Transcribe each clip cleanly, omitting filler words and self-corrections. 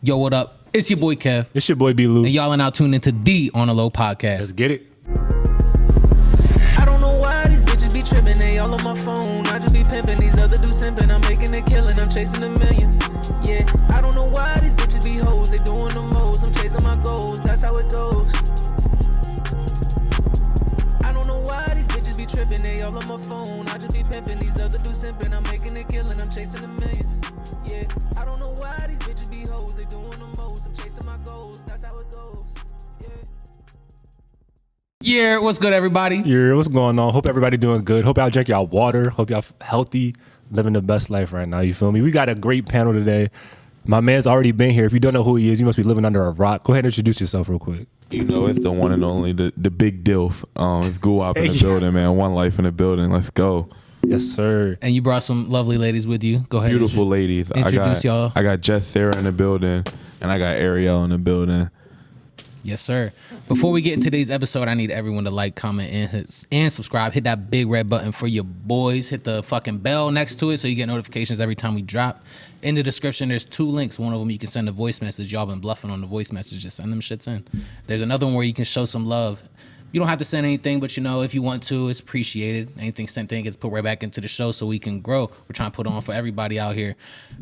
Yo, what up? It's your boy Kev. It's your boy B. Lou. And y'all are now tuned into the On the Low podcast. Let's get it. I don't know why these bitches be tripping, they all on my phone. I just be pimping, these other dudes simping. I'm making a killing, I'm chasing the millions. Yeah, I don't know why these bitches be hoes, they doing the most. I'm chasing my goals, that's how it goes. I don't know why these bitches be tripping, they all on my phone. I just be pimping, these other dudes simping. I'm making a killing, I'm chasing the millions. Yeah, I don't know why these bitches be hoes, they doing the most. I'm chasing my goals, that's how it goes. Yeah, what's good, everybody? Yeah, what's going on? Hope everybody doing good. Hope y'all drink y'all water. Hope y'all healthy, living the best life right now. You feel me? We got a great panel today. My man's already been here. If you don't know who he is, you must be living under a rock. Go ahead and introduce yourself real quick. You know, it's the one and only, the big DILF. It's Guwop in the building, man. One life in the building. Let's go. Yes, sir. And you brought some lovely ladies with you. Go ahead. Beautiful ladies. Introduce y'all. I got Jess Sarah in the building, and I got Arielle in the building. Yes, sir. Before we get into today's episode, I need everyone to like, comment, and subscribe. Hit that big red button for your boys. Hit the fucking bell next to it so you get notifications every time we drop. In the description, there's 2 links. One of them you can send a voice message. Y'all been bluffing on the voice message. Just send them shits in. There's another one where you can show some love. You don't have to send anything, but you know, if you want to, it's appreciated. Anything sent in gets put right back into the show so we can grow. We're trying to put on for everybody out here.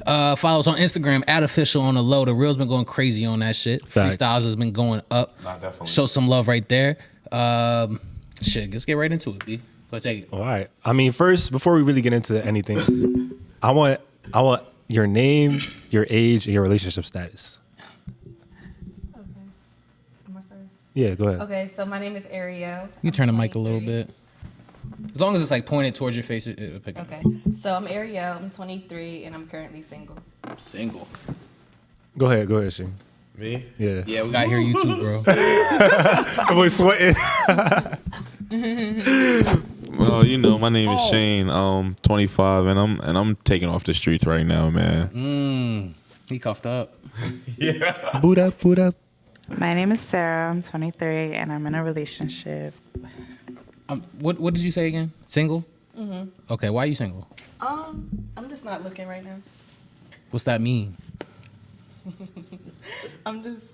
Follow us on Instagram @officialonthelow. The reel's been going crazy on that shit. Facts. Freestyles has been going up. Nah, definitely. Show some love right there. Shit, let's get right into it, B. Let's take it. All right. I mean, first, before we really get into anything, I want your name, your age, and your relationship status. Yeah, go ahead. Okay, so my name is Arielle. You can turn the mic a little bit. As long as it's like pointed towards your face, it'll pick up. Okay, so I'm Arielle. I'm 23 and I'm currently single. Single. Go ahead, Shane. Me? Yeah. Yeah, we gotta hear you too, bro. I was sweating. Well, you know, my name is Shane. 25, and I'm taking off the streets right now, man. He cuffed up. Yeah. Boot up. My name is Sarah. I'm 23 and I'm in a relationship. What did you say again? Single? Mm-hmm. Okay, why are you single? I'm just not looking right now. What's that mean? I'm just.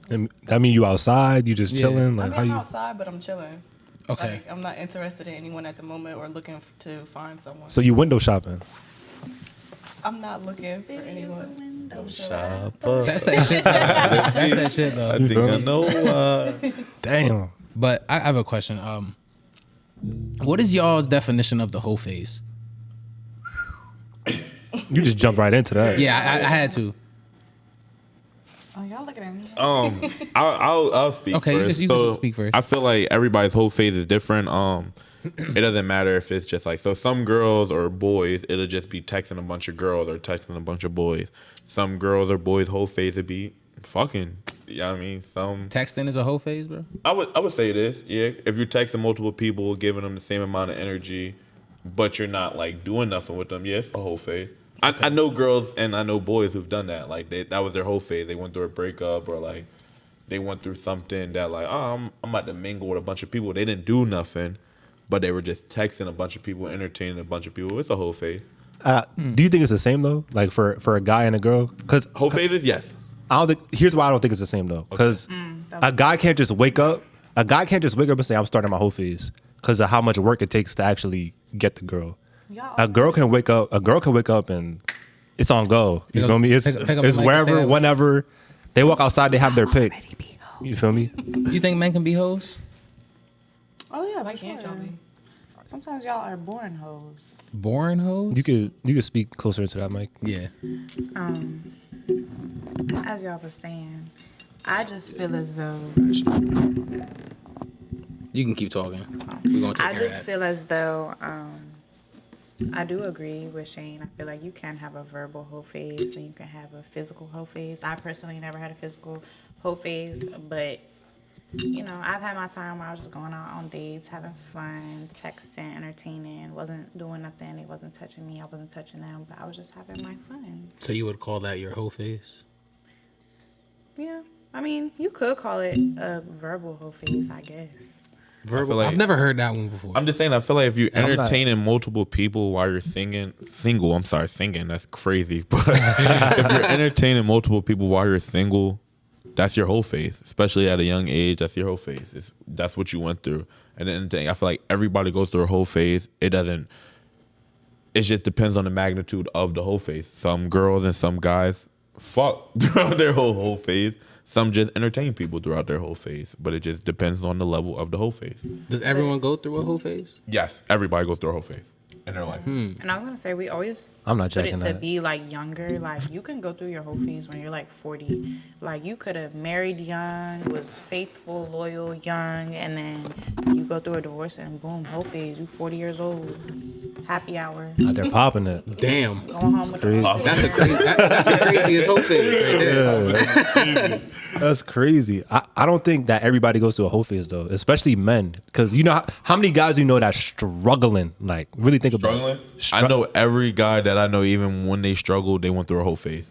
That mean you outside? You just Yeah. chilling? I Like mean, how I'm you? outside, but I'm chilling. Okay. Like, I'm not interested in anyone at the moment or looking to find someone. So you window shopping? I'm not looking for anyone. That's that shit though. That's that shit though. I think I know. Damn. But I have a question. What is y'all's definition of the whole phase? You just jumped right into that. Yeah, I had to. Oh, y'all looking at me. I'll speak Okay, first. you can speak first. I feel like everybody's whole phase is different. It doesn't matter if it's just like, so some girls or boys, it'll just be texting a bunch of girls or texting a bunch of boys. Some girls or boys' whole phase would be fucking. You know what I mean? Texting is a whole phase, bro. I would say this, yeah. If you're texting multiple people, giving them the same amount of energy, but you're not like doing nothing with them, yeah, it's a whole phase. I know girls and I know boys who've done that. Like that was their whole phase. They went through a breakup or like they went through something that like, I'm about to mingle with a bunch of people. They didn't do nothing, but they were just texting a bunch of people, entertaining a bunch of people. It's a whole phase. Do you think it's the same though? Like for a guy and a girl? Because Whole phases, yes. I don't think. Here's why I don't think it's the same though. Because a guy can't just wake up. A guy can't just wake up and say I'm starting my whole phase because of how much work it takes to actually get the girl. A girl can wake up. A girl can wake up and it's on go. You feel me? It's pick up the it's mic and say wherever, that. whenever they walk outside, they have their pick. You feel me? You think men can be hoes? Oh yeah, Why for can't sure. y'all be? Sometimes y'all are boring hoes. Boring hoes? You could speak closer to that mic. Yeah. As y'all was saying, I just feel as though You can keep talking. We're gonna take I care just of that. feel as though I do agree with Shane. I feel like you can have a verbal whole phase and you can have a physical whole phase. I personally never had a physical whole phase, but you know, I've had my time where I was just going out on dates, having fun, texting, entertaining, wasn't doing nothing. They wasn't touching me, I wasn't touching them, but I was just having my fun. So you would call that your whole phase? Yeah, I mean, you could call it a verbal whole phase, I guess. Verbal. like- I've never heard that one before. I'm just saying, I feel like if you're I'm not- entertaining multiple people while you're singing, that's crazy. But if you're entertaining multiple people while you're single, that's your whole phase. Especially at a young age, that's your whole phase. That's what you went through. And then I feel like everybody goes through a whole phase. It just depends on the magnitude of the whole phase. Some girls and some guys fuck throughout their whole phase. Some just entertain people throughout their whole phase, but it just depends on the level of the whole phase. Does everyone go through a whole phase? Yes, everybody goes through a whole phase in their life. And I was gonna say we always I'm not put it checking to that. be like younger. Like you can go through your whole phase when you're like 40. Like you could have married young, was faithful, loyal, young, and then you go through a divorce and boom, whole phase. You 40 years old, happy hour, Out there popping it. Damn. going home with crazy. the That's the crazy. That's the craziest whole phase right there. That's crazy. I don't think that everybody goes through a whole phase though, especially men. Because you know how many guys you know that's struggling? Like really think about Struggling? it. I know every guy that I know, even when they struggled, they went through a whole phase.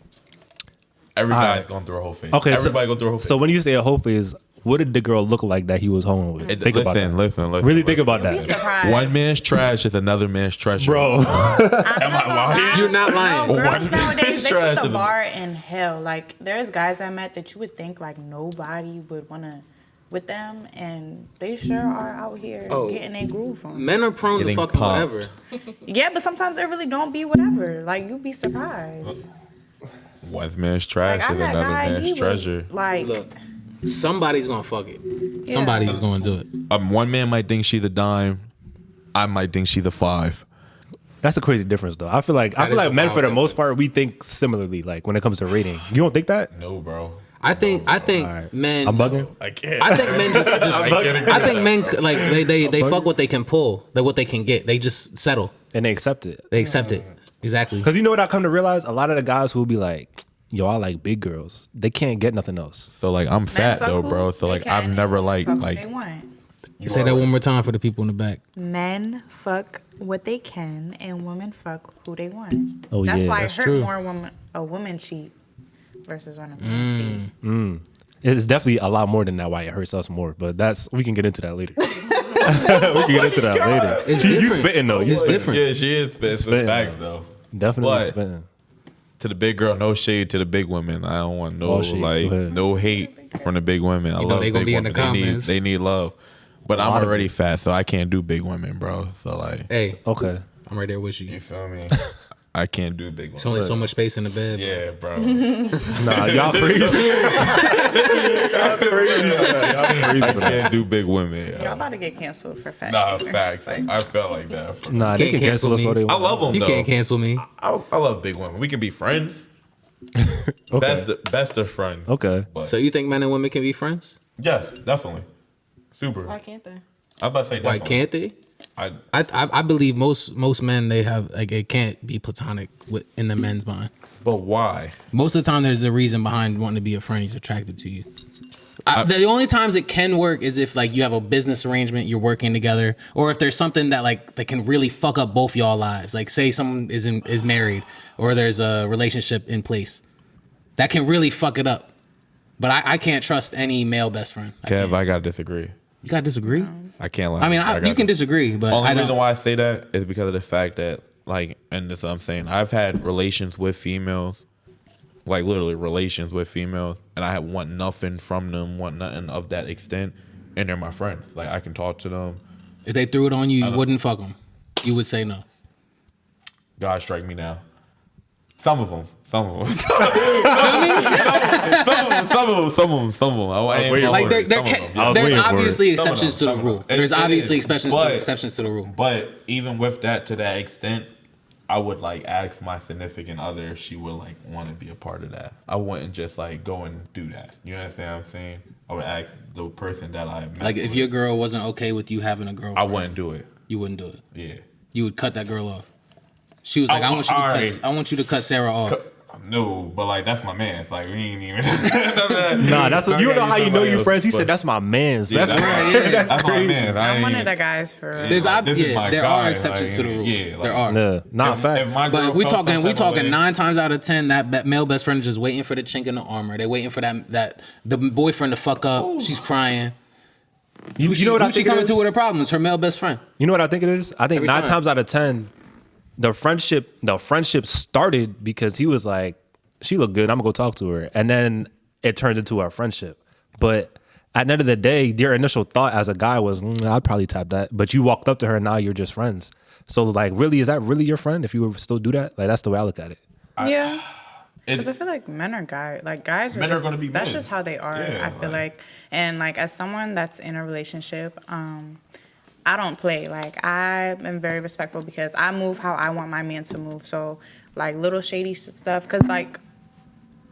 Every All guy's right. gone through a whole phase. Okay, Everybody go through a whole phase. So when you say a whole phase, what did the girl look like that he was home with? Think about that. Listen. Really think about Be that, surprised. One man's trash is another man's treasure. bro. Am I lying? You're not lying. No, girls One nowadays they trash put the is- bar in hell. Like there's guys I met that you would think like nobody would wanna with them, and they sure are out here Oh. getting their groove on. Men are prone to Getting fucking pumped. whatever. Yeah, but sometimes it really don't be whatever. Like you'd be surprised. One man's trash Like I is met a another guy, he man's treasure. was like, Look, somebody's gonna fuck it. Yeah. Somebody's gonna do it. One man might think she's a dime. I might think she's a 5. That's a crazy difference though. I feel like That is a men wild for the most difference. part we think similarly. Like when it comes to rating, you don't think that? No, bro. I think Alright. men. I'm bugging. I can't. I think men just I think men like they bugging. fuck what they can pull, what they can get. They just settle. And they accept it. They accept it. Exactly. Because you know what I come to realize? A lot of the guys who will be like, yo, I like big girls. They can't get nothing else. So like I'm men fat fuck though, who bro. So they like can, I've never and like fuck what they want. Say that one more time for the people in the back. Men fuck what they can, and women fuck who they want. Oh, That's yeah, why that's it hurt true. more when a woman cheat versus when a man cheat. It's definitely a lot more than that why it hurts us more. But we can get into that later. We can get into that later. It's You different. spitting though. You It's spitting. different. Yeah, she is spitting some Spitting. facts though. Definitely But- spitting. To the big girl, no shade to the big women. I don't want no Oh, shade. Go ahead. no hate from the big women. I know love they gonna big be in the women. comments. They need love. But I'm lot of already fat, so I can't do big women, bro. So like, Hey, Okay. I'm right there with you. you feel me? I can't do big women. There's only so much space in the bed. Yeah, bro. Nah, y'all crazy. Y'all crazy. Y'all I crazy. can't do big women. Y'all about to get canceled for fat Nah, shamers. facts. Like, I felt like that. Nah, they Can't can cancel us cancel all they me. I want. love them You though. can't cancel me. I love big women. We can be friends. Okay. Best of friends. Okay. But So you think men and women can be friends? yes, definitely. Super. Why can't they? I was about to say Why definitely. can't they? I I believe most men they have like it can't be platonic in the men's mind. but why? Most of the time, there's a reason behind wanting to be a friend. He's attracted to you. The only times it can work is if like you have a business arrangement, you're working together, or if there's something that like that can really fuck up both y'all lives. Like say someone is married, or there's a relationship in place, that can really fuck it up. But I can't trust any male best friend. Kev, I gotta disagree. You gotta disagree. I can't lie. I mean, gotta you can disagree, but Only I don't. reason why I say that is because of the fact that, like, and this is what I'm saying, I've had relations with females, like literally relations with females, and I want nothing from them, want nothing of that extent, and they're my friends. Like, I can talk to them. If they threw it on you, you wouldn't fuck them. You would say no. God strike me now. Some of them. Some of them. I ain't waiting gonna for Like lie. there, Some of them, yeah. I was there's waiting for it. obviously Some of exceptions to them, the some of rule. them. There's It obviously is. exceptions to the rule. But even with that, to that extent, I would like ask my significant other if she would like want to be a part of that. I wouldn't just like go and do that. You understand what I'm saying? I would ask the person that I met Like if your girl wasn't okay with you having a girlfriend, I wouldn't do it. you wouldn't do it. Yeah. You would cut that girl off. She was like, I- I want you to alright. cut. I want you to cut Sarah off. No, but like that's my man. It's like we ain't even. Nah, that's you know how you know your friends. He said that's my man's. Yeah, That's that's, that's my crazy. man. I I'm ain't one of even- the guys for real. There's like, this is my there guy, are exceptions like, to the rule. yeah, like- there are. Nah, not fact. If my But girl we felt some talking type of way- 9 times out of 10 that male best friend is just waiting for the chink in the armor. They waiting for that the boyfriend to fuck up. She's crying. You know what I Who's she think it coming is? to with her problems? Her male best friend. You know what I think it is? I think Every 9 time. times out of 10, the friendship started because he was like, she looked good, I'm gonna go talk to her. And then it turned into a friendship. But at the end of the day, your initial thought as a guy was, I'd probably tap that. But you walked up to her and now you're just friends. So like, really, is that really your friend if you would still do that? Like, that's the way I look at it. Yeah. Because I feel like men are guys. Like guys are Men are gonna be that's men. just how they are. Yeah, I feel like, and like as someone that's in a relationship, I don't play. Like I am very respectful because I move how I want my man to move. So like little shady stuff. Because like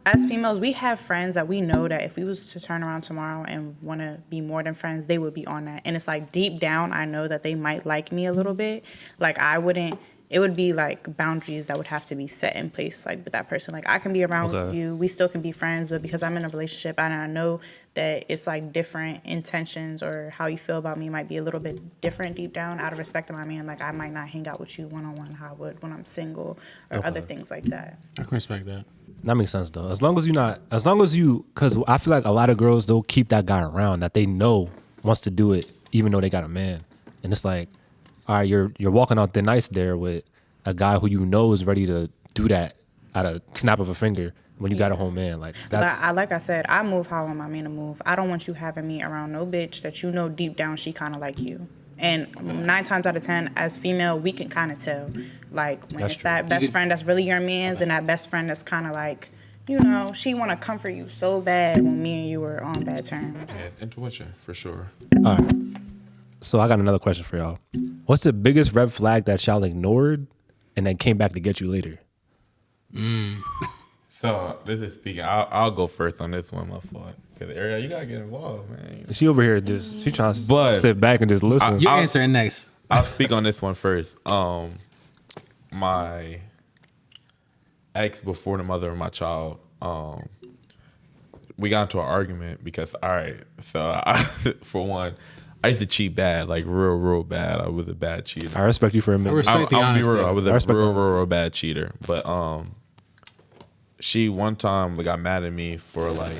as females, we have friends that we know that if we was to turn around tomorrow and want to be more than friends, they would be on that. And it's like deep down, I know that they might like me a little bit. Like I wouldn't. It would be like boundaries that would have to be set in place, like with that person. Like I can be around you, we still can be friends, but because I'm in a relationship and I know that it's like different intentions or how you feel about me might be a little bit different deep down. Out of respect to my man, like I might not hang out with you one-on-one how I would when I'm single or other things like that. I can respect that. That makes sense though. As long as because I feel like a lot of girls they'll keep that guy around that they know wants to do it, even though they got a man, and it's like, all right, you're walking out thin ice there with a guy who you know is ready to do that at a snap of a finger when you got a whole man. Like that's Like I said, I move how I want my man to move. I don't want you having me around no bitch that you know deep down she kind of like you. And 9 times out of 10, as female, we can kind of tell. Like when That's it's true. that best friend that's really your man's and that best friend that's kind of like, you know, she want to comfort you so bad when me and you were on bad terms. Yeah, intuition for sure. all right. So I got another question for y'all. What's the biggest red flag that y'all ignored and then came back to get you later? So this is speaking. I'll go first on this one, my fault. Because Arielle, you gotta get involved, man. She over here she trying to But sit back and just listen. You're answering next. I'll speak on this one first. My ex before the mother of my child, we got into an argument because, all right, so for one, I used to cheat bad, like real bad. I was a bad cheater. I respect you for a minute. respect the I'll be honesty. real. I was I a respect real bad cheater. But she one time got mad at me for like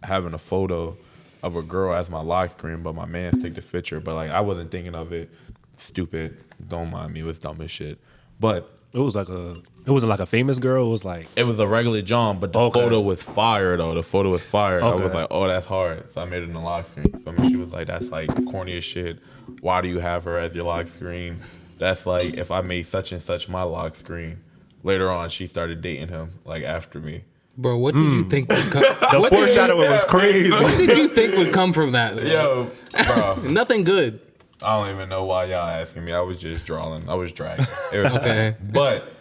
having a photo of a girl as my lock screen, but my man took the picture. But like I wasn't thinking of it. Stupid. Don't mind me. It was dumb as shit. But It wasn't like a famous girl. It was like it was a regular John, but the Okay. photo was fire though. The photo was fire. I Okay. was like, oh, that's hard. So I made it in the lock screen. So I mean, she was like, that's like corny as shit. Why do you have her as your lock screen? That's like if I made such and such my lock screen. Later on, she started dating him like after me. Bro, what did you think would come? the foreshadowing was crazy. What did you think would come from that? Yo, bro. Nothing good. I don't even know why y'all asking me. I was just drawing. I was dragging. It was Okay. But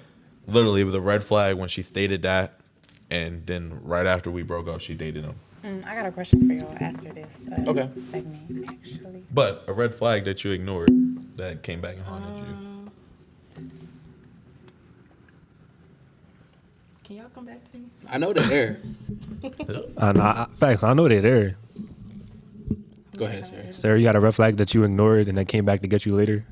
literally, it was a red flag when she stated that, and then right after we broke up, she dated him. I got a question for y'all after this Okay. segment, actually. But a red flag that you ignored that came back and haunted you. Can y'all come back to me? I know they're there. Facts. I know they're there. Go ahead, sir. Sarah, you got a red flag that you ignored and then came back to get you later?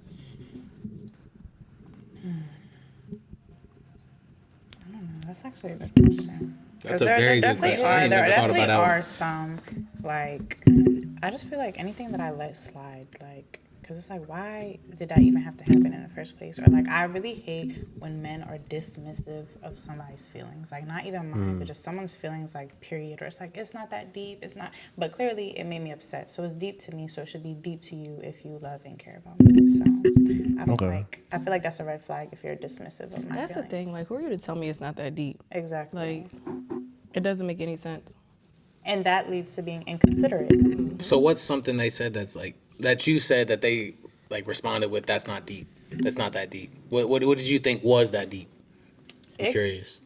That's actually a good question. That's 'Cause a very good definitely question. I ain't There never thought definitely about that one. are some, like, I just feel like anything that I let slide, like, because it's like, why did that even have to happen in the first place? Or, like, I really hate when men are dismissive of somebody's feelings. Like, not even mine, but just someone's feelings, like, period. Or it's like, it's not that deep. It's not. But clearly, it made me upset. So it's deep to me. So it should be deep to you if you love and care about me. So I don't I feel like that's a red flag if you're dismissive of my That's the feelings. thing. Like, who are you to tell me it's not that deep? Exactly. Like, it doesn't make any sense. And that leads to being inconsiderate. So what's something they said that's like that you said that they like responded with? That's not deep. That's not that deep. What did you think was that deep? I'm curious.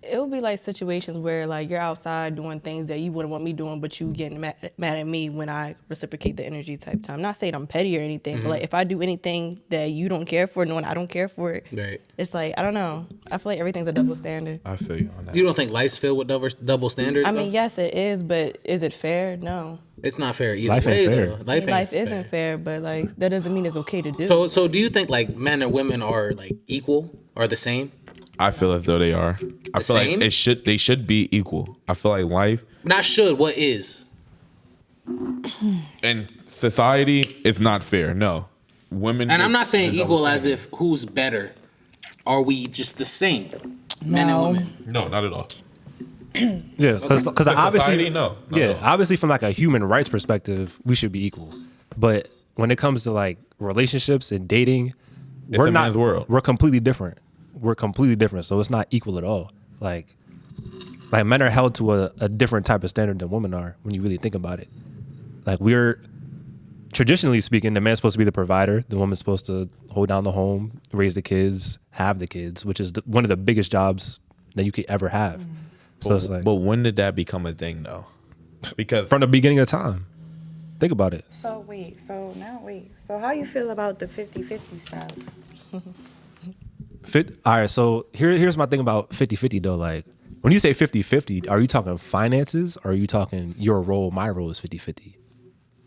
It would be like situations where like you're outside doing things that you wouldn't want me doing, but you getting mad at me when I reciprocate the energy type time. Not saying I'm petty or anything, but like if I do anything that you don't care for, knowing I don't care for it, Right. it's like, I don't know. I feel like everything's a double standard. I feel you on that. You don't think life's filled with double standards? I though? mean, yes, it is, but is it fair? No. It's not fair either Life way, ain't fair. though. Life isn't fair, but like that doesn't mean it's okay to do. So do you think like men and women are like equal or the same? I feel as though they are. I The feel same? like they should be equal. I feel like life. Not should. What is? And society is not fair. No, women. And I'm not saying is equal always as if who's better. Are we just the same, men and women? No, not at all. Yeah, because obviously, society, no. Not yeah, at all. obviously from like a human rights perspective, we should be equal. But when it comes to like relationships and dating, we're a not. man's world. We're completely different. We're completely different. So it's not equal at all. Like men are held to a different type of standard than women are when you really think about it. Like we're traditionally speaking, the man's supposed to be the provider. The woman's supposed to hold down the home, raise the kids, have the kids, which is one of the biggest jobs that you could ever have. So it's like, But when did that become a thing, though? Because from the beginning of time. Think about it. So So how you feel about the 50-50 stuff? All right, so here's my thing about 50-50 though. Like when you say 50-50, are you talking finances or are you talking your role, my role is 50-50?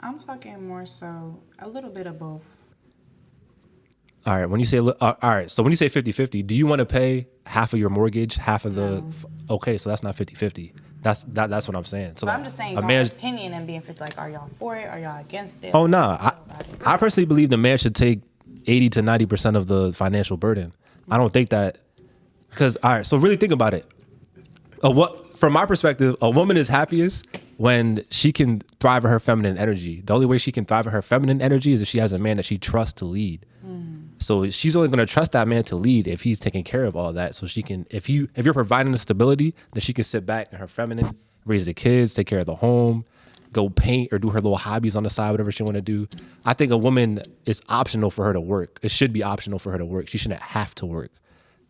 I'm talking more so a little bit of both. All right, when you say all right, so when you say 50-50, do you want to pay half of your mortgage, half of the okay, so that's not 50-50. That's what I'm saying. So But like, I'm just saying a your man's opinion and being 50, like, are y'all for it? Are y'all against it? Oh no, I personally believe the man should take 80 to 90% of the financial burden. I don't think that because all right, so really think about it. From my perspective, a woman is happiest when she can thrive in her feminine energy. The only way she can thrive in her feminine energy is if she has a man that she trusts to lead. So she's only going to trust that man to lead if he's taking care of all that. So she can, if you're providing the stability, then she can sit back in her feminine, raise the kids, take care of the home, go paint or do her little hobbies on the side, whatever she want to do. I think a woman is optional for her to work. It should be optional for her to work. She shouldn't have to work.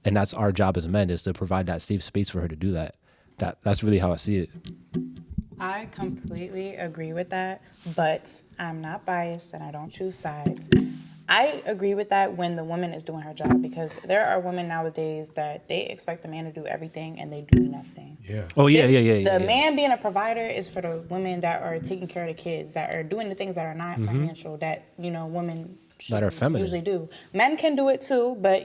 And that's our job as men, is to provide that safe space for her to do that. That's really how I see it. I completely agree with that, but I'm not biased and I don't choose sides. I agree with that when the woman is doing her job, because there are women nowadays that they expect the man to do everything and they do nothing. yeah. Oh yeah. The man being a provider is for the women that are taking care of the kids, that are doing the things that are not financial, that, women That are feminine. usually do. Men can do it too, but,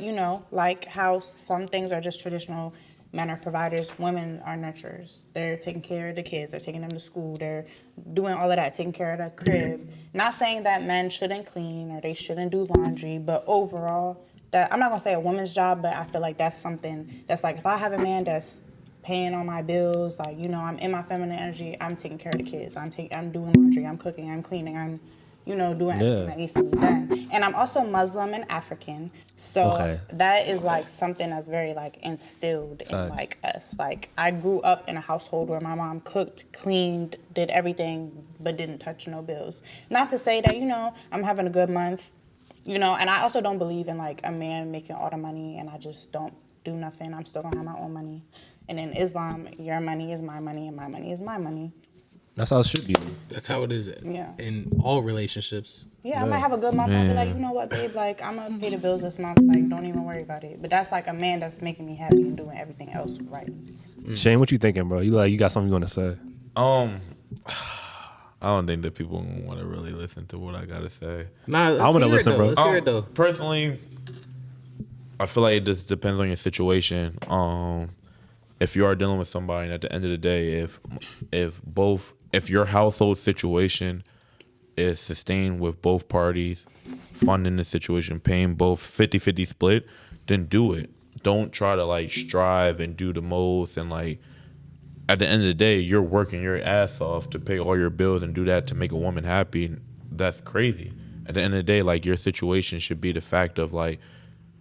like how some things are just traditional. Men are providers, women are nurturers. They're taking care of the kids, they're taking them to school, they're doing all of that, taking care of the crib. Not saying that men shouldn't clean or they shouldn't do laundry, but overall, I'm not gonna say a woman's job, but I feel like that's something that's like, if I have a man that's paying all my bills, like, I'm in my feminine energy, I'm taking care of the kids, I'm doing laundry, I'm cooking, I'm cleaning, I'm doing everything that needs to be done. And I'm also Muslim and African, so that is like something that's very like instilled in like us. Like I grew up in a household where my mom cooked, cleaned, did everything, but didn't touch no bills. Not to say that, I'm having a good month, and I also don't believe in like a man making all the money and I just don't do nothing. I'm still gonna have my own money. And in Islam, your money is my money and my money is my money. That's how it should be. That's how it is. Yeah. In all relationships. Yeah, I might have a good month. I'll be like, you know what, babe? Like, I'm gonna pay the bills this month. Like, don't even worry about it. But that's like a man that's making me happy and doing everything else right. Shane, what you thinking, bro? You got something you want to say? I don't think that people want to really listen to what I gotta say. Nah, I want to listen, bro. Let's hear it though. Personally, I feel like it just depends on your situation. If you are dealing with somebody, and at the end of the day, if your household situation is sustained with both parties funding the situation, paying both 50-50 split, then do it. Don't try to like strive and do the most, and like at the end of the day, you're working your ass off to pay all your bills and do that to make a woman happy. That's crazy. At the end of the day, like your situation should be the fact of like,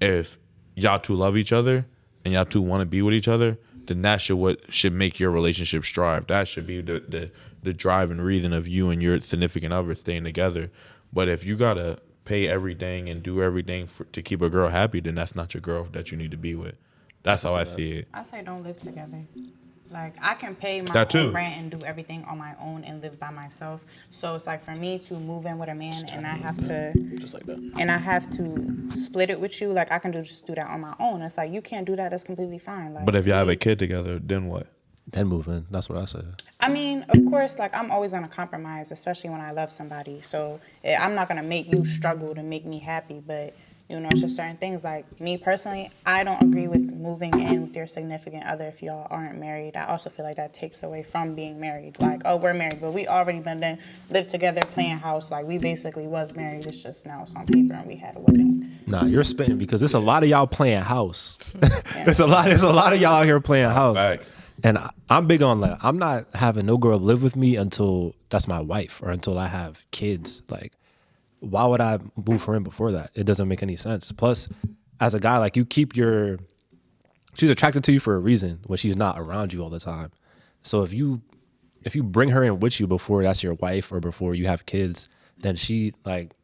if y'all two love each other and y'all two want to be with each other, then that should make your relationship strive. That should be the driving reason of you and your significant other staying together. But if you gotta pay everything and do everything to keep a girl happy, then that's not your girl that you need to be with. That's how I see it. I say don't live together. Like, I can pay my That too. own rent and do everything on my own and live by myself. So it's like for me to move in with a man and I have to Just like that. and I have to split it with you, like I can just do that on my own. It's like you can't do that, that's completely fine. Like, But if y'all have a kid together, then what? Then move in. That's what I said. I mean, of course, like I'm always gonna compromise, especially when I love somebody. So I'm not gonna make you struggle to make me happy, but You know, it's just certain things. Like me personally, I don't agree with moving in with your significant other if y'all aren't married. I also feel like that takes away from being married. Like, oh, we're married, but we already been there, lived together, playing house. Like we basically was married. It's just now it's on paper and we had a wedding. Nah, you're spitting because there's a lot of y'all playing house. There's a lot of y'all out here playing house. Facts. And I'm big on like I'm not having no girl live with me until that's my wife or until I have kids. Like, why would I move her in before that? It doesn't make any sense. Plus, as a guy, like she's attracted to you for a reason when she's not around you all the time. So if you bring her in with you before that's your wife or before you have kids, then she like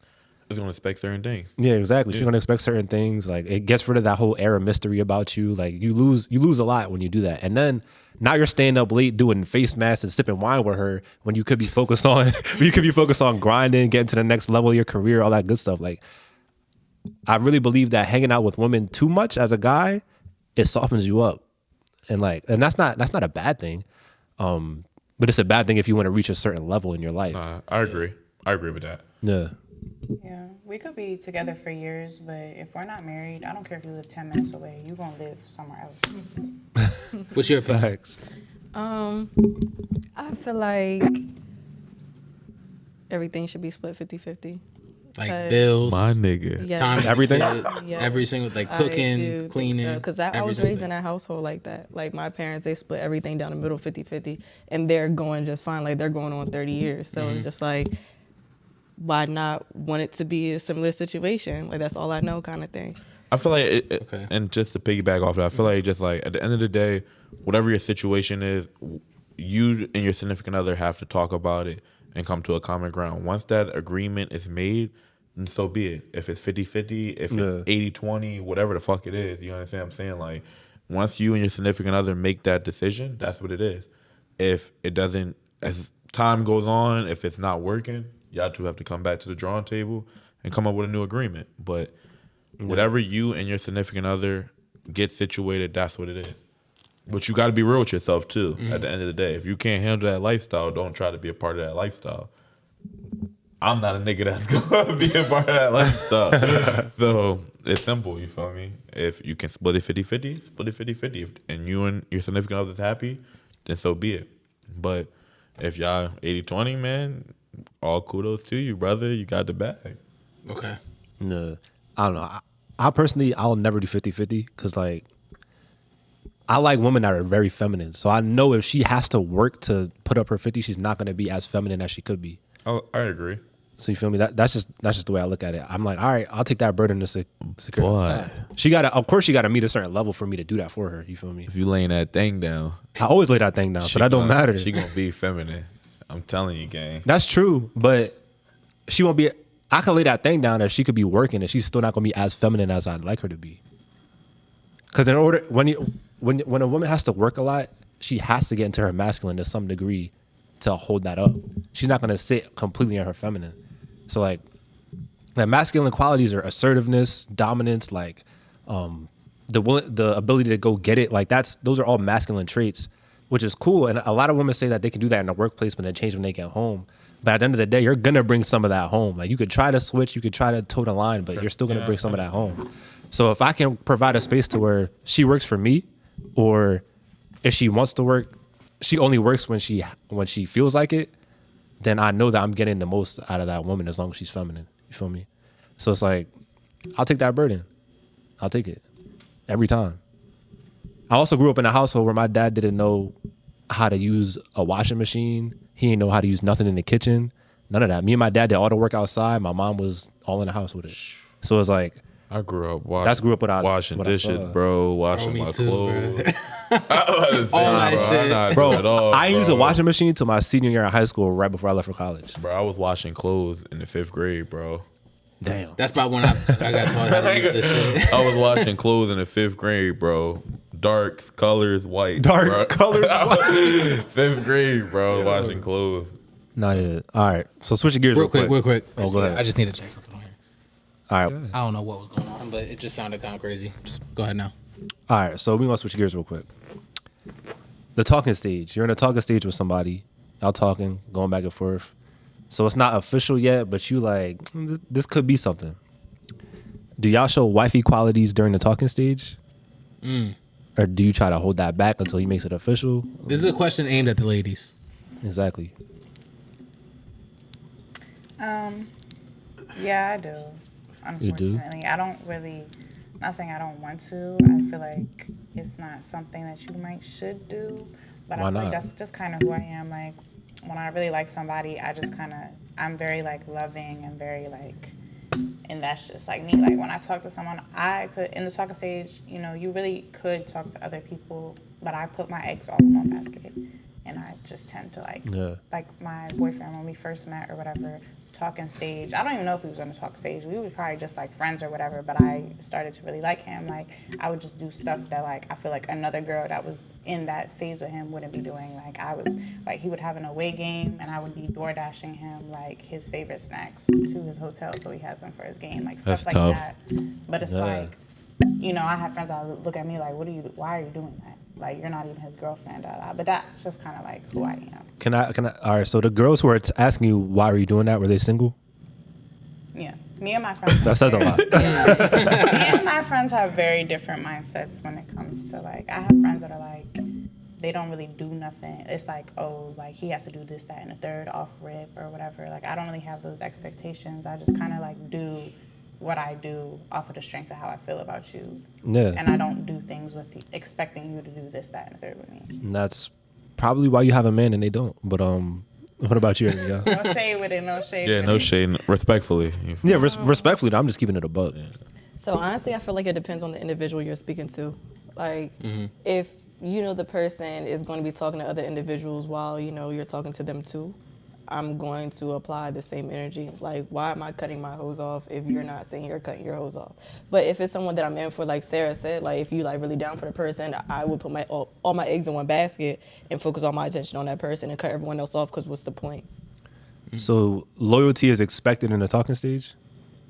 Is gonna expect certain things. yeah, exactly. She's gonna expect certain things. Like it gets rid of that whole air of mystery about you. Like you lose a lot when you do that. And then now you're staying up late doing face masks and sipping wine with her when you could be focused on grinding, getting to the next level of your career, all that good stuff. Like I really believe that hanging out with women too much as a guy, it softens you up. And that's not a bad thing. But it's a bad thing if you want to reach a certain level in your life. I agree. I agree with that. Yeah. Yeah, we could be together for years, but if we're not married, I don't care if you live 10 minutes away. You're going to live somewhere else. What's your opinion? Facts. I feel like everything should be split 50-50. Like bills, My nigga. Yeah. time, Everything? Yeah. every single like cooking, cleaning. Because I was raised in a household like that. Like my parents, they split everything down the middle 50-50, and they're going just fine. Like they're going on 30 years. So it's just like, why not want it to be a similar situation? Like that's all I know kind of thing. I feel like, Okay. and just to piggyback off that, I feel like just like at the end of the day, whatever your situation is, you and your significant other have to talk about it and come to a common ground. Once that agreement is made, then so be it. If it's 50-50, if it's 80-20, whatever the fuck it is, you understand what I'm saying? Like, once you and your significant other make that decision, that's what it is. If it doesn't, as time goes on, if it's not working, y'all two have to come back to the drawing table and come up with a new agreement. But whatever you and your significant other get situated, that's what it is. But you got to be real with yourself too. At the end of the day, if you can't handle that lifestyle, don't try to be a part of that lifestyle. I'm not a nigga that's gonna be a part of that lifestyle. So it's simple, you feel me? If you can split it 50-50, split it 50-50. And you and your significant other's happy, then so be it. But if y'all 80-20, man, all kudos to you, brother. You got the bag. Okay. No, I don't know. I personally, I'll never do 50-50 because like I like women that are very feminine. So I know if she has to work to put up her 50, she's not going to be as feminine as she could be. Oh, I agree. So you feel me? That's just the way I look at it. I'm like, all right, I'll take that burden to secure. Boy. She of course she got to meet a certain level for me to do that for her. You feel me? If you laying that thing down, I always lay that thing down, so that don't matter. She gonna be feminine. I'm telling you, gang. That's true, but she won't be. I can lay that thing down that she could be working and she's still not gonna be as feminine as I'd like her to be. Because in order when a woman has to work a lot, she has to get into her masculine to some degree to hold that up. She's not gonna sit completely in her feminine. So like masculine qualities are assertiveness, dominance, like the ability to go get it. Like those are all masculine traits, which is cool. And a lot of women say that they can do that in the workplace, but then change when they get home. But at the end of the day, you're gonna bring some of that home. Like you could try to switch, you could try to toe the line, but you're still gonna bring some of that home. So if I can provide a space to where she works for me, or if she wants to work, she only works when she feels like it, then I know that I'm getting the most out of that woman as long as she's feminine. You feel me? So it's like, I'll take that burden. I'll take it every time. I also grew up in a household where my dad didn't know how to use a washing machine. He didn't know how to use nothing in the kitchen. None of that. Me and my dad did all the work outside. My mom was all in the house with it. So it's like, I grew up washing what I dishes, saw. bro, washing me my too, clothes. All that shit. Bro, I used a washing machine till my senior year in high school, right before I left for college. Bro, I was washing clothes in the 5th grade, bro. Damn. That's about when I got taught how to use this shit. I was washing clothes in the 5th grade, bro. Darks, colors, white. Darks, bro. colors, white. 5th grade, bro, washing clothes. Not yet. All right. So switching gears Real quick. Oh, go ahead. I just need to check something on here. All right. I don't know what was going on, but it just sounded kind of crazy. Just go ahead now. All right. So we want to switch gears real quick. The talking stage. You're in a talking stage with somebody. Y'all talking, going back and forth. So it's not official yet, but you like, this could be something. Do y'all show wifey qualities during the talking stage? Or do you try to hold that back until he makes it official? This is a question aimed at the ladies. Exactly. Yeah, I do. You do? Unfortunately, I don't really. Not saying I don't want to. I feel like it's not something that you should do. But Why I feel not? like that's just kind of who I am. Like when I really like somebody, I just kind of I'm very like loving and very like, and that's just like me. Like when I talk to someone, I could in the talking stage. You know, you really could talk to other people, but I put my eggs all in one basket, and I just tend to like my boyfriend when we first met or whatever. Talking stage. I don't even know if he was on the talking stage. We were probably just like friends or whatever, but I started to really like him. Like I would just do stuff that like I feel like another girl that was in that phase with him wouldn't be doing. Like I was like he would have an away game and I would be door dashing him like his favorite snacks to his hotel so he has them for his game. Like stuff That's like tough. that. But it's like, you know, I have friends that would look at me like, why are you doing that? Like you're not even his girlfriend, But that's just kind of like who I am. Can I? All right. So the girls who are asking you why are you doing that, were they single? Yeah, me and my friends. That says a lot. Me and my friends have very different mindsets when it comes to like. I have friends that are like, they don't really do nothing. It's like, oh, like he has to do this, that, and the third off rip or whatever. Like I don't really have those expectations. I just kind of like do what I do off of the strength of how I feel about you. Yeah. And I don't do things with expecting you to do this, that, and the third with me. And that's probably why you have a man and they don't. But what about you, Arielle? No shade with it. No shade. Yeah, with no it. shade. Respectfully. Yeah, respectfully, I'm just keeping it a buck. So honestly, I feel like it depends on the individual you're speaking to. Like, if you know the person is going to be talking to other individuals while you know you're talking to them too, I'm going to apply the same energy. Like, why am I cutting my hose off if you're not saying you're cutting your hose off? But if it's someone that I'm in for, like Sarah said, like if you like really down for the person, I would put all my eggs in one basket and focus all my attention on that person and cut everyone else off. Because what's the point? So loyalty is expected in the talking stage?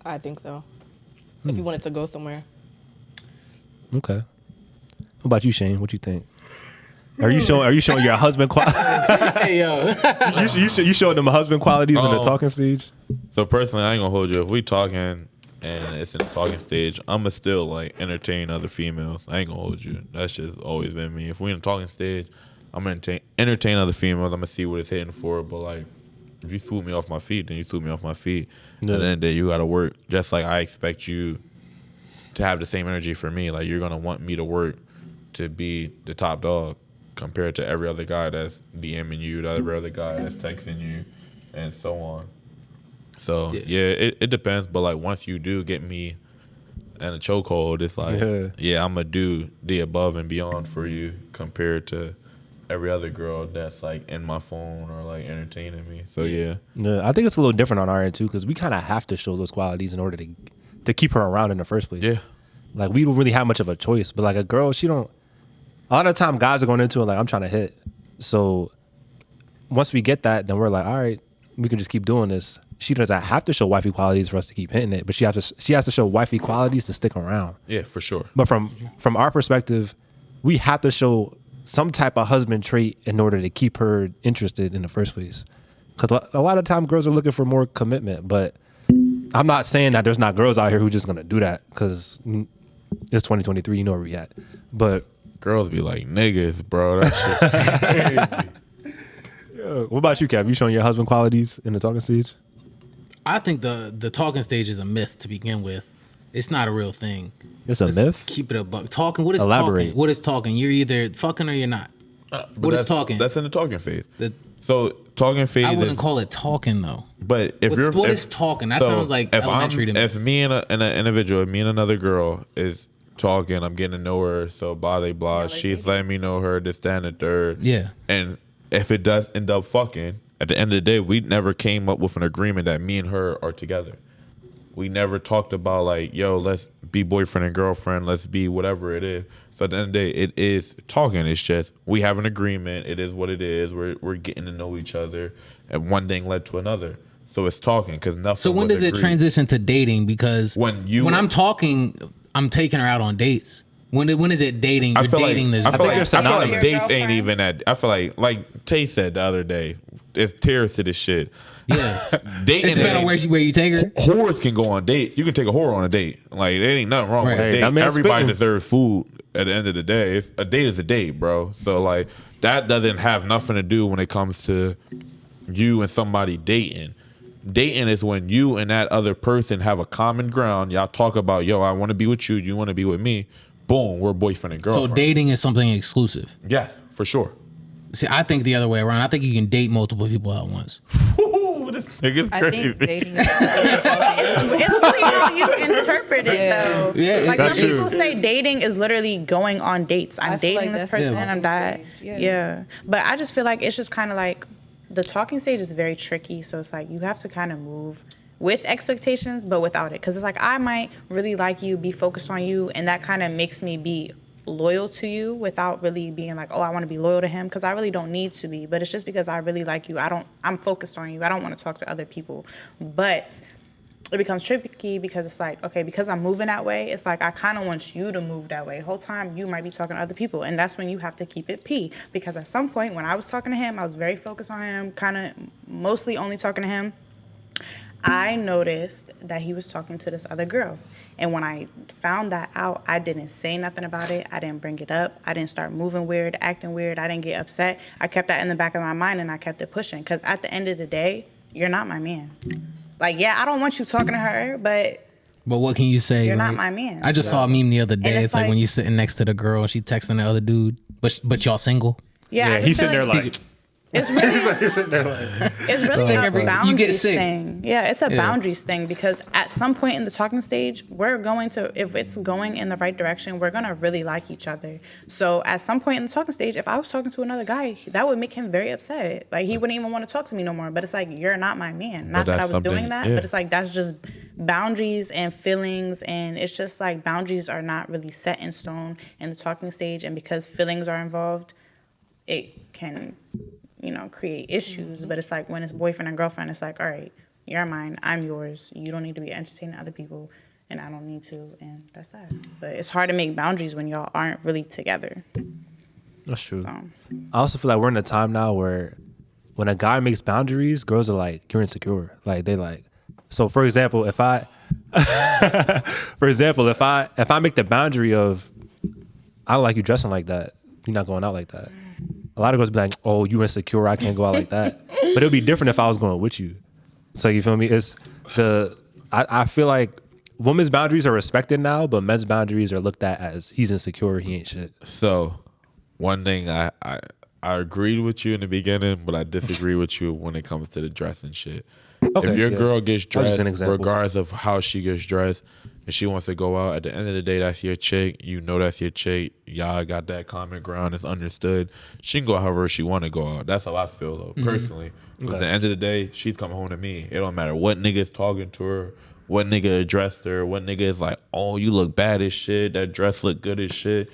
I think so. If you wanted to go somewhere. Okay. What about you, Shane? What you think? Are you showing your husband Hey, yo. you showing them husband qualities in the talking stage? So personally, I ain't gonna hold you. If we talking and it's in the talking stage, I'ma still like entertain other females. I ain't gonna hold you. That's just always been me. If we in the talking stage, I'm gonna entertain other females. I'm gonna see what it's hitting for. But like, if you threw me off my feet, then you threw me off my feet. Yeah. At the end of the day, you gotta work. Just like I expect you to have the same energy for me. Like you're gonna want me to work to be the top dog compared to every other guy that's DMing you, the every other guy that's texting you, and so on. So yeah, it depends. But like once you do get me in a chokehold, it's like I'm gonna do the above and beyond for you compared to every other girl that's like in my phone or like entertaining me. So yeah. I think it's a little different on our end too, because we kind of have to show those qualities in order to keep her around in the first place. Yeah. Like we don't really have much of a choice, but like a girl, she don't. A lot of the time, guys are going into it like I'm trying to hit. So once we get that, then we're like, all right, we can just keep doing this. She doesn't have to show wifey qualities for us to keep hitting it, but she has to show wifey qualities to stick around. Yeah, for sure. But from our perspective, we have to show some type of husband trait in order to keep her interested in the first place. Because a lot of time girls are looking for more commitment, but I'm not saying that there's not girls out here who just gonna do that because it's 2023, you know where we at. But girls be like niggas, bro. That shit crazy. What about you, Kev? You showing your husband qualities in the talking stage? I think the talking stage is a myth to begin with. It's not a real thing. It's a myth? Keep it a buck. Talking. What is Elaborate. talking? What is talking? You're either fucking or you're not. What is talking? That's in the talking phase. The- So talking phase. I wouldn't call it talking though. But if What is talking? That sounds like elementary to me. If me and an individual, me and another girl is talking, I'm getting to know her, so blah blah blah. She's letting me know her, this, that, and the third. Yeah. And if it does end up fucking, at the end of the day, we never came up with an agreement that me and her are together. We never talked about like, yo, let's be boyfriend and girlfriend, let's be whatever it is. So at the end of the day, it is talking. It's just we have an agreement. It is what it is. We're getting to know each other, and one thing led to another. So it's talking because nothing. So when was does it agreed. transition to dating? Because when I'm talking, I'm taking her out on dates. When is it dating? You're dating this. I feel like synonymous. dates ain't even that. I feel like Tay said the other day, it's tears to this shit. Yeah. Dating It depends on where you take her. Whores can go on dates. You can take a whore on a date. Like there ain't nothing wrong with Right. a date. That man's Everybody spitting. deserves food at the end of the day. A date is a date, bro. So like that doesn't have nothing to do when it comes to you and somebody dating. Dating is when you and that other person have a common ground. Y'all talk about, yo, I want to be with you. You want to be with me. Boom, we're boyfriend and girlfriend. So dating is something exclusive. Yes, for sure. See, I think the other way around. I think you can date multiple people at once. This nigga's I crazy. think dating. It's really how you interpret it, though. Yeah, like that's some true. people say dating is literally going on dates. I'm I feel dating like this that's the person. I'm that. talking Yeah. But I just feel like it's just kind of like the talking stage is very tricky. So it's like you have to kind of move with expectations, but without it. Because it's like I might really like you, be focused on you, and that kind of makes me be loyal to you without really being like, oh, I want to be loyal to him, because I really don't need to be. But it's just because I really like you. I'm focused on you. I don't want to talk to other people. But it becomes tricky because it's like, okay, because I'm moving that way, it's like I kind of want you to move that way. The whole time you might be talking to other people, and that's when you have to keep it P. Because at some point when I was talking to him, I was very focused on him, kind of mostly only talking to him. I noticed that he was talking to this other girl. And when I found that out, I didn't say nothing about it. I didn't bring it up. I didn't start moving weird, acting weird. I didn't get upset. I kept that in the back of my mind, and I kept it pushing. Because at the end of the day, you're not my man. Like, yeah, I don't want you talking to her, but what can you say? you're like, not my man. I just saw a meme the other day. it's It's like when like- you're sitting next to the girl and she texting the other dude, but y'all single. Yeah, I Yeah, just he's feel sitting there like, it's really he's sitting there like, it's really Sick a every- you boundaries get sick. thing. Yeah, it's a Yeah. boundaries thing, because at some point in the talking stage, we're going to, if it's going in the right direction, we're gonna really like each other. So at some point in the talking stage, if I was talking to another guy, that would make him very upset. Like he wouldn't even want to talk to me no more. But it's like, you're not my man. Not that I that's was doing something- that, yeah. but it's like that's just boundaries and feelings, and it's just like boundaries are not really set in stone in the talking stage, and because feelings are involved, it can, create issues. But it's like when it's boyfriend and girlfriend, it's like, all right, you're mine, I'm yours. You don't need to be entertaining other people, and I don't need to, and that's that. But it's hard to make boundaries when y'all aren't really together. that's true. So I also feel like we're in a time now where when a guy makes boundaries, girls are like, you're insecure. Like they like, so for example, if I make the boundary of, I don't like you dressing like that, you're not going out like that. A lot of girls be like, oh, you insecure, I can't go out like that. But it would be different if I was going with you. So you feel me? I feel like women's boundaries are respected now, but men's boundaries are looked at as he's insecure, he ain't shit. So, one thing I agreed with you in the beginning, but I disagree with you when it comes to the dress and shit. Okay, if your yeah. girl gets That was just dressed, an example. regardless of how she gets dressed, and she wants to go out, at the end of the day, that's your chick. You know that's your chick. Y'all got that common ground. It's understood. She can go however she want to go out. That's how I feel, though, personally. Because at the end of the day, she's coming home to me. It don't matter what nigga is talking to her, what nigga addressed her, what nigga is like, oh, you look bad as shit. That dress look good as shit.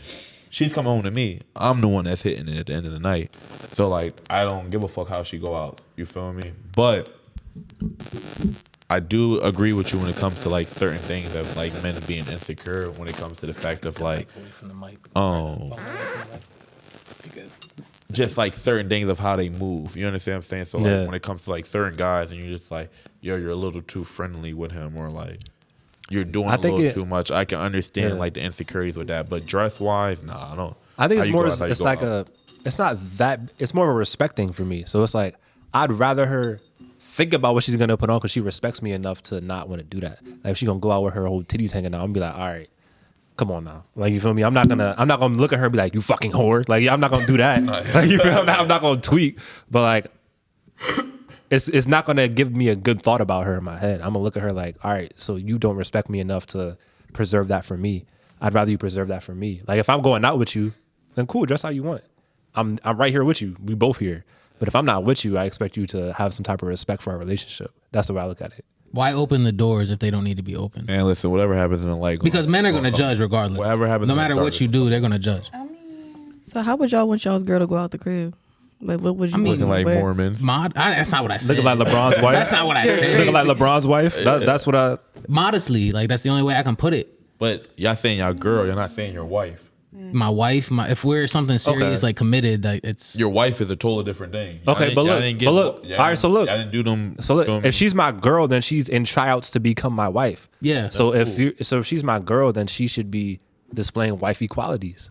She's coming home to me. I'm the one that's hitting it at the end of the night. So, like, I don't give a fuck how she go out. You feel me? But I do agree with you when it comes to like certain things of like men being insecure when it comes to the fact of like, just like certain things of how they move. You understand what I'm saying? So like Yeah. when it comes to like certain guys and you're just like, yo, you're a little too friendly with him, or like you're doing I a think little too much. I can understand Yeah. like the insecurities with that, but dress wise, nah, I don't. I think How it's you more, go out, how you it's go like out. it's not that, it's more of a respect thing for me. So it's like, I'd rather her think about what she's going to put on because she respects me enough to not want to do that. Like if she going to go out with her whole titties hanging out, I'm gonna be like, all right, come on now. Like, you feel me? I'm not gonna look at her and be like, you fucking whore. Like, I'm not gonna do that. Like, you feel, I'm not gonna tweak, but like, it's not gonna give me a good thought about her in my head. I'm gonna look at her like, all right, so you don't respect me enough to preserve that for me. I'd rather you preserve that for me. Like if I'm going out with you, then cool, dress how you want. I'm right here with you. We both here. But if I'm not with you, I expect you to have some type of respect for our relationship. That's the way I look at it. Why open the doors if they don't need to be open? Man, listen, whatever happens in the light. Because men are going to judge regardless. Whatever happens no in the matter dark what is you do, they're going to judge. So how would y'all want y'all's girl to go out the crib? Like what would you looking like wear? Mormons. That's not what I said. Looking like LeBron's wife. That's not what I said. Looking like LeBron's wife. That's what I. Modestly, like that's the only way I can put it. But y'all saying y'all girl, you're not saying your wife. My wife, if we're something serious, Okay. like committed, like it's Your wife is a totally different thing. Y'all Okay, didn't- but y'all look, didn't but look. y'all All right, so look. Y'all didn't do them. So look, feel me? if she's my girl, then she's in tryouts to become my wife. yeah. So if she's my girl, then she should be displaying wifey qualities.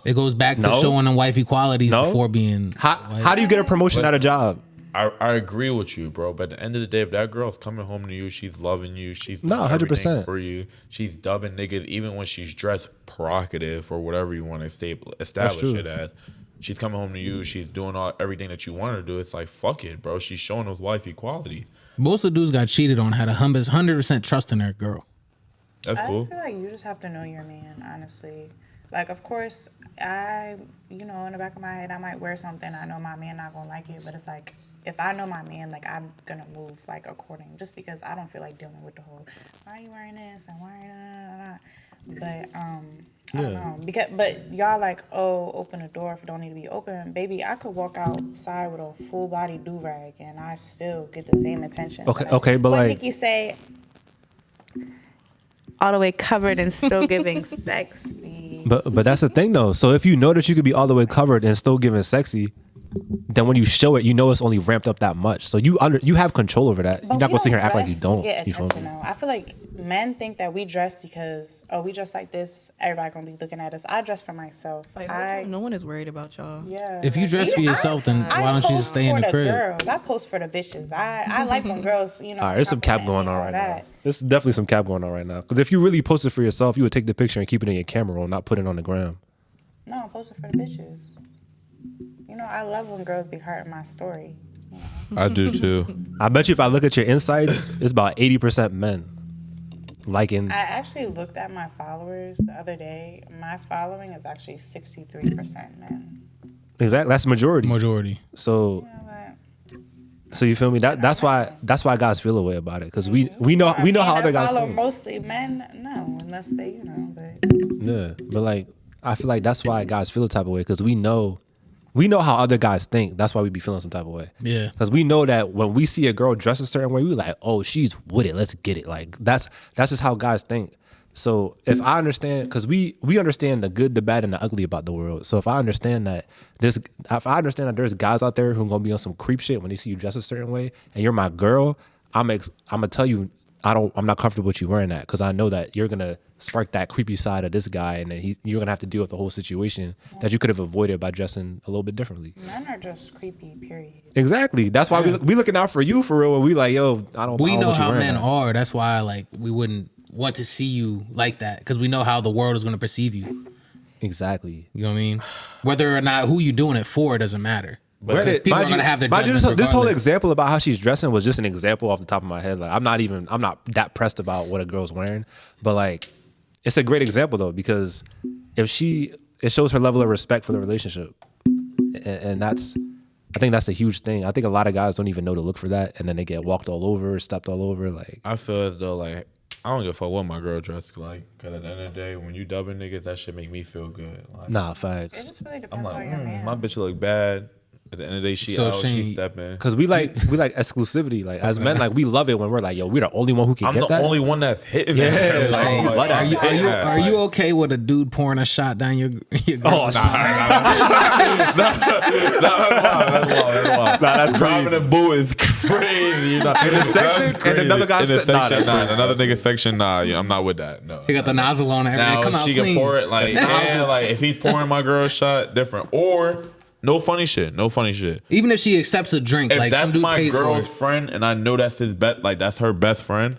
It goes back to No. showing them wifey qualities No. before being. How do you get a promotion at a job? I agree with you, bro. But at the end of the day, if that girl's coming home to you, she's loving you, she's No, doing 100%. everything for you, she's dubbing niggas, even when she's dressed provocative or whatever you want to establish true. it as. She's coming home to you, she's doing everything that you want her to do. It's like, fuck it, bro. She's showing those wifey qualities. Most of the dudes got cheated on had 100% trust in their girl. That's I cool. feel like you just have to know your man, honestly. Like, of course, in the back of my head, I might wear something. I know my man not gonna like it, but it's like, if I know my man, like, I'm gonna move like according, just because I don't feel like dealing with the whole, why are you wearing this and why are you But I don't know, but y'all like, oh, open the door if it don't need to be open, baby. I could walk outside with a full body do rag and I still get the same attention. Okay, but what like, Nikki say, all the way covered and still giving sexy. but that's the thing though. So if you know that you could be all the way covered and still giving sexy, then when you show it, you know it's only ramped up that much. So you have control over that. But You're not we gonna sit here don't and act like you dress to don't. get You feel attention, me? though. I feel like men think that we dress because, we dress like this, everybody gonna be looking at us. I dress for myself. No one is worried about y'all. Yeah. If you dress for yourself, then why don't you just stay in the post for crib? Girls. I post for the bitches. I like when girls, All right, there's some cap going on right now. There's definitely some cap going on right now. Because if you really posted for yourself, you would take the picture and keep it in your camera roll, not put it on the gram. No, I posted for the bitches. I love when girls be hearting my story. I do too. I bet you if I look at your insights, it's about 80% men liking. I actually looked at my followers the other day. My following is actually 63% men. Exactly, that's the majority. So, so you feel me? That's why guys feel a way about it, because we know how other guys follow think. mostly men, no, unless they but Yeah, but like I feel like that's why guys feel the type of way, because we know how other guys think. That's why we be feeling some type of way. Yeah. Because we know that when we see a girl dressed a certain way, we like, oh, she's with it. Let's get it. Like that's just how guys think. So if I understand, because we understand the good, the bad, and the ugly about the world. So if I understand that there's guys out there who are gonna be on some creep shit when they see you dress a certain way, and you're my girl, I'm gonna tell you I'm not comfortable with you wearing that, because I know that you're gonna spark that creepy side of this guy, and then you're gonna have to deal with the whole situation that you could have avoided by dressing a little bit differently. men are just creepy, period. Exactly. That's why we looking out for you for real. And we like, yo, We know want you how wearing men that. are. That's why like we wouldn't want to see you like that, because we know how the world is going to perceive you. Exactly. You know what I mean? Whether or not who you doing it for doesn't matter. Because people are Mind going to you- have their mind you, judgments this whole regardless. example about how she's dressing was just an example off the top of my head. Like I'm not that pressed about what a girl's wearing, but like it's a great example though, because it shows her level of respect for the relationship, and I think that's a huge thing. I think a lot of guys don't even know to look for that, and then they get walked all over, stepped all over. Like I feel as though like I don't give a fuck what my girl dress like, because at the end of the day, when you dubbing niggas, that shit make me feel good. Like, nah, It facts. just really I'm depends like, on your man. my bitch look bad. At the end of the day, she So out, Shane- she stepping. Because we like exclusivity. Like as men, like we love it when we're like, yo, we're the only one who can I'm get the that. only one that's hitting. Yeah, that. like, Shane, oh my are God. are you okay with a dude pouring a shot down your girl? Oh, Nah, that's crazy. Robin and Boo is crazy. You know, in the section, and another guy in the said, nah, section, that's another nigga section, nah, yeah, I'm not with that. No. He got the nozzle on and everything. Now Come out she clean. can pour it like, and like if he's pouring my girl a shot, different. Or no funny shit. Even if she accepts a drink, If like some that's dude my pays for girl's it. friend and I know that's his like that's her best friend,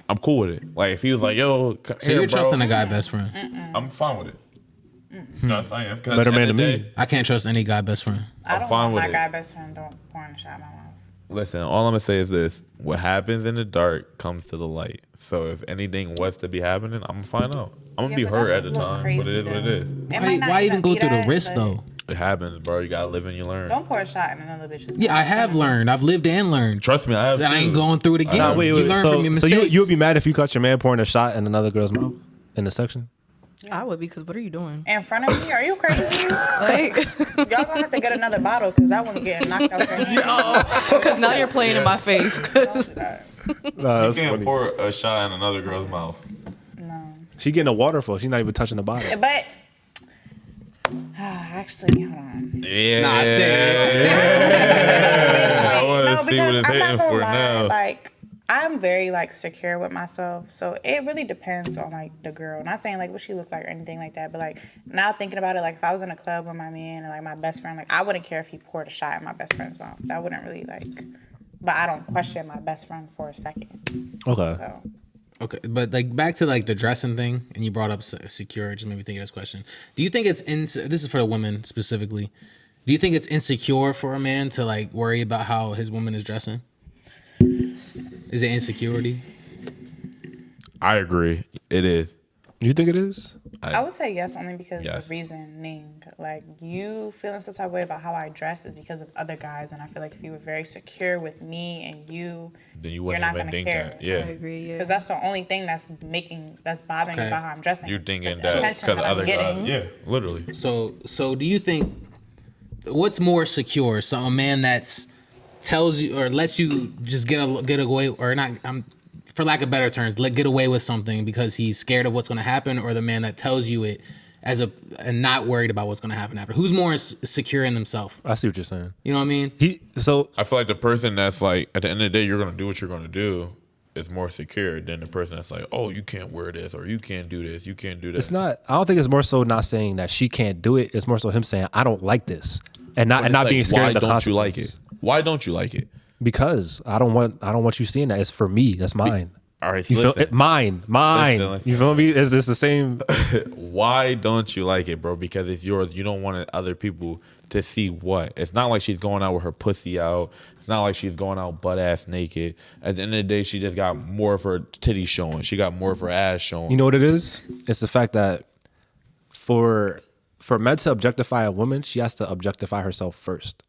I'm cool with it. Like if he was like, yo, So you're trusting a guy best friend. I'm fine with it. Yes, I am. 'Cause at Better the man end of to the me. day- I can't trust any guy best friend. I don't fine want with my it. guy best friend pouring a shot in my mouth. Listen, all I'm gonna say is this: what happens in the dark comes to the light. So if anything was to be happening, I'm gonna find out. I'm gonna be but hurt that's at the just a little time, but it is crazy, what it though. is. It might not Why even go be through the that, risk but though? It happens, bro. You gotta live and you learn. Don't pour a shot in another bitch's mouth. Yeah, I have learned. I've lived and learned. Trust me, I have. And I ain't too. going through it again. Nah, wait. You learn from your So mistakes. you would be mad if you caught your man pouring a shot in another girl's mouth in the section? I would, because what are you doing? In front of me? Are you crazy? Like, Y'all gonna have to get another bottle because that one's getting knocked out your hand. because now you're playing in my face. 'Cause Nah, You can't pour a shot in another girl's mouth. No. She getting a waterfall. She's not even touching the bottom. But actually, hold on. Yeah. Nah, I said I want to see what it's I'm not hitting gonna for lie, now. like I'm very like secure with myself, so it really depends on like the girl. Not saying like what she look like or anything like that, but like now thinking about it, like if I was in a club with my man and like my best friend, like I wouldn't care if he poured a shot in my best friend's mouth. That wouldn't really like. But I don't question my best friend for a second. Okay. So Okay, but like back to like the dressing thing, and you brought up secure. Just made me think of this question. Do you think it's this is for the women specifically? Do you think it's insecure for a man to like worry about how his woman is dressing? Is it insecurity? I agree. It is. You think it is? I would say yes, only because Yes. the reasoning. Like you feeling some type of way about how I dress is because of other guys, and I feel like if you were very secure with me and you, Then you you're wouldn't not even gonna think care. that. Yeah. agree. Yeah. Because that's the only thing that's bothering Okay. me about how I'm dressing. You is thinking the that attention because that I'm other getting. guys. Yeah, literally. So do you think what's more secure? So a man that's tells you or lets you just get away or not? For lack of better terms, get away with something because he's scared of what's going to happen, or the man that tells you it as and not worried about what's going to happen after. Who's more secure in himself? I see what you're saying. You know what I mean? I feel like the person that's like, at the end of the day, you're going to do what you're going to do is more secure than the person that's like, oh, you can't wear this or you can't do this. You can't do that. It's not. I don't think it's more so not saying that she can't do it. It's more so him saying I don't like this, and not But it's being like, scared why of the don't you like consequences. it? Why don't you like it? Because I don't want you seeing that. It's for me. That's mine. All right, You feel listen. it? Mine. Listen. You feel me? Is this the same? Why don't you like it, bro? Because it's yours. You don't want other people to see what. It's not like she's going out with her pussy out. It's not like she's going out butt ass naked. At the end of the day, she just got more of her titties showing. She got more of her ass showing. You know what it is? It's the fact that for men to objectify a woman, she has to objectify herself first.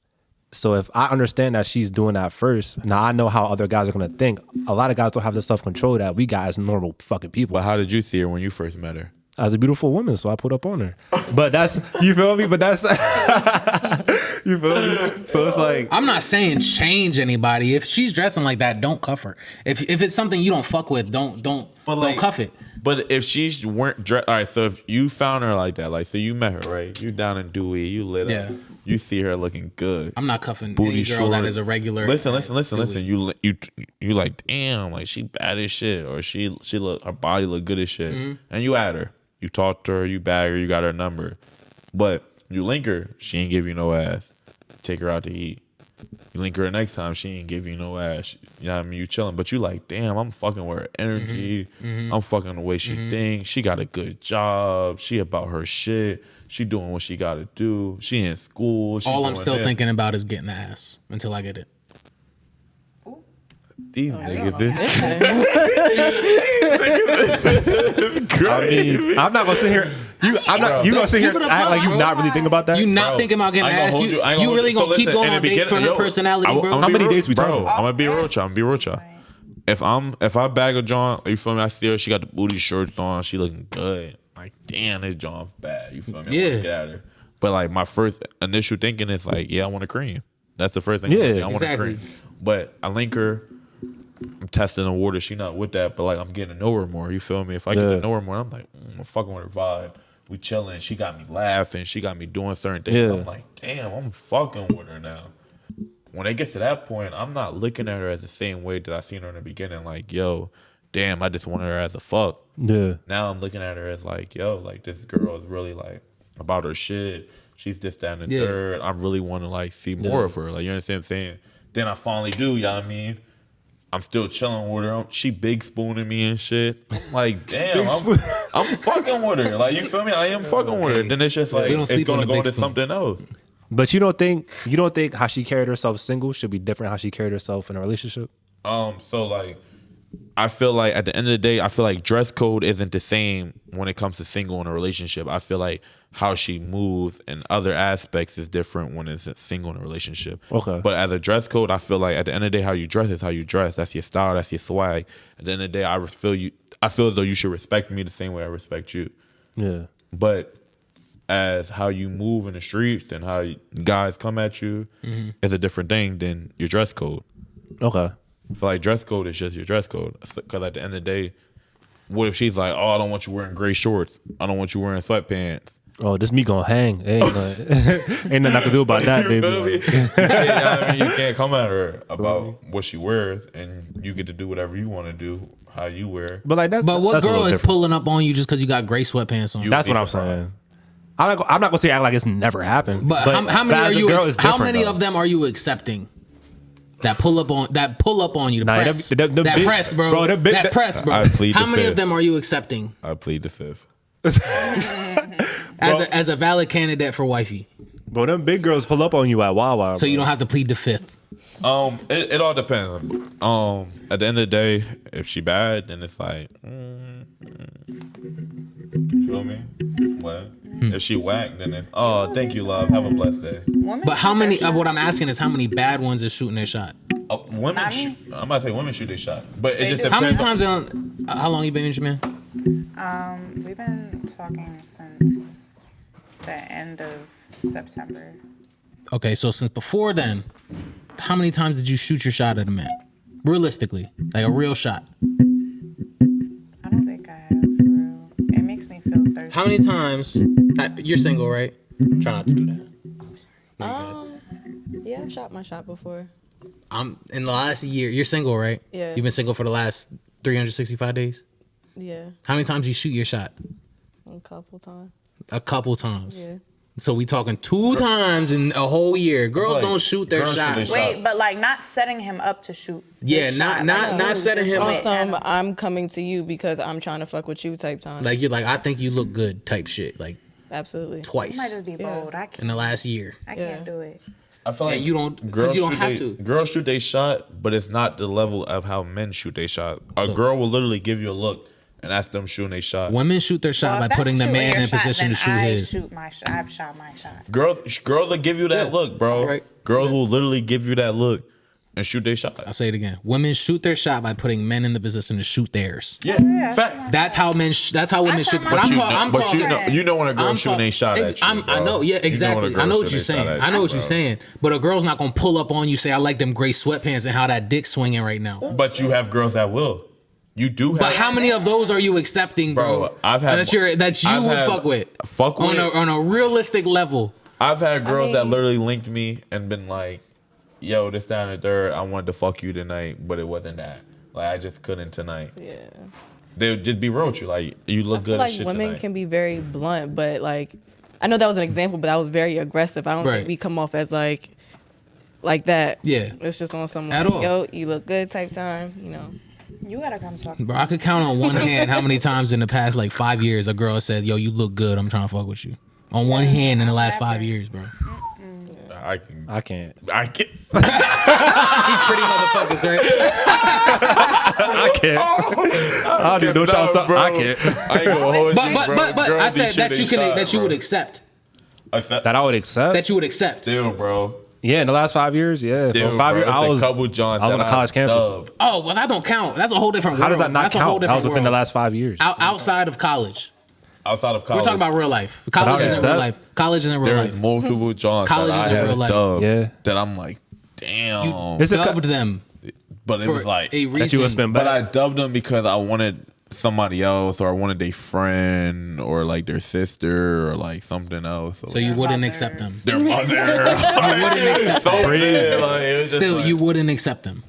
So if I understand that she's doing that first, now I know how other guys are gonna think. A lot of guys don't have the self-control that we got as normal fucking people. But how did you see her when you first met her? As a beautiful woman, so I put up on her. But that's, you feel me? But that's, you feel me? So it's like, I'm not saying change anybody. If she's dressing like that, don't cuff her. If it's something you don't fuck with, don't cuff it. But if she's weren't dressed, all right. So if you found her like that, like so you met her, right? You down in Dewey, you lit Yeah. up. You see her looking good. I'm not cuffing Booty any girl that short. is a regular. Listen. You like, damn, like she bad as shit, or she look, her body look good as shit, and you at her, you talk to her, you bag her, you got her number, but you link her, she ain't give you no ass. Take her out to eat. You link her the next time, she ain't give you no ass. You know what I mean? You chilling, but you like, damn, I'm fucking with her energy. I'm fucking the way she thinks. She got a good job. She about her shit. She doing what she got to do. She in school. She All I'm doing still that. thinking about is getting the ass until I get it. These niggas, this I mean, I'm not gonna sit here. You gonna sit here Keep it and act like you above, not really thinking about that? You not Bro, thinking about getting I ain't ass. gonna hold I ain't You really hold gonna keep listen, going in on the dates for beginning- her yo, personality, bro? How many dates we bro? talking about? I'm gonna be real, y'all. I'm gonna be real, y'all. If I bag a John, you feel me? I see her, she got the booty shorts on, she looking good. Like, damn, this John's bad. You feel me? I Yeah. wanna get at her. But like my first initial thinking is like, yeah, I want a cream. That's the first thing. Yeah, I want exactly. a cream. But I link her. I'm testing the water. She not with that, but like I'm getting to know her more. You feel me? If I get Yeah. to know her more, I'm like, I'm fucking with her vibe. We chilling. She got me laughing. She got me doing certain things. Yeah. I'm like, damn, I'm fucking with her now. When it gets to that point, I'm not looking at her as the same way that I seen her in the beginning. Like, yo, damn, I just wanted her as a fuck. Yeah. Now I'm looking at her as like, yo, like this girl is really like about her shit. She's this, that, and the Yeah. third. I really want to like see more of her. Like, you understand what I'm saying? Then I finally do, you know what I mean? I'm still chilling with her. She big spooning me and shit. I'm like, damn, I'm fucking with her. Like, you feel me? I am fucking with her. Then it's just like, We don't it's sleep on gonna the go big to spoon. something else. But you don't think how she carried herself single should be different how she carried herself in a relationship? So like, I feel like at the end of the day, I feel like dress code isn't the same when it comes to single in a relationship. I feel like how she moves and other aspects is different when it's a single in a relationship. Okay. But as a dress code, I feel like at the end of the day, how you dress is how you dress. That's your style. That's your swag. At the end of the day, I feel as though you should respect me the same way I respect you. Yeah. But as how you move in the streets and how guys come at you is a different thing than your dress code. Okay. I feel like dress code is just your dress code. Because at the end of the day, What if she's like, oh, I don't want you wearing gray shorts. I don't want you wearing sweatpants. Oh, this me gonna hang. Ain't nothing I can do about that, You feel baby. me? Yeah, I mean, you can't come at her about what she wears, and you get to do whatever you want to do, how you wear. But like, But what that's a girl little is different. pulling up on you just because you got gray sweatpants on? You- That's be what I'm surprised. saying. I'm not gonna say act like it's never happened. But how many as are a you? girl, it's How different, many though. of them are you accepting? That pull up on you. The Nah, press. them that big- press, bro. bro, them big- that that- press, bro. I plead How the many of fifth. them are you accepting I plead the fifth. as a valid candidate for wifey? Bro, them big girls pull up on you at Wawa. So you don't have to plead the fifth. It all depends. At the end of the day, if she bad, then it's like, you feel me? What? If she whack, then it's, oh, thank you, love. Have a blessed day. Women But how shoot many? their shot. What I'm asking is how many bad ones is shooting their shot? Women, Not me. I'm about to say women shoot their shot, but They it just do. How many depends. times? How long you been in Japan? We've been talking since the end of September. Okay, so since before then, how many times did you shoot your shot at a man? Realistically, like a real shot. I don't think I have, for real. It makes me feel thirsty. How many times? You're single, right? Try not to do that. Yeah, I've shot my shot before. I'm in the last year. You're single, right? Yeah. You've been single for the last 365 days. Yeah, How many times you shoot your shot? a couple times. A couple times. Yeah. So we talking 2 times in a whole year. Girls Like, don't shoot their girls shoot shot. their shot. Wait, but like not setting him up to shoot. Yeah, his not shot. not Like, not ooh, setting just him wait. up. Awesome. I'm coming to you because I'm trying to fuck with you type time. Like you're like, I think you look good type shit. Like Absolutely. twice I might just be bold. I in can't. the last year. I can't do it. I feel Yeah, like you don't. 'Cause girls you don't shoot have they, to. Girls shoot they shot, but it's not the level of how men shoot they shot. A girl will literally give you a look, and that's them shooting they shot. Women shoot their shot Well, if by that's putting the shooting man your in a shot, position to then shoot I his. shoot my shot. I've shot my shot. Girls will give you that Yeah. look, bro. Right. Girls will literally give you that look and shoot their shot. I'll say it again. Women shoot their shot by putting men in the position to shoot theirs. Yeah, yeah, facts. That's how men. That's how women shot shoot. my But shot. I'm You talking. know- I'm but talking. you know when a girl I'm shooting talk- a shot at you. I bro. know, yeah, You know when a exactly. girl I know what shooting you're a shot saying. at I know you, what you're bro. saying. But a girl's not gonna pull up on you, say, "I like them gray sweatpants and how that dick swinging right now." But you have girls that will. You do have. But how many of those are you accepting, bro? Bro, I've had- that you I've would had- fuck with. fuck with? on a realistic level. I've had girls that mean- literally linked me and been like, "Yo, this, that, and the third. I wanted to fuck you tonight, but it wasn't that. Like, I just couldn't tonight." Yeah. They would just be real with you. Like, you look I feel good as like shit women tonight. can be very blunt, but like, I know that was an example, but that was very aggressive. I don't Right. think we come off as like that. Yeah. It's just on some At like, all. yo, you look good type time, you know. You gotta come talk to Bro, me. I could count on one hand how many times in the past like 5 years a girl said, "Yo, you look good. I'm trying to fuck with you." On one hand in the last 5 years, bro. I can. I can't. I can. These pretty motherfuckers, right? I can't. I don't even know what y'all talking. I can't. I ain't gonna hold But you, but bro. but but Girls I be said that shooting you can shot, that you bro. would accept. That I would accept. That you would accept. Still, bro. Yeah, in the last 5 years, yeah. Still, For 5 years, bro. I It's was. a couple Johns I was that on a college campus. dubbed. Oh, well, that don't count. That's a whole different world. How does that not That's a whole count? That was different within the world. last 5 years. Outside of college. Outside of college, We're talking about real life. College I isn't real accept. life. College isn't real there's life. multiple Johns College that I isn't had real life. dubbed Yeah. that I'm like, damn. You It's a dubbed them But it for was like, a reason. that you would spend but back. I dubbed them because I wanted somebody else, or I wanted their friend, or like their sister, or like something else. So you wouldn't mother. accept them. their mother. You wouldn't accept them. Like, it was just Still, like- you wouldn't accept them.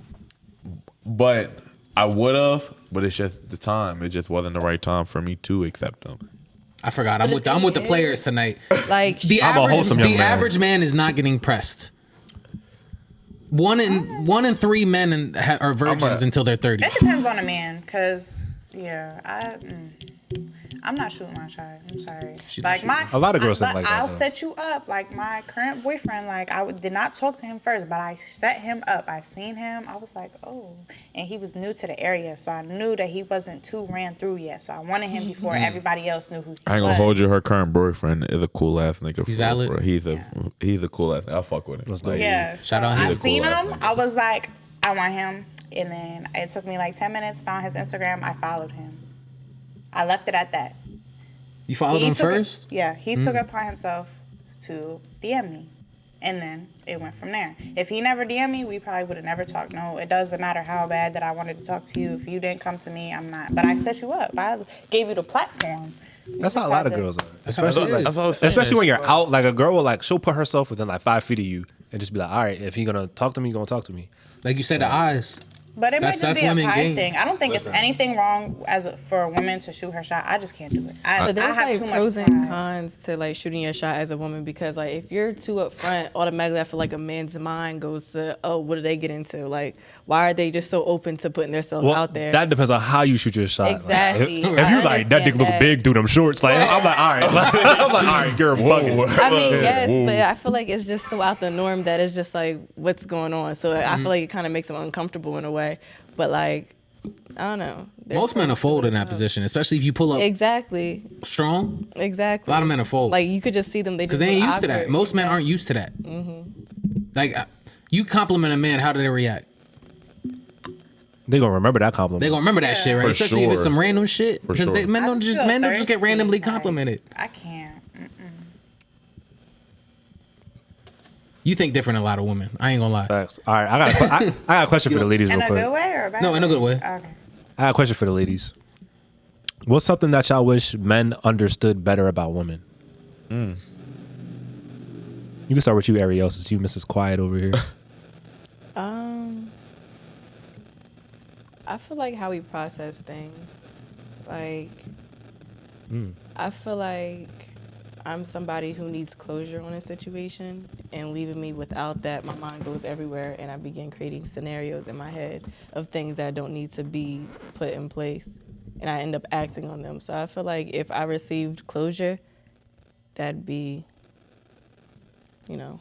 But I would have. But it's just the time. It just wasn't the right time for me to accept them. I forgot. I'm with the players tonight. Like The I'm a average wholesome young man. average man is not getting pressed. One in 3 men are virgins until they're 30. It depends on a man, cause yeah, I'm not shooting my shot. I'm sorry. Like my A lot of girls but think like that, I'll though. set you up. Like my current boyfriend, like did not talk to him first, but I set him up. I seen him. I was like, oh, and he was new to the area, so I knew that he wasn't too ran through yet. So I wanted him before everybody else knew who he I ain't was. gonna hold you. Her current boyfriend is a cool ass nigga. He's for- valid? for- He's a cool ass. I'll fuck with him. Like, Yeah. So Shout out I him. seen He's a cool him. ass nigga. I was like, I want him. And then it took me like 10 minutes, found his Instagram. I followed him. I left it at that. You followed him took first? He took it upon himself to DM me. And then it went from there. If he never DM'd me, we probably would have never talked. No, it doesn't matter how bad that I wanted to talk to you. If you didn't come to me, I'm not. But I set you up. I gave you the platform. That's how a lot of girls are. Especially it is. like, especially when you're out. Like a girl will like she'll put herself within like 5 feet of you and just be like, all right, if he gonna talk to me, he gonna talk to me. Like you said, the eyes. But it might just be a women pride game. thing. I don't think it's anything wrong for a woman to shoot her shot. I just can't do it. But there's I have like too pros much and pride. cons to like shooting your shot as a woman because like if you're too up front, automatically I feel like a man's mind goes to, oh, what do they get into? Like, why are they just so open to putting themselves out there? That depends on how you shoot your shot. Exactly. Like, if you like that dick look big through them shorts, like I'm like, all right, I'm like, all right, you're bugging. I mean, yes, but I feel like it's just so out the norm that it's just like, what's going on? So I feel like it kind of makes them uncomfortable in a way. But like, I don't know. Most men are fold in that position, especially if you pull up Exactly. strong. Exactly. A lot of men are fold. Like you could just see them. They Because just they ain't look used to that. awkward. Most men aren't used to that. Like, you compliment a man, how do they react? They gonna remember that compliment. They gonna remember that shit, right? For Especially if it's sure. some random shit. For Because sure. men I don't just just feel get thirsty, randomly like, complimented. I can't. You think different than a lot of women. I ain't gonna lie. Facts. All right, I got a question for the ladies In real a quick. good way or a bad No, in a good way. Okay. I got a question for the ladies. What's something that y'all wish men understood better about women? You can start with you, Arielle, since you Mrs. Quiet over here. I feel like how we process things. Like, I feel like I'm somebody who needs closure on a situation, and leaving me without that, my mind goes everywhere, and I begin creating scenarios in my head of things that don't need to be put in place, and I end up acting on them. So I feel like if I received closure, that'd be, what?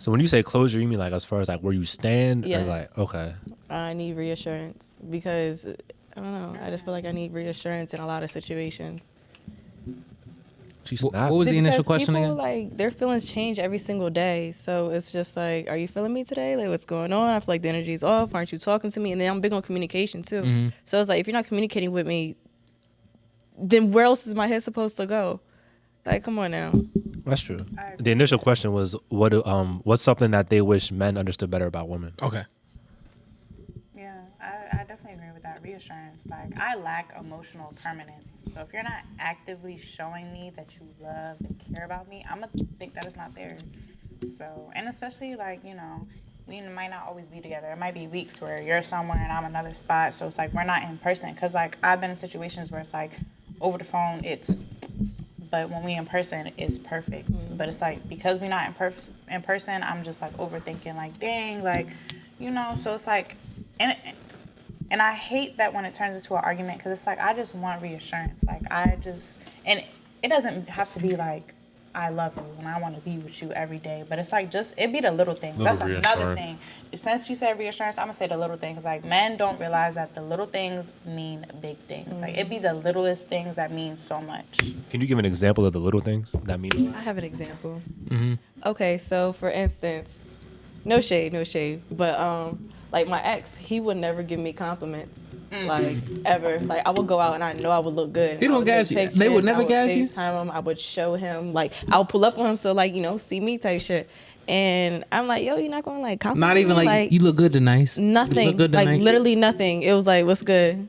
So when you say closure, you mean like as far as like where you stand, or Yes. like okay, I need reassurance because I don't know. I just feel like I need reassurance in a lot of situations. she's What not. was the initial Because question people, again? like, their feelings change every single day. So it's just like, are you feeling me today? Like, what's going on? I feel like the energy's off. Aren't you talking to me? And then I'm big on communication too. Mm-hmm. So it's like, if you're not communicating with me, then where else is my head supposed to go? Like, come on now. That's true. The initial question was what's something that they wish men understood better about women? Okay. Yeah, I definitely agree with that. Reassurance. Like, I lack emotional permanence. So if you're not actively showing me that you love and care about me, I'm going to think that it's not there. So, and especially, like, we might not always be together. It might be weeks where you're somewhere and I'm another spot. So it's like we're not in person. Because, like, I've been in situations where it's like over the phone, but when we in person, it's perfect. But it's like, because we're not in person, I'm just like overthinking, like, dang, like, so it's like, and I hate that when it turns into an argument, because it's like, I just want reassurance. Like, and it doesn't have to be like, I love you and I want to be with you every day. But it's like, it be the little things. That's another thing. Since you said reassurance, I'm going to say the little things. Like, men don't realize that the little things mean big things. Like, it be the littlest things that mean so much. Can you give an example of the little things that mean? I have an example. Okay, so for instance, no shade, but like my ex, he would never give me compliments, like ever. Like I would go out and I know I would look good. He don't gas you. They would never gas you? FaceTime him. I would show him, like I'll pull up on him, so like see me type shit. And I'm like, yo, you're not gonna like compliment Not even me? like you look good tonight. Nothing. You look good Like tonight. literally nothing. It was like, what's good?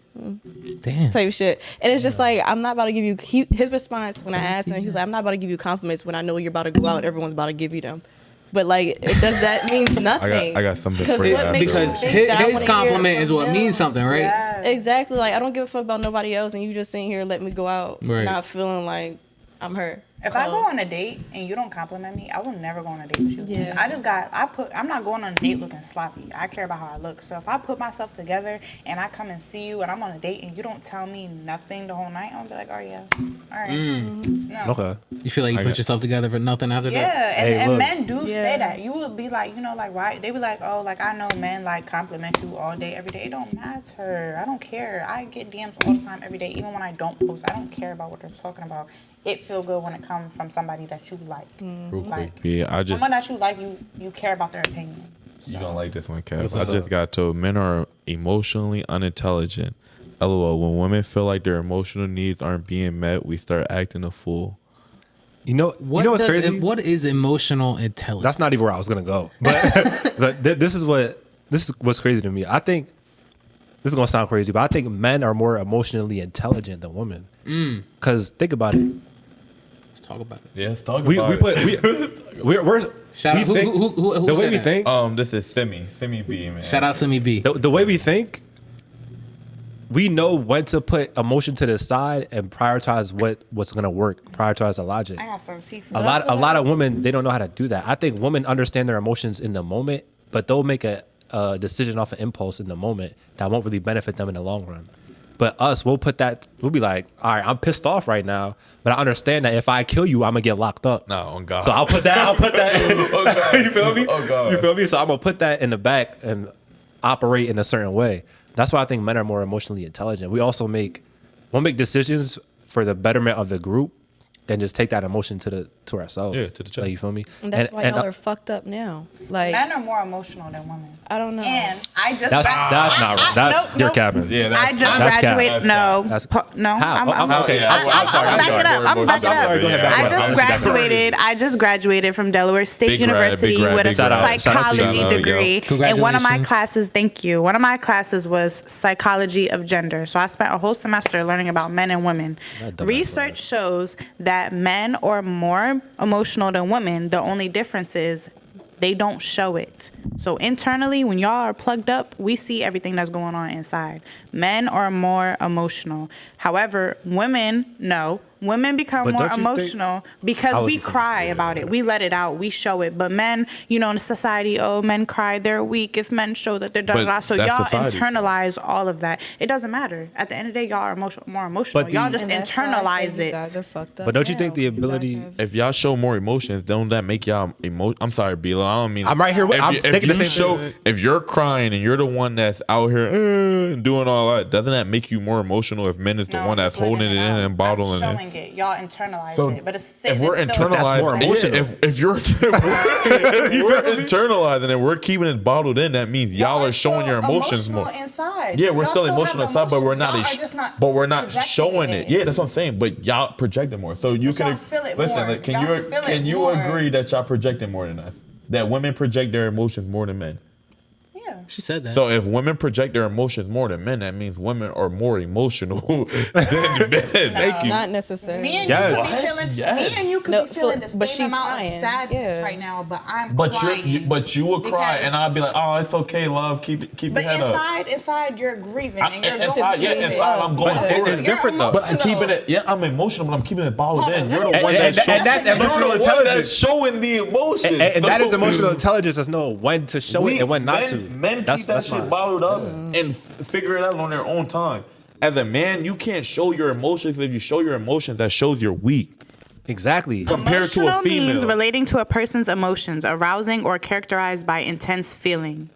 Damn. Type shit. And it's just like, I'm not about to give you, his response when I asked him, he was like, I'm not about to give you compliments when I know you're about to go out and everyone's about to give you them. But like, does that mean nothing? I got something Because for you. what makes Because you think that I his wanna compliment hear is what from means him? something, right? Yeah. Exactly. Like, I don't give a fuck about nobody else, and you just sitting here letting me go out, Right. not feeling like I'm her. If I go on a date and you don't compliment me, I will never go on a date with you. Yeah. I'm not going on a date looking sloppy. I care about how I look. So if I put myself together and I come and see you and I'm on a date and you don't tell me nothing the whole night, I'm gonna be like, oh yeah, all right. No. Okay. You feel like you put yourself together for nothing after that? Yeah, Hey, and look. men do Yeah. say that. You would be like, like, why? They be like, oh, like, I know men, like, compliment you all day, every day. It don't matter. I don't care. I get DMs all the time, every day, even when I don't post. I don't care about what they're talking about. It feel good when it comes from somebody that you like. Real Like, quick, B, someone that you like, you care about their opinion. You don't like this one, Kev. What's I up? just got told men are emotionally unintelligent. LOL. When women feel like their emotional needs aren't being met, we start acting a fool. You know what's crazy? What is emotional intelligence? That's not even where I was gonna go. But this is what's crazy to me. I think this is gonna sound crazy, but I think men are more emotionally intelligent than women. Because think about it. Let's talk about it. Yeah, let's talk about it. We're Shout out. Who the way said we that? think. This is Simi B, man. Shout out Simi B. The way we think, we know when to put emotion to the side and prioritize what's gonna work. Prioritize the logic. I got some tea for A lot of women, they don't know how to do that. I think women understand their emotions in the moment, but they'll make a decision off of impulse in the moment that won't really benefit them in the long run. But us, we'll be like, all right, I'm pissed off right now, but I understand that if I kill you, I'm gonna get locked up. No, on God. So I'll put that in. Oh, God. You feel me? Oh, God. You feel me? So I'm gonna put that in the back and operate in a certain way. That's why I think men are more emotionally intelligent. We'll make decisions for the betterment of the group and just take that emotion to ourselves. Yeah, to the chest. Like, you feel me? And that's why y'all are fucked up now. Like, Men are more emotional than women. I don't know. And I just That's not right. That's your capping. Yeah, I just that's graduated. cap. No, That's- no. How? I'm Okay. I'm back it up. I'm back it sorry, go ahead, up. back I it up. just graduated. I just graduated from Delaware State Big grad, University big grad, with a big grad. Shout out to psychology you. degree. Yo. And one of my Congratulations. classes, thank you. One of my classes was psychology of gender. So I spent a whole semester learning about men and women. That dumbass Research shows that men are more emotional than women. The only difference is they don't show it. So internally, when y'all are plugged up, we see everything that's going on inside. Men are more emotional. However, women, no. Women become But more don't you think- emotional because I was we just cry about it. We let it out. We show it. But men, in society, men cry. They're weak. If men show that they're But da-da-da. So that's y'all society. internalize all of that. It doesn't matter. At the end of the day, y'all are more emotional. But Y'all the- just And that's why I internalize say you it. guys are fucked up But don't you now. think the You guys ability- have- If y'all show more emotions, don't that make y'all I'm sorry, Bilo. I don't mean. I'm right here with- I'm thinking the same thing. If you're crying and you're the one that's out here and doing all that, doesn't that make you more emotional? If men is the one that's holding it in and bottling I'm it. showing it. Y'all internalize So it. But it's if we're it's still- internalized, more emotional. if you're if we're internalizing and we're keeping it bottled in, that means y'all are showing your emotions emotional more. inside. Yeah, we're Y'all still have emotional inside, but we're emotions. not. Y'all are just not but we're not projecting showing it. Yeah, that's what I'm saying. But y'all projecting more, so you But can y'all feel it listen. more. Like, can Y'all you feel can it you more. agree that y'all projecting more than us? That women project their emotions more than men. Yeah. She said that. So if women project their emotions more than men, that means women are more emotional than men. Thank you. Not necessarily. Me and Yes. you could be feeling. Yes. Me and you could No, be feeling so- the but same she's amount crying. of sadness Yeah. right now, but I'm But crying. you would cry, Because- and I'd be like, oh, it's okay, love. Keep But your head up. inside, you're grieving and you're Inside, going through it. I'm going But through it's it. different though. But I'm keeping it. Yeah, I'm emotional, but I'm keeping it bottled Hold in. on, You're let the me- one And- that's and showing. that's emotional You're the one intelligence. that's showing the emotions. And that is So- emotional intelligence. Is know when to show it and when not to. Men keep that shit mine. bottled up and figure it out on their own time. As a man, you can't show your emotions. If you show your emotions, that shows you're weak. Exactly. Compared to a Emotional female. means relating to a person's emotions, arousing or characterized by intense feeling.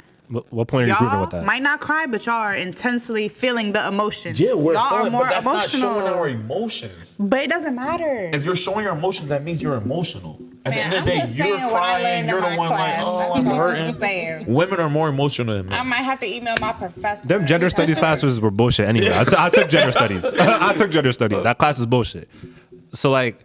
What point are you proving Y'all with that? might not cry, but y'all are intensely feeling the emotions. Yeah, we're y'all are feeling, more but that's not emotional. showing our emotions. But it doesn't matter. If you're showing your emotions, that means you're emotional. At the Man, end of the I'm day, just you're saying what I crying. learned You're in the my one class. like, oh, That's I'm all I'm hurting. saying. Women are more emotional than men. I might have to email my professor. Them gender studies classes were bullshit anyway. I took gender studies. I took gender studies. That class is bullshit. So like,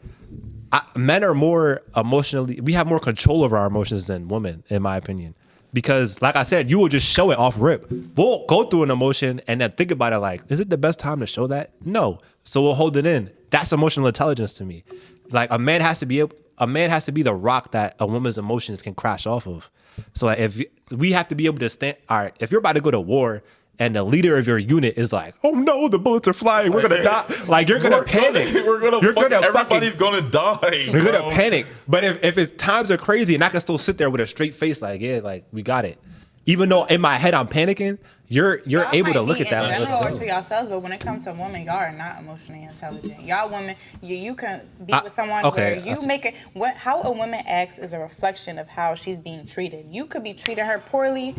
men are more emotionally. We have more control over our emotions than women, in my opinion. Because like I said, you will just show it off rip. We'll go through an emotion and then think about it like, is it the best time to show that? No. So we'll hold it in. That's emotional intelligence to me. Like a man has to be the rock that a woman's emotions can crash off of. So like we have to be able to stand. All right, if you're about to go to war and the leader of your unit is like, oh no, the bullets are flying, we're gonna die. Like you're gonna panic. Everybody's gonna die. You're gonna bro. panic. But if it's times are crazy and I can still sit there with a straight face, like yeah, like we got it. Even though in my head I'm panicking, you're Y'all able to might look be at that. in Like, general or let's to go. yourselves, but when it comes to women, y'all are not emotionally intelligent. Y'all women, you can be I- with someone okay, where you I see. make it. How a woman acts is a reflection of how she's being treated. You could be treating her poorly,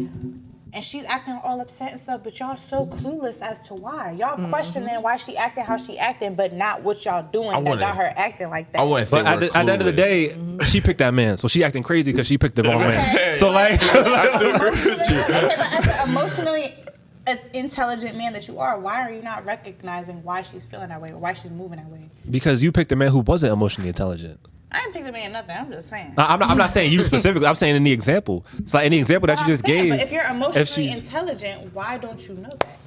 and she's acting all upset and stuff, but y'all so clueless as to why. Y'all questioning why she acting how she acting, but not what y'all doing that wouldn't- got her acting like that. I wouldn't say But at the end of the day, she picked that man, so she acting crazy because she picked the wrong man. So like, Okay, but as an emotionally intelligent man that you are, why are you not recognizing why she's feeling that way or why she's moving that way? because you picked a man who wasn't emotionally intelligent. I ain't picked a man nothing. I'm just saying. I'm not saying you specifically. I'm saying in the example. It's like in the example that you just gave. But if you're emotionally intelligent, why don't you know that?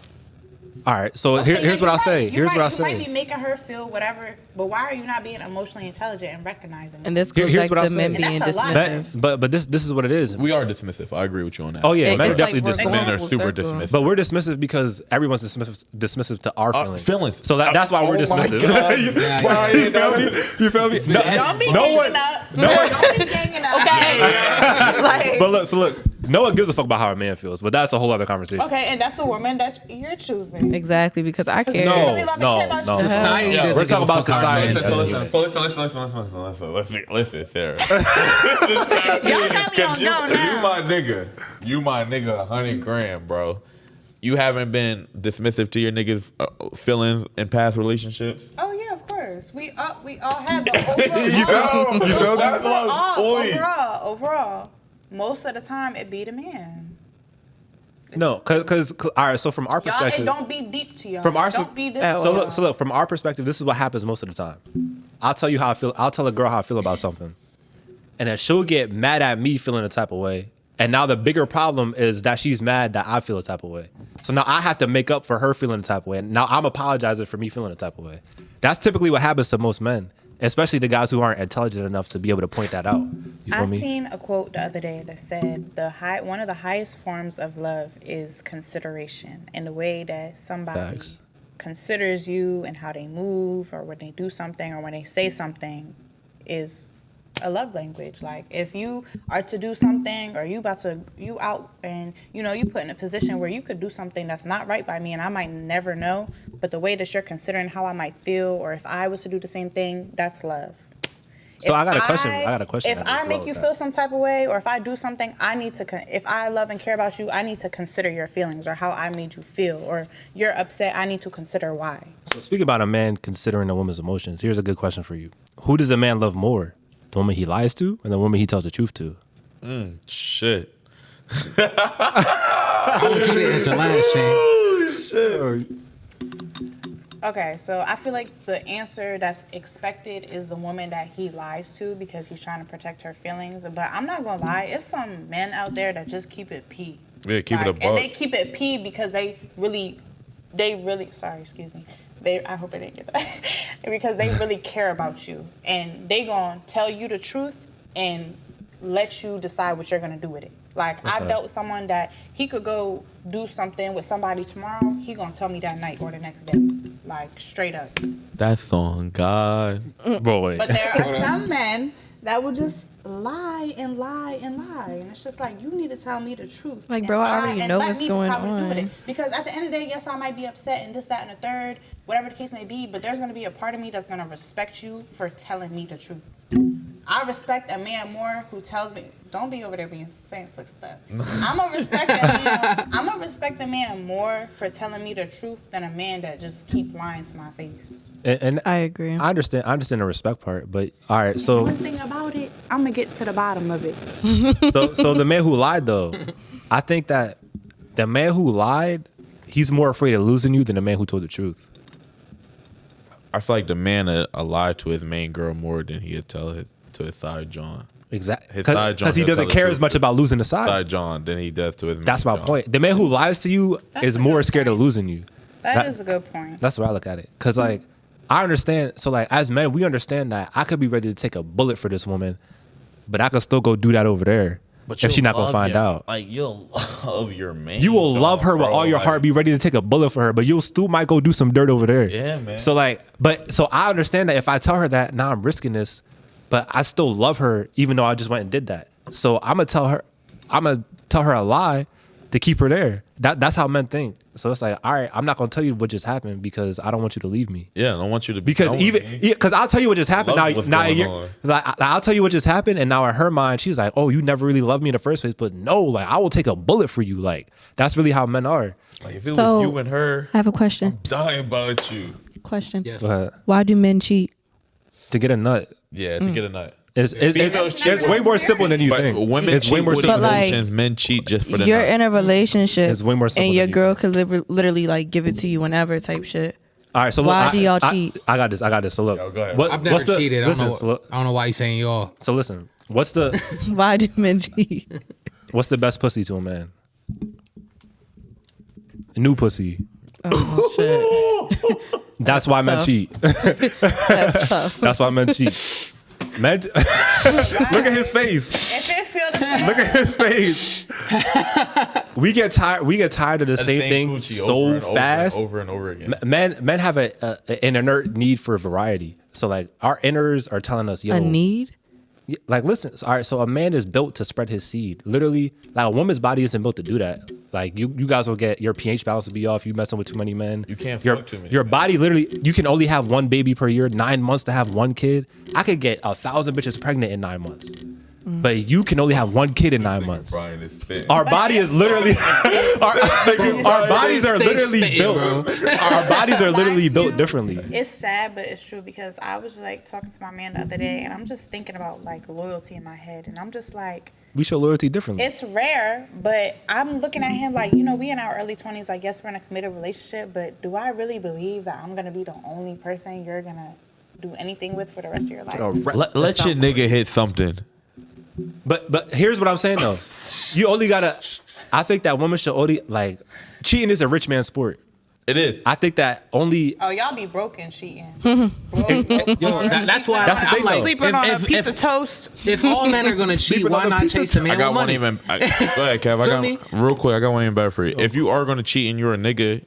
All right, so here's what I'll say. Here's what I'll say. You might be making her feel whatever, but why are you not being emotionally intelligent and recognizing it? And this goes Here's back what to I'll men say. being And that's a dismissive. But this is what it is. We are dismissive. I agree with you on that. Oh yeah, men are It's like definitely we're going dismissive. Men are full super circle. dismissive. But we're dismissive because everyone's dismissive to our feelings. Feelings. So that's why we're dismissive. You feel me? Don't be No ganging one- up. no one- Don't be ganging up. Okay. Like, But look, no one gives a fuck about how a man feels. But that's a whole other conversation. okay, and that's the woman that you're choosing. Exactly, because I care. No, really love and care about no. you. Society Yeah, doesn't we're give talking a about fuck how men society. feel. Listen, Sarah. Y'all got me on go now. You my nigga, 100 grand, bro. You haven't been dismissive to your niggas' feelings in past relationships. Oh yeah, of course. We all have. But overall, most of the time it be the man. No, because all right. So from our Y'all, perspective, it don't be deep to y'all. From our don't be this. so look, from our perspective, this is what happens most of the time. I'll tell you how I feel. I'll tell a girl how I feel about something, and then she'll get mad at me feeling a type of way. And now the bigger problem is that she's mad that I feel a type of way. So now I have to make up for her feeling a type of way. And now I'm apologizing for me feeling a type of way. That's typically what happens to most men, especially the guys who aren't intelligent enough to be able to point that out. You feel I me? seen a quote the other day that said one of the highest forms of love is consideration, and the way that somebody Facts. considers you and how they move or when they do something or when they say something is a love language. Like if you are to do something or you out and you put in a position where you could do something that's not right by me and I might never know, but the way that you're considering how I might feel or if I was to do the same thing, that's love. So I got a question. If I make you feel some type of way, or if I do something, if I love and care about you, I need to consider your feelings or how I made you feel, or you're upset, I need to consider why. So speaking about a man considering a woman's emotions, here's a good question for you. Who does a man love more? The woman he lies to or the woman he tells the truth to? Shit. I want you to answer last, Shane. Okay, so I feel like the answer that's expected is the woman that he lies to because he's trying to protect her feelings. But I'm not gonna lie, it's some men out there that just keep it P. Yeah, keep it a buck. And they keep it P because they really, sorry, excuse me. I hope I didn't get that. Because they really care about you. And they gonna tell you the truth and let you decide what you're gonna do with it. Like, I dealt with someone that he could go do something with somebody tomorrow. He gonna tell me that night or the next day. Like, straight up. That's on God. Boy. But there are some men that will just lie and lie and lie. And it's just like, you need to tell me the truth. Like, and bro, I lie already and know let what's me going decide what to do with on. it. Because at the end of the day, yes, I might be upset and this, that, and the third, whatever the case may be, but there's going to be a part of me that's going to respect you for telling me the truth. I respect a man more who tells me, don't be over there saying slick stuff. I'm gonna respect a man more for telling me the truth than a man that just keep lying to my face. And I agree. I understand the respect part, but all right, so One thing about it, I'm gonna get to the bottom of it. so the man who lied though, I think that the man who lied, he's more afraid of losing you than the man who told the truth. I feel like the man lied to his main girl more than he'd tell to his side John. Exactly. His side John, Because he he'll doesn't tell the care truth as much to about losing the side. Side John than he does to his main That's my John. point. The man who lies to you is a more good scared of point. losing you. That is a good point. That's where I look at it. Because, like, I understand. So, like, as men, we understand that I could be ready to take a bullet for this woman, but I could still go do that over there if she's not going to find out. Like, you'll love your man. You will love her with all your heart, be ready to take a bullet for her, but you'll still might go do some dirt over there. Yeah, man. So, like, so I understand that if I tell her that, now I'm risking this, but I still love her even though I just went and did that. So I'm going to tell her a lie to keep her there. That's how men think. So it's like, all right, I'm not gonna tell you what just happened because I don't want you to leave me. Yeah, I don't want you to be because because I'll tell you what just happened. I'll tell you what just happened, and now in her mind, she's like, oh, you never really loved me in the first place. But no, like I will take a bullet for you. Like that's really how men are. Like if it So, was you and her, I have a question. dying about you. Question. Yes. Go ahead. Why do men cheat? To get a nut. Yeah, to get a nut. It's way more simple than you But think. women It's way cheat more with simple. But, like, emotions. Men cheat just for the You're nut. in a relationship It's way more simple and your than you girl could literally like give it to you whenever type shit. All right, so look, Why do y'all cheat? I got this. So look, Yo, go ahead. I've never cheated. Listen, I don't know why you're saying y'all. so listen, what's the Why do men cheat? what's the best pussy to a man? New pussy. Oh shit. That's why men tough. cheat. That's tough. That's why men cheat. Men, look at his face. If it feel the same, Look at his face. We get tired of the same thing coochie so fast. over and over again. Men have an inert need for variety. So like our inners are telling us, yo, A need? like listen, all right, so a man is built to spread his seed. Literally, like a woman's body isn't built to do that. Like you guys will get your pH balance will be off. You messing with too many men. You can't your, fuck too many Your men. body literally, you can only have one baby per year. 9 months to have one kid. I could get 1,000 bitches pregnant in 9 months, but you can only have one kid in 9 months. Brian is thin. Our body is literally our bodies are Stay literally spitting, built. Our bodies are literally built differently. it's sad, but it's true because I was like talking to my man the other day, and I'm just thinking about like loyalty in my head, and I'm just like, We show loyalty differently. it's rare, but I'm looking at him like, you know, we in our early 20s. Like, yes, we're in a committed relationship, but do I really believe that I'm gonna be the only person you're gonna do anything with for the rest of your life? Let your nigga hit something. But here's what I'm saying though. You only gotta. I think that women should only like cheating is a rich man's sport. It is. I think that only. Oh, y'all be broken cheating. Yo, that's why That's the I'm thing, like, though. Sleeping on a piece of toast. if all men are gonna cheat, Sleeping on why a not piece of chase a man I got with one money? even. Go ahead, Kev. I Feel got me? real quick. I got one even better for you. If you are gonna cheat and you're a nigga,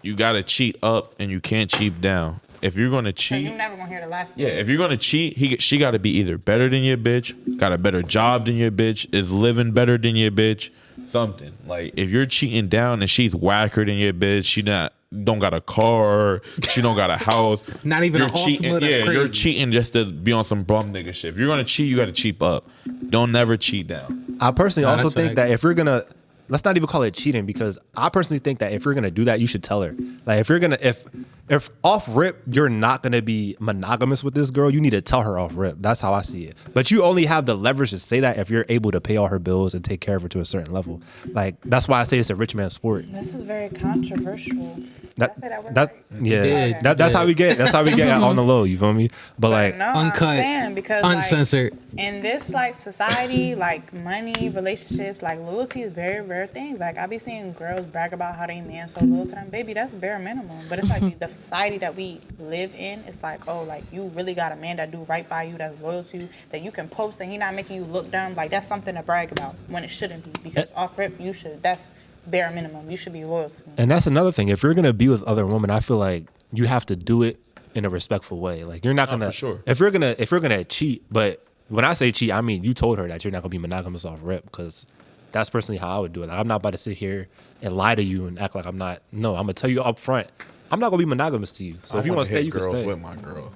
you gotta cheat up and you can't cheat down. If you're gonna Cause cheat, you never gonna hear the last. yeah. If you're gonna cheat, she got to be either better than your bitch, got a better job than your bitch, is living better than your bitch, something. Like if you're cheating down and she's whacker than your bitch, she don't got a car, she don't got a house. Not even you're an cheating. Altima, that's Yeah, you're crazy. cheating just to be on some bum nigga shit. If you're gonna cheat, you got to cheat up. Don't never cheat down. I personally Nah, also that's think facts. that if you're gonna, let's not even call it cheating, because I personally think that if you're gonna do that, you should tell her. Like if you're gonna, if off rip you're not gonna be monogamous with this girl, you need to tell her off rip. That's how I see it. But you only have the leverage to say that if you're able to pay all her bills and take care of her to a certain level. Like that's why I say it's a rich man's sport. This is very controversial. Did I say that word That's right? yeah. did, That's you how did. we get. That's how we get on the low. You feel me? But like, No, Uncut, I'm saying because uncensored. Like, in this like society, like money, relationships, like loyalty is very rare thing. Like I be seeing girls brag about how they man so loyal to them. Baby, that's bare minimum. But it's like the society that we live in. It's like, oh, like you really got a man that do right by you, that's loyal to you, that you can post and he not making you look dumb. Like that's something to brag about when it shouldn't be. Because off rip, you should. That's bare minimum. You should be loyal to me. and that's another thing. If you're gonna be with other women, I feel like you have to do it in a respectful way. Like you're not gonna. for sure. If you're gonna cheat, but when I say cheat, I mean you told her that you're not gonna be monogamous off rip, because that's personally how I would do it. Like, I'm not about to sit here and lie to you and act like I'm not. No, I'm gonna tell you up front. I'm not gonna be monogamous to you. So if you want to stay, you can stay. with my girl.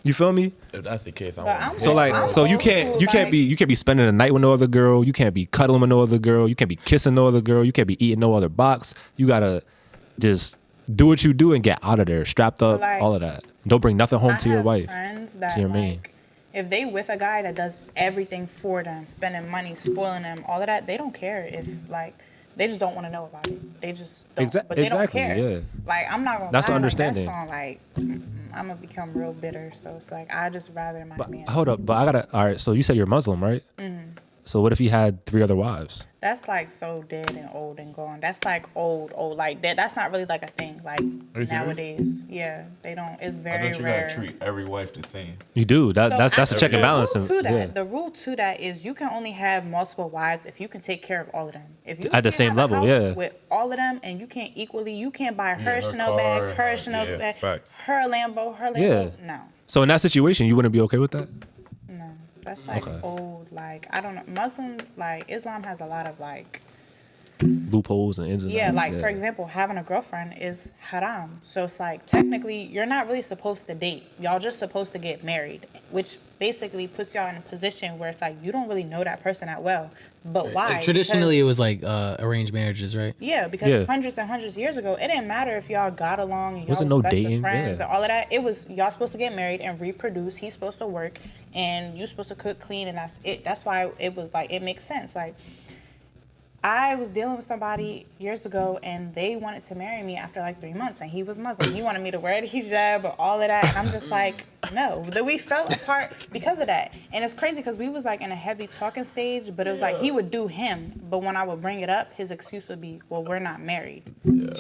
You feel me? If that's the case, I'm So like, I'm so you old can't school, you can't be spending the night with no other girl. You can't be cuddling with no other girl. You can't be kissing no other girl. You can't be eating no other box. You gotta just do what you do and get out of there, strapped up, Like, all of that. Don't bring nothing home I to your have wife, friends that, to your man. like, if they with a guy that does everything for them, spending money, spoiling them, all of that, they don't care if like they just don't want to know about it. They just don't. But they Exactly, don't care. yeah. Like I'm not gonna. That's lie, understanding. Like, that's gonna, like, I'm gonna become real bitter. So it's like I just rather my But man. hold up, but I gotta. All right, so you said you're Muslim, right? Mm-hmm. So what if he had 3 other wives? That's like so dead and old and gone. That's like old. Like that. That's not really like a thing. Like you serious? nowadays, yeah, they don't. It's I very bet you rare. gotta treat every wife the same. You do. So That's a check and the balance. rule to that, Yeah. The rule to that is you can only have multiple wives if you can take care of all of them. If you At the can't same have a level, house yeah. with all of them, and you can't equally, you can't buy her her Chanel car, bag, her her- Chanel yeah, bag, facts. her Lambo, Yeah. No, So in that situation, you wouldn't be okay with that? no, that's like Okay. old. Like I don't know, Muslim, like Islam has a lot of like. Loopholes and ins and Yeah, outs. like for example, having a girlfriend is haram. So it's like technically you're not really supposed to date. Y'all just supposed to get married, which basically puts y'all in a position where it's like you don't really know that person that well. But why? Like, traditionally, Because- it was like arranged marriages, right? yeah, because Yeah. hundreds and hundreds of years ago, it didn't matter if y'all got along and y'all Wasn't was no best of dating, friends yeah. and all of that. It was y'all supposed to get married and reproduce. He's supposed to work and you supposed to cook, clean, and that's it. That's why it was like it makes sense. Like I was dealing with somebody years ago, and they wanted to marry me after like 3 months, and he was Muslim. He wanted me to wear the hijab or all of that, and I'm just like, no. That we fell apart because of that. And it's crazy because we was like in a heavy talking stage, but it was like he would do him, but when I would bring it up, his excuse would be, well, we're not married. Yeah.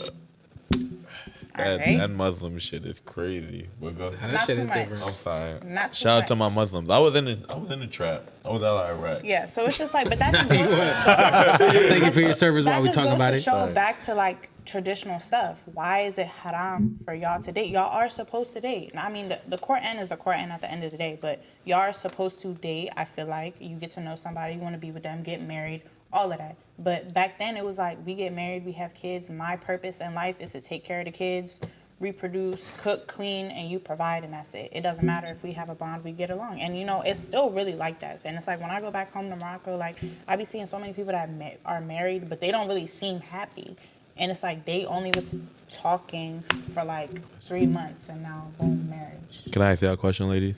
Right. That Muslim shit is crazy. But go ahead. That shit too is much. different. I'm sorry. Not too Shout out to much. my Muslims. I was in the trap. I was out of Iraq. Yeah, so it's just like, but that just goes to show. Thank you for your service while That we just talking goes about to it. show back to like traditional stuff. Why is it haram for y'all to date? Y'all are supposed to date. I mean, the Quran is the Quran at the end of the day, but y'all are supposed to date. I feel like you get to know somebody, you want to be with them, get married, all of that. But back then it was like we get married, we have kids. My purpose in life is to take care of the kids, reproduce, cook, clean, and you provide, and that's it. It doesn't matter if we have a bond, we get along. And you know, it's still really like that. And it's like when I go back home to Morocco, like I be seeing so many people that are married, but they don't really seem happy. And it's like they only was talking for like 3 months, and now boom, marriage. Can I ask y'all a question, ladies?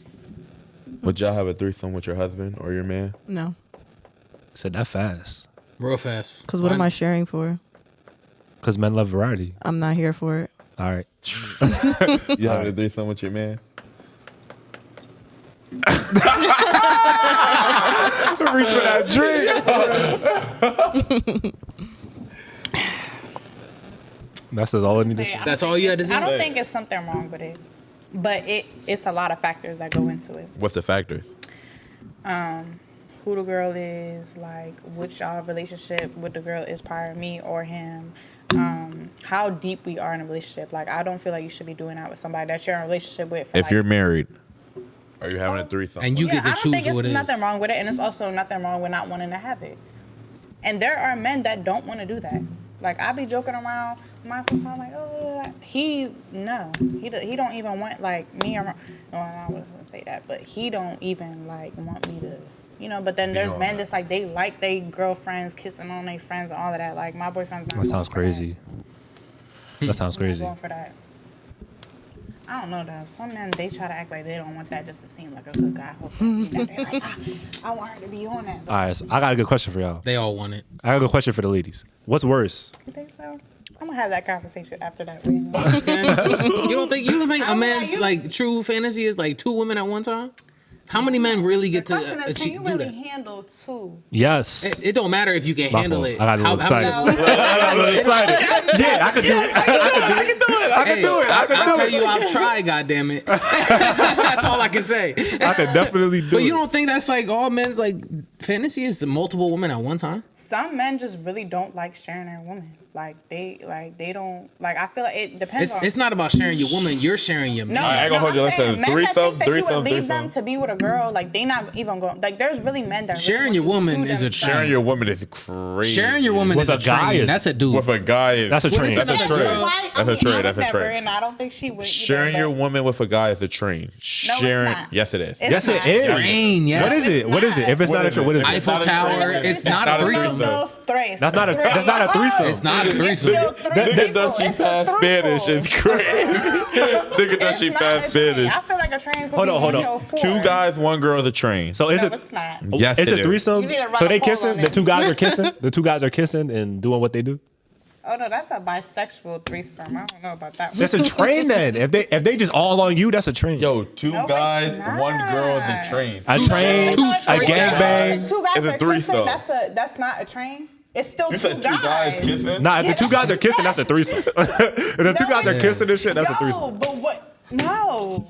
Would y'all have a threesome with your husband or your man? No. Said that fast. Real fast. Because what am I sharing for? Because men love variety. I'm not here for it. All right. You have a threesome with your man? Reach for that drink. That's all I need to say. That's all you had to say? I don't think it's something wrong with it, but it's a lot of factors that go into it. What's the factors? Who the girl is, like which relationship with the girl is prior to me or him, how deep we are in a relationship. Like I don't feel like you should be doing that with somebody that you're in a relationship with. For, If like, you're married, are you having a threesome? And you yeah, get to I don't choose think who it's it is. nothing wrong with it, and it's also nothing wrong with not wanting to have it. And there are men that don't want to do that. Like I be joking around my sometimes, like, oh, he don't even want like me or no, I wasn't gonna say that, but he don't even like want me to. You know, but then there's men that's like they like their girlfriends kissing on their friends and all of that. Like my boyfriend's not. That sounds crazy. That sounds I'm not crazy. going for that. I don't know though. Some men they try to act like they don't want that just to seem like a good guy. They're like, I want her to be on that. But All right, so I got a good question for y'all. They all want it. I got a good question for the ladies. What's worse? you think so? I'm gonna have that conversation after that. You don't think a man's like true fantasy is like 2 women at one time? How many men really get The to question is, can you do really that? handle 2? Yes. It don't matter if you can My handle fault. it. I got a little excited. No. I got a little excited. Yeah, I could do it. I could do it. I tell you, I've tried. Goddamn it. That's all I can say. I could definitely do But it. you don't think that's like all men's like fantasy is the multiple women at one time? Some men just really don't like sharing their woman. Like they don't like. I feel like it depends on. It's not about sharing your woman. You're sharing your No, man. I ain't gonna hold you. I'm Listen, saying men that threesome, think that you would threesome, leave them threesome. to be with a girl, like they not even going. Like there's really men that Sharing really your want you woman to is a themselves. Sharing your woman is crazy. Sharing your woman With is a guy train. is- That's a dude. with a guy. That's a What train. is That's a another trade. girl? That's a trade. That's a never, trade. and I don't think she would. Sharing either, your but woman with a guy is a train. Sharing, not. yes, it is. it's Yes, it not. is. Train, yes. What is it? What is it? If it's What not a is train, it? what is it? Eiffel It's not a Tower. threesome. It's not a threesome. Those threes. That's not a threesome. It's not a threesome. Nigga does she pass Spanish is crazy. Nigga does she pass Spanish. I feel like a train could Hold be on, hold on. show 4. 2 guys, 1 girl is a train. So is No, it? it's not. Yes, Is it it threesome? You need to run So a they poll kissing. on The this. 2 guys are kissing. The 2 guys are kissing and doing what they do. Oh no, that's a bisexual threesome. I don't know about that one. That's a train then. If they just all on you, that's a train. Yo, 2 No, it's guys, not. 1 girl is a train. A train, Two a straight gangbang. 2 guys It's a are kissing. threesome. That's not a train. It's still You 2 said 2 guys kissing? Nah, if the 2 guys are kissing, that's a threesome. If the 2 guys are kissing and shit, that's a No, threesome. but what? No.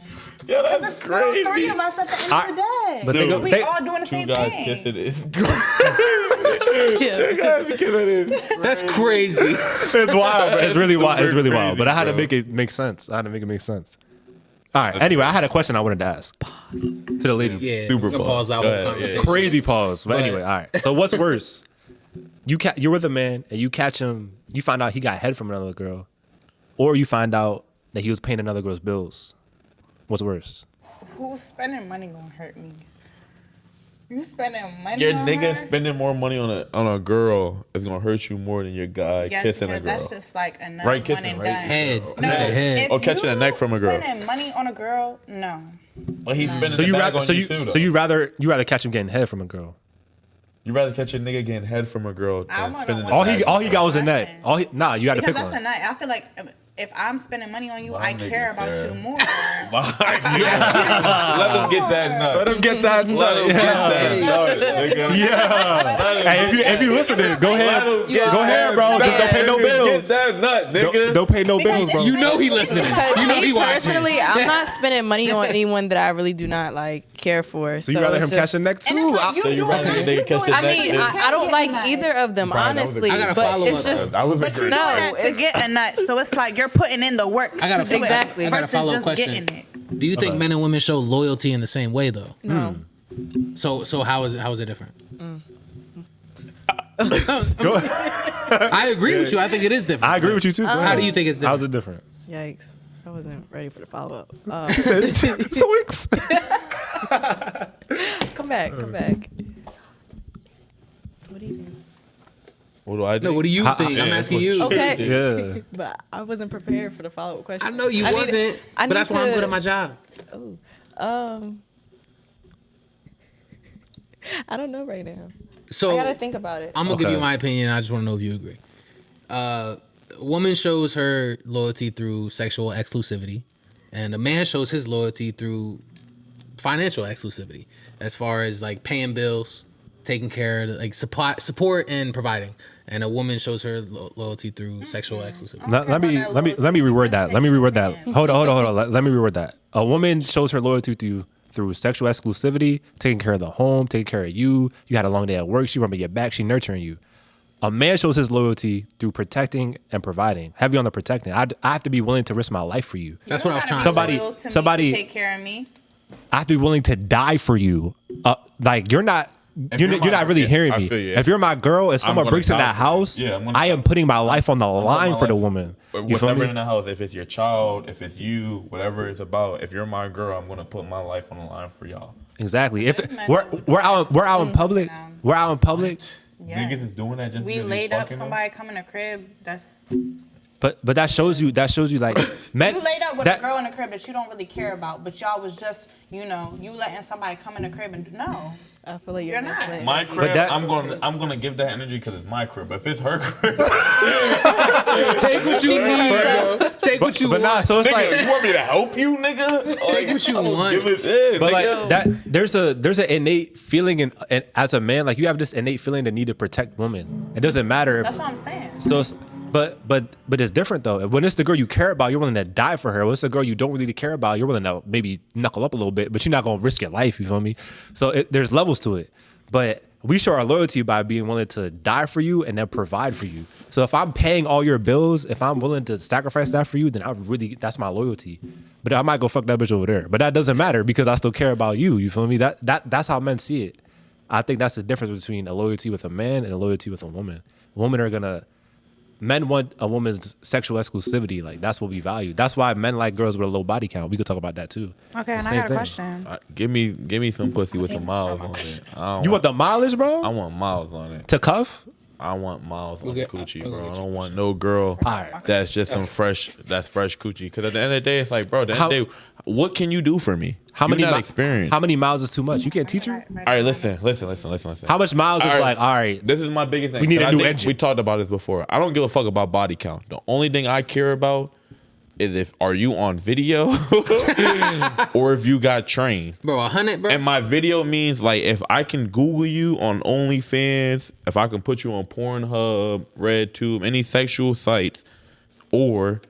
Yeah, There's that's still 3 crazy. of us at the end of the day. But they go- we they- all doing the 2 same guys thing. kissing is That's crazy. It's wild, but it's really wild. It's really wild. Crazy, But I had to bro. make it make sense. I had to make it make sense. All right. Anyway, I had a question I wanted to ask to the ladies. Yeah. Super we can pause. pause that Go whole ahead, yeah. conversation. Crazy pause. But Go anyway, ahead. all right. So what's worse? You're with a man and you catch him. You find out he got head from another girl, or you find out that he was paying another girl's bills. What's worse? Who's spending money gonna hurt me? You spending money Your on nigga her? spending more money on a girl is gonna hurt you more than your guy Yes, kissing a because girl. that's just like another Right, one kissing, and right? done. Head. No, You said head. if Or catching you a neck from a girl. Spending money on a girl, no. But he's spending So the you bag rather on so you you too, though. so you rather catch him getting head from a girl. You rather catch a nigga getting head from a girl than spending All he got was a nut. You had to because pick that's a one. nut. I feel like if I'm spending money on you, My I care nigga about said- you more. Let them get that nut. Let him get that Let them nut. get that nut, nigga. Yeah. Hey, if you listening, go ahead. Go ahead, bro. Just don't pay no Get bills. that nut, nigga. Don't pay no bills, bro. You know he listening. Because You know me he watching. personally, I'm not spending money on anyone that I really do not like care for. So you rather it's him just- catch the neck And it's too? like you you rather doing the nigga it. catch the I neck mean, than- I don't like either of them, Brian, that was a honestly. great- I gotta But follow it's up, just That was a But you great know No, that to it's- get a nut, so it's like you're putting in the work I got to do Exactly. it I got a versus follow-up just question. getting it. Do you think men and women show loyalty in the same way though? no. So how is it different? Go ahead. I agree with you. I think it is different. I agree with you too. Go How ahead. do you think it's How's different? it different? Yikes! I wasn't ready for the follow up. Zoinks. Come back. What do you think? What do I do? No, what do you think? I'm asking you. Okay. Yeah. But I wasn't prepared for the follow up question. I know you need- wasn't, I but need that's why I'm to- good at my job. I don't know right now. So I gotta think about it. I'm gonna give Okay. you my opinion. I just want to know if you agree. A woman shows her loyalty through sexual exclusivity, and a man shows his loyalty through financial exclusivity, as far as like paying bills, taking care of, like support and providing. And a woman shows her loyalty through sexual exclusivity. Let me reword that. Let me reword that. Hold on. Let me reword that. A woman shows her loyalty through sexual exclusivity, taking care of the home, taking care of you. You had a long day at work. She rubbing your back. She nurturing you. A man shows his loyalty through protecting and providing. Heavy on the protecting. I have to be willing to risk my life for you. That's what I was trying to Somebody- say. somebody- take care of me. I have to be willing to die for you. Like you're not. You're not really hearing I me. feel you. If you're my girl and someone gonna breaks in die that for you. house, Yeah, I'm gonna I am die. putting my life on the my line for the life. woman. You feel Whatever me? in the house, if it's your child, if it's you, whatever it's about, if you're my girl, I'm gonna put my life on the line for y'all. Exactly. If This man we're out in public, now. we're out in public. Yes. Niggas is doing that just we because they laid up fucking them? somebody come in the crib. That's But that shows you like men. you laid up with that- a girl in the crib that you don't really care about, but y'all was just you letting somebody come in the crib and no. I feel like you're You're not. misled. My crib, that- I'm gonna give that energy because it's my crib. But if it's her crib, Take what you need, bro. Take what you But want. nah, so it's nigga, like, you want me to help you, nigga? Like, what you I'm gonna want. Give it in, but nigga. like that. There's an innate feeling in as a man, like you have this innate feeling the need to protect women. It doesn't matter. That's what I'm saying. So, but it's different though. When it's the girl you care about, you're willing to die for her. When it's the girl you don't really care about, you're willing to maybe knuckle up a little bit, but you're not gonna risk your life. You feel me? So there's levels to it. But we show our loyalty by being willing to die for you and then provide for you. So if I'm paying all your bills, if I'm willing to sacrifice that for you, then that's my loyalty. But I might go fuck that bitch over there. But that doesn't matter because I still care about you. You feel me? That's how men see it. I think that's the difference between a loyalty with a man and a loyalty with a woman. Men want a woman's sexual exclusivity. Like that's what we value. That's why men like girls with a low body count. We could talk about that too. Okay, and Same I got a thing. question. Give me some pussy with some miles on it. You want the mileage, bro? I want miles on it. To cuff? I want miles on the Okay, coochie, I'll bro. get I you. don't want no girl Alright. that's just some fresh coochie. Because at the end of the day, it's like, bro, at the end of the day, what can you do for me? How many You're not mi- experienced. How many miles is too much? You can't teach her. All right, listen. How much miles is All like? All right, This is my biggest thing. We need 'cause a I new think engine. We talked about this before. I don't give a fuck about body count. The only thing I care about is are you on video or if you got trained. Bro, 100, bro. And my video means like if I can Google you on OnlyFans, if I can put you on Pornhub, RedTube, any sexual sites, or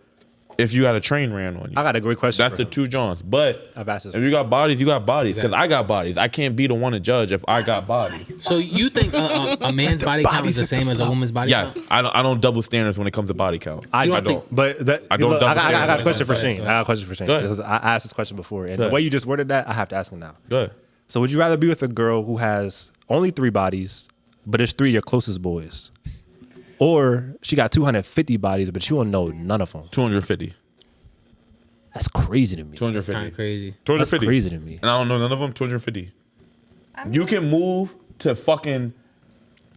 if you got a train ran on you. I got a great question. That's for the him. two Johns. But I've asked this if you got bodies, you got bodies. Because Exactly. I got bodies. I can't be the one to judge if I got bodies. So you think a man's body count is the same as a woman's body Yes, count? I don't double standards when it comes to body count. I You don't. don't think- But that, I don't look, double I got a standard. question for Go Shane. ahead. I got a question for Shane Go ahead. because I asked this question before, and Go the ahead. way you just worded that, I have to ask him now. Go ahead. So, would you rather be with a girl who has only 3 bodies, but it's 3 of your closest boys, or she got 250 bodies, but you don't know none of them? 250. That's crazy to me. 250. Kind of crazy. That's 250. crazy to me. And I don't know none of them. 250. You can move to fucking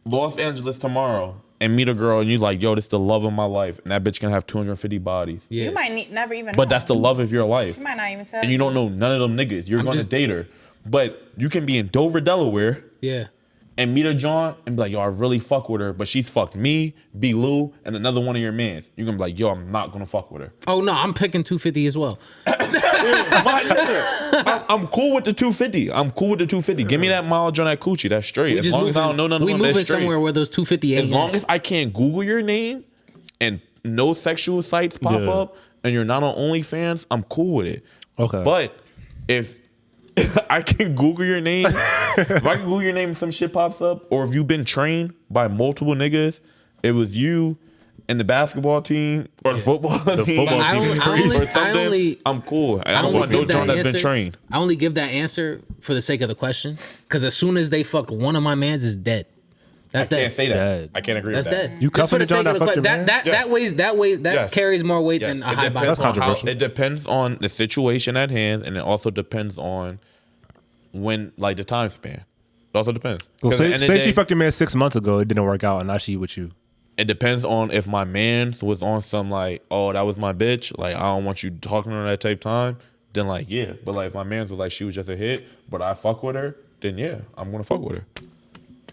Los Angeles tomorrow and meet a girl and you like, yo, this is the love of my life. And that bitch can have 250 bodies. Yeah. You might never even. But know. that's the love of your life. You might not even tell. And you don't know none of them niggas. You're I'm going to just- date her. But you can be in Dover, Delaware, Yeah. and meet a John and be like, yo, I really fuck with her, but she's fucked me, B. Lou, and another one of your mans. You're gonna be like, yo, I'm not gonna fuck with her. Oh no, I'm picking 250 as well. I'm cool with the 250. I'm cool with the 250. Give me that mileage on that coochie. That's straight. As long as I don't know none of we them, moving that's straight. somewhere where those 250 ain't. As long as I can't Google your name and no sexual sites pop up and you're not on OnlyFans, I'm cool with it. Okay. But if I can Google your name, if I can Google your name and some shit pops up, or if you've been trained by multiple niggas, it was you and the basketball team or the football team. I'm cool. I don't want no John that's been trained. I only give that answer for the sake of the question, because as soon as they fucked one of my mans, is dead. That's dead. I can't say that. I can't agree That's with that. dead. You cuffing the John that fucked your man? That weighs carries more weight than a high body. That's controversial. It depends on the situation at hand, and it also depends on when, like, the time span. It also depends. Well, say she fucked your man 6 months ago, it didn't work out, and now she with you. It depends on if my man was on some like, oh, that was my bitch, like I don't want you talking to her that type time, then like yeah. But like if my man was like she was just a hit, but I fuck with her, then yeah, I'm gonna fuck with her.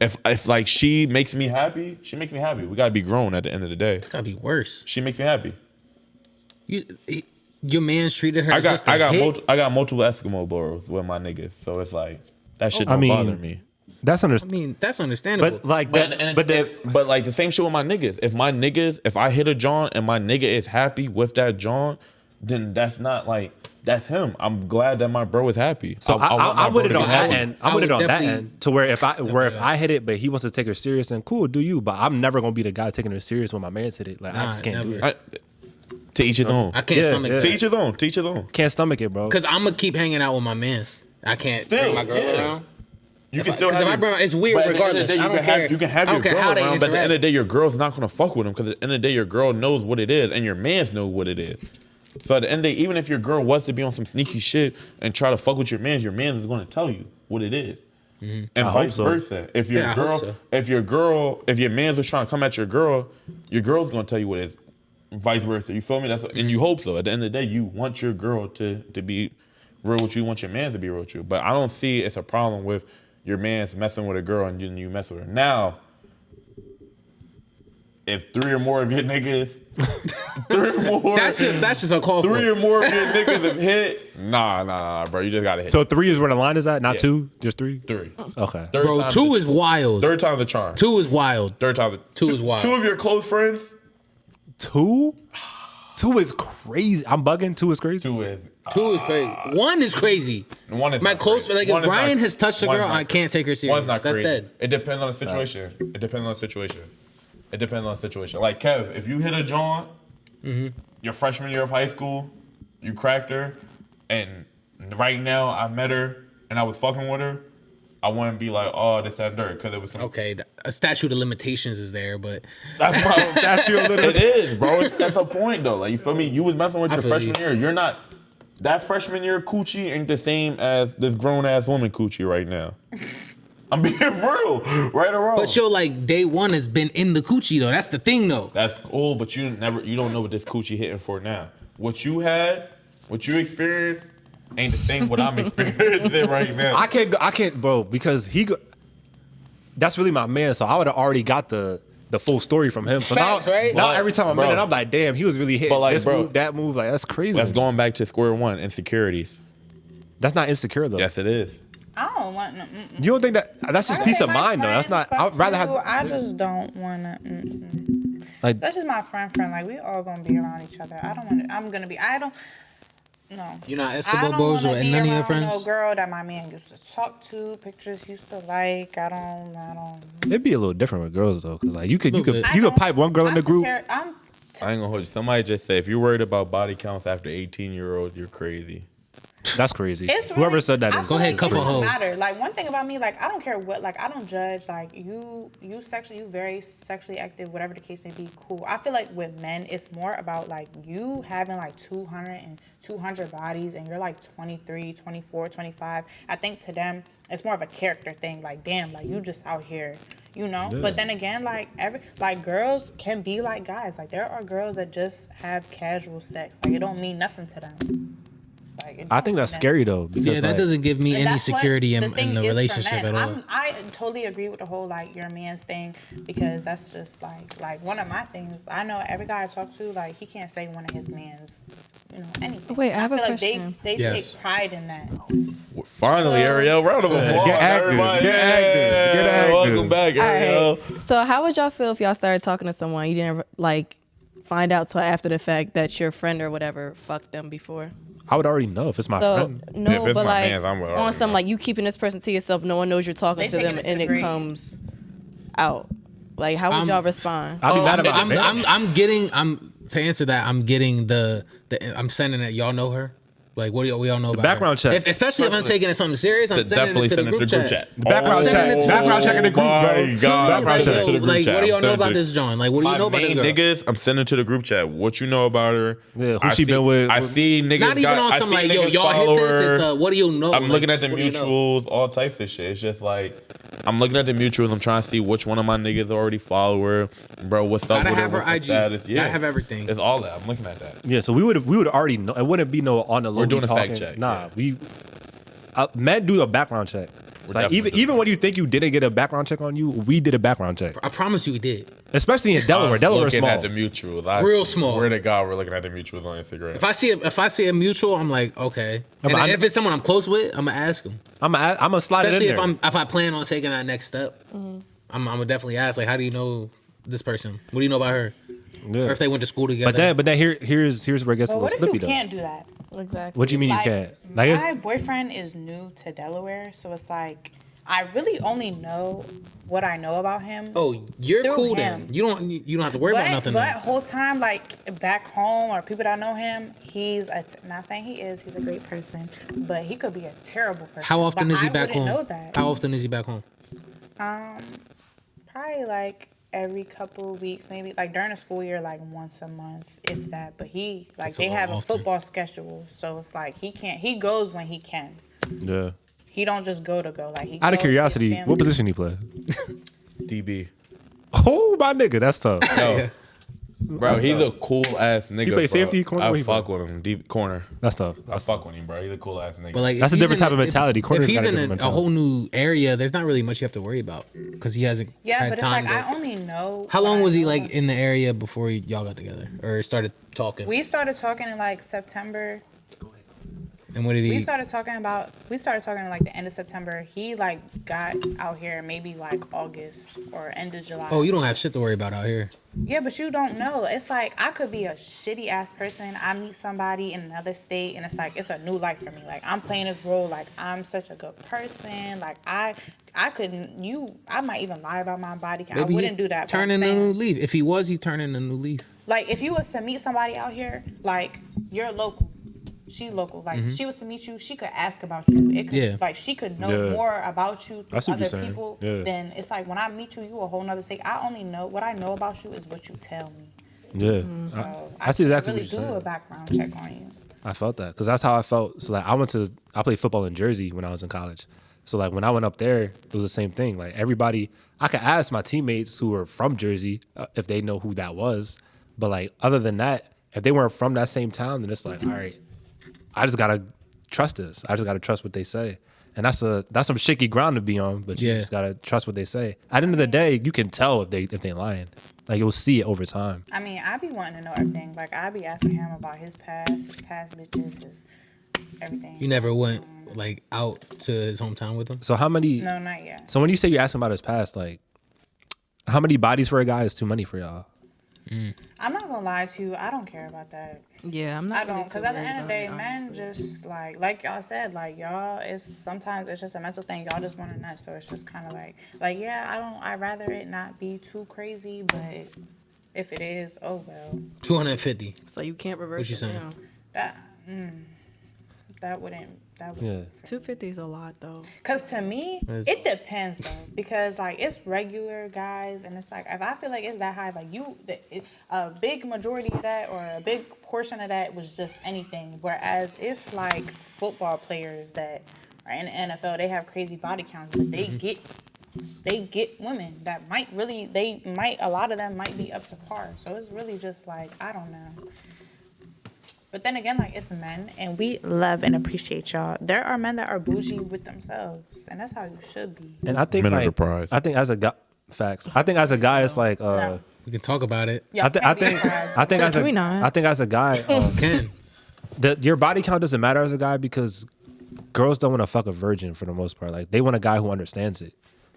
If like she makes me happy, she makes me happy. We gotta be grown at the end of the day. It's gotta be worse. She makes me happy. Your man's treated her. I got just a hit? I got multiple Eskimo bros with my niggas, so it's like that shit don't bother me. That's I mean, that's understandable. But like that, but like the same shit with my niggas. If I hit a John and my nigga is happy with that John, then that's not like that's him. I'm glad that my bro is happy. So I would it on that end. I would it on that definitely- end to where if I hit it, but he wants to take her serious, and cool, do you? But I'm never gonna be the guy taking her serious when my man's hit it. Like I just can't do it. To each his own. I can't stomach To each his own. To each his own. Can't stomach it, bro. because I'm gonna keep hanging out with my mans. I can't bring my girl around. You can still have. If I bring, it's weird but at the end of regardless. the day, I don't care. You can have I your don't care how girl they around, but at the end of the interact. day, your girl's not gonna fuck with him because at the end of the day, your girl knows what it is, and your man's know what it is. So at the end of the day, even if your girl was to be on some sneaky shit and try to fuck with your man's is gonna tell you what it is. And vice versa. If your if your man's was trying to come at your girl's gonna tell you what it is. Vice versa. You feel me? And you hope so. At the end of the day, you want your girl to be real with you, you want your man to be real with you. But I don't see it's a problem with your man's messing with a girl and then you mess with her. Now, if 3 or more of your niggas, 3 or more, That's just a call for 3 or more of your niggas have hit. Nah, bro. You just gotta hit. So 3 is where the line is at, not 2, just 3. 3. Okay. Third Bro, time's 2 the- is wild. Third time's the charm. 2 is wild. Third time. 2 is wild. 2 of your close friends. 2? 2 is crazy. I'm bugging. 2 is crazy. 2 is. 2 is crazy. 1 is crazy. 1 is my not close crazy. like One if is Brian not- has touched a one's girl, not I can't take her serious. One's not That's crazy. dead. It depends on the situation. It depends on the situation. It depends on the situation. Like Kev, if you hit a John, your freshman year of high school, you cracked her, and right now I met her and I was fucking with her, I wouldn't be like, oh, this and dirt, because it was some. Okay, a statute of limitations is there, but That's my Statue of It is, bro. That's a point though. Like you feel me? You was messing with I your feel freshman you. year. You're not. That freshman year coochie ain't the same as this grown ass woman coochie right now. I'm being real, right or wrong. but your like day one has been in the coochie though. That's the thing though. That's cool, but you don't know what this coochie hitting for now. What you had, what you experienced, ain't the thing what I'm experiencing right now. I can't, bro, because that's really my man. So I would have already got the full story from him. So Facts, now, right? now every time I'm in it, I'm like, damn, he was really hitting But like, this bro, move, that move. Like, that's crazy. That's going back to square one, insecurities. That's not insecure though. Yes, it is. I don't want no. You don't think that's just peace of mind though? That's not. I'd rather have. I just don't want to. Like, That's just my friend. Like we all gonna be around each other. I don't want. I'm gonna be. I don't. No. You're not I Escobar don't bros wanna or be none of your around friends. No girl that my man used to talk to, pictures used to like. I don't. it'd be a little different with girls though, because like you could bit. pipe one girl in the group. I ain't gonna hold you. Somebody just say if you're worried about body counts after 18-year-old, you're crazy. That's crazy. It's Whoever really, said that I is feel ahead, like cuff it a doesn't hoe. matter. Like one thing about me, like I don't care what, like I don't judge. Like you very sexually active, whatever the case may be. Cool. I feel like with men, it's more about like you having like 200 bodies, and you're like 23, 24, 25. I think to them, it's more of a character thing. Like damn, like you just out here. You know, Yeah. but then again, like girls can be like guys. Like there are girls that just have casual sex. Like it don't mean nothing to them. Like, I think that's scary though. Because, Yeah, that like, doesn't give me And any that's what security in thing the is for relationship men. at all. I totally agree with the whole like your man's thing because that's just like one of my things. I know every guy I talk to, like he can't say one of his man's, anything. Wait, I have a feel question. Like they Yes. take pride in that. Finally, Arielle, round of applause, Get active, everybody. get active, get active. Welcome back, Arielle. Alright. So how would y'all feel if y'all started talking to someone you didn't like find out till after the fact that your friend or whatever fucked them before? I would already know if it's my So friend. no, If it's but my like mans, I'm with on already some know. like you keeping this person to yourself, no one knows you're talking They to taking them, it to and the it grave. comes out. Like how would y'all respond? I'll be mad about it. I'm to answer that. I'm getting I'm sending it. Y'all know her. Like, what do we all know about background her? check. Especially if I'm taking it something serious, I'm sending Definitely it to send the it to group the group chat. chat. Background Send check. it to Background the- check in the group, my bro. God. Background Like, check. yo, to the group like, chat. what do y'all I'm know sending about it. this John? Like, what do you My know about this main girl? niggas, I'm sending to the group chat. What you know about her? Yeah, who I she see- been with? I see niggas. Not even on I some see like, yo, niggas y'all follow hit this. her. It's what do you know? I'm Like, looking at the what do you know? mutuals, all types of shit. It's just like I'm looking at the mutuals. I'm trying to see which one of my niggas already follow her, bro. What's up Gotta with her? have her What's her IG. status? Yeah, Gotta have everything. It's all that. I'm looking at that. Yeah, so we would already know. It wouldn't be no on the low. We're doing a fact talking. check, Nah, yeah. we men do a background check. It's like definitely doing even when you think you didn't get a background check on you, we did a background check. I promise you, we did. Especially in Delaware. Delaware's looking small. at the mutuals. Real small. Where to God, we're looking at the mutuals on Instagram. If I see a mutual, I'm like, okay. but And I- if it's someone I'm close with, I'm gonna ask them. I'm gonna slide Especially it in there. if I plan on taking that next step, I'm gonna definitely ask, like, how do you know this person? What do you know about her? Yeah. Or if they went to school together. But then here's where it gets a But little what if slippy you though. can't do that? Exactly. What do you mean Like, you can't? Like it's, my boyfriend is new to Delaware, so it's like I really only know what I know about him. Oh, you're Through cool him. then. You don't have to worry about nothing. But then. whole time, like back home or people that know him, not saying he's a great person, but he could be a terrible person. How often But is he I back wouldn't home? know that. How often is he back home? Probably like every couple of weeks, maybe like during the school year, like once a month, if that. But he like That's a they little have a often. football schedule, so it's like he goes when he can. yeah. He don't just go. Like he. Out of goes, curiosity, his what family- position he play? DB. Oh my nigga, that's tough. Yo, bro, he's a cool ass nigga. He play bro. safety, corner? Where I he fuck play? with him. Deep corner. That's tough. I fuck with him, bro. He's a cool ass nigga. But like, That's if a he's different in type of mentality. If Corner's he's got a in different a whole mentality. new area, there's not really much you have to worry about because he hasn't. Yeah, had but it's time like to- I only know. How what long I was he know like about- in the area before y'all got together or started talking? We started talking in like September. And what did he? We started talking in like the end of September. He like got out here maybe like August or end of July. Oh, you don't have shit to worry about out here. Yeah, but you don't know. It's like I could be a shitty ass person. I meet somebody in another state, and it's like it's a new life for me. Like I'm playing this role. Like I'm such a good person. Like I might even lie about my body. I Maybe wouldn't he's do that. but I'm Turning a saying, new leaf. If he was, he's turning a new leaf. like if you was to meet somebody out here, like you're local. She local. Like she was to meet you, she could ask about you. It could Yeah. like she could know Yeah. more about you I see through what you're other saying. people Yeah. than it's like when I meet you, you a whole nother state. I only know what I know about you is what you tell me. Yeah. So I see exactly really what you're do saying. a background check on you. I felt that because that's how I felt. So like I played football in Jersey when I was in college. So like when I went up there, it was the same thing. Like everybody, I could ask my teammates who were from Jersey if they know who that was. But like other than that, if they weren't from that same town, then it's like, all right, I just gotta trust this. I just gotta trust what they say. And that's some shaky ground to be on, but you Yeah. just gotta trust what they say. At the end of the day, you can tell if they lying. Like you'll see it over time. I mean, I be wanting to know everything. Like I be asking him about his past bitches, his everything. You never went like out to his hometown with him. So how many? No, not yet. So when you say you're asking about his past, like how many bodies for a guy is too many for y'all? I'm not gonna lie to you. I don't care about that. Yeah, I'm not. I don't, really because too at the worried end of the day, about it, men honestly. just like y'all said, like y'all, sometimes it's just a mental thing. Y'all just want to nut, so it's just kind of like yeah, I'd rather it not be too crazy, but if it is, oh well. 250. So you can't reverse What you it saying? now. That wouldn't. Yeah. 250 is a lot though. Cause to me, it depends though. Because like it's regular guys, and it's like if I feel like it's that high, like a big majority of that or a big portion of that was just anything. Whereas it's like football players that are in the NFL, they have crazy body counts, but they get women that a lot of them might be up to par. So it's really just like I don't know. But then again, like, it's men, and we love and appreciate y'all. There are men that are bougie with themselves, and that's how you should be. And I think Men are like, the prize. I think as a guy, facts. I think as a guy, it's like We can talk about it. Y'all I can't be think surprised. I think as We not. a guy, Ken. your body count doesn't matter as a guy because girls don't want to fuck a virgin for the most part. Like they want a guy who understands it.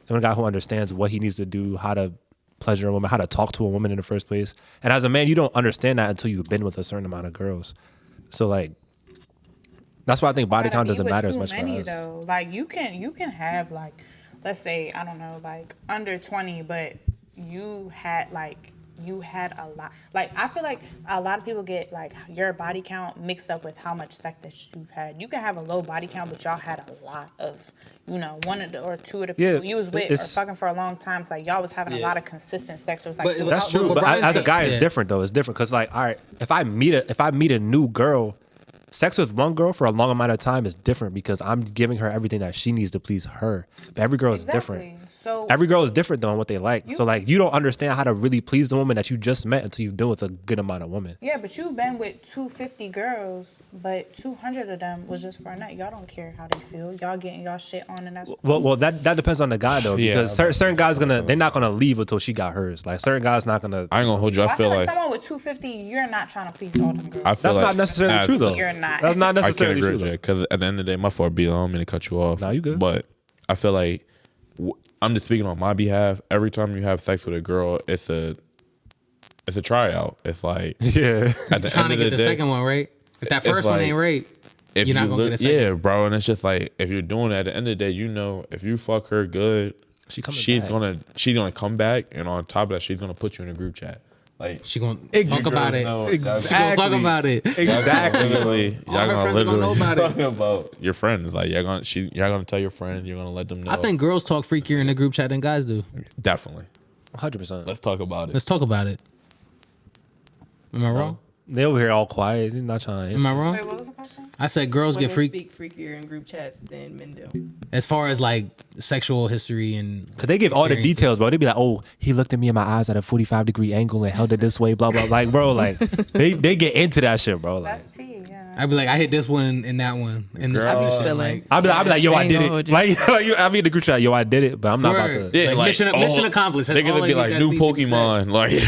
They want a guy who understands what he needs to do, how to pleasure a woman, how to talk to a woman in the first place. And as a man, you don't understand that until you've been with a certain amount of girls. So like, that's why I think body Gotta count be doesn't with matter as too much for many, us. though. Like you can have like, let's say, I don't know, like under 20, but you had a lot. Like I feel like a lot of people get like your body count mixed up with how much sex that you've had. You can have a low body count, but y'all had a lot of, one of the, or two of the Yeah, people you was with or it's- fucking for a long time. So like y'all was having a Yeah. lot of consistent sex. So it's like But- That's true, but Brian's as a got- guy, yeah. it's different though. It's different because like, all right, if I meet a new girl, sex with one girl for a long amount of time is different because I'm giving her everything that she needs to please her. But every girl is different. Exactly. So Every girl is different though on what they like. So like, you don't understand how to really please the woman that you just met until you've been with a good amount of women. yeah, but you've been with 250 girls, but 200 of them was just for a night. Y'all don't care how they feel. Y'all getting y'all shit on, and that's Well, that depends on the guy though, Yeah, because certain guys they're not gonna leave until she got hers. Like certain guys not gonna. I ain't gonna hold you. I I feel like someone with 250, you're not trying to please all them girls. I feel That's like not necessarily as- true though. You're not. That's not I can't necessarily agree true with you though. because at the end of the day, my fault be I don't mean to cut you off. Nah, you good. But I feel like I'm just speaking on my behalf. Every time you have sex with a girl, it's a tryout. It's like Yeah. at the Trying end to of get the the day, second one right. If that it's first one like- ain't right, if you're not you gonna look, get a second. yeah, bro. And it's just like if you're doing it at the end of the day, if you fuck her good, She coming she's back. gonna come back, and on top of that, she's gonna put you in a group chat. Like She gonna Exactly. talk about it. No, She gonna talk about it. Exactly. literally, All y'all her gonna friends are gonna know literally about it. talk about your friends. Like y'all gonna tell your friends. You're gonna let them know. I think girls talk freakier in the group chat than guys do. definitely. 100%. Let's talk about it. Let's talk about it. Am I wrong? They over here all quiet. They're not trying. Am I wrong? Wait, what was the question? I said girls get Women freak speak freakier in group chats than men do. as far as like sexual history and Cause they give all the experiences. details, bro. They be like, "Oh, he looked at me in my eyes at a 45-degree angle and held it this way." Blah blah. Like, bro, like they get into that shit, bro. Like, That's T, yeah. I'd be like, I hit this one and that one and this Girl. position. Feeling. Like, I'll be like, yo, I I ain't did gonna it. hold you. Like, I mean, the group chat, yo, I did it, but I'm not about word. to. Yeah, Like, mission accomplished. That's They're gonna all be they like need- new that's need to be said. Pokemon, like Yeah.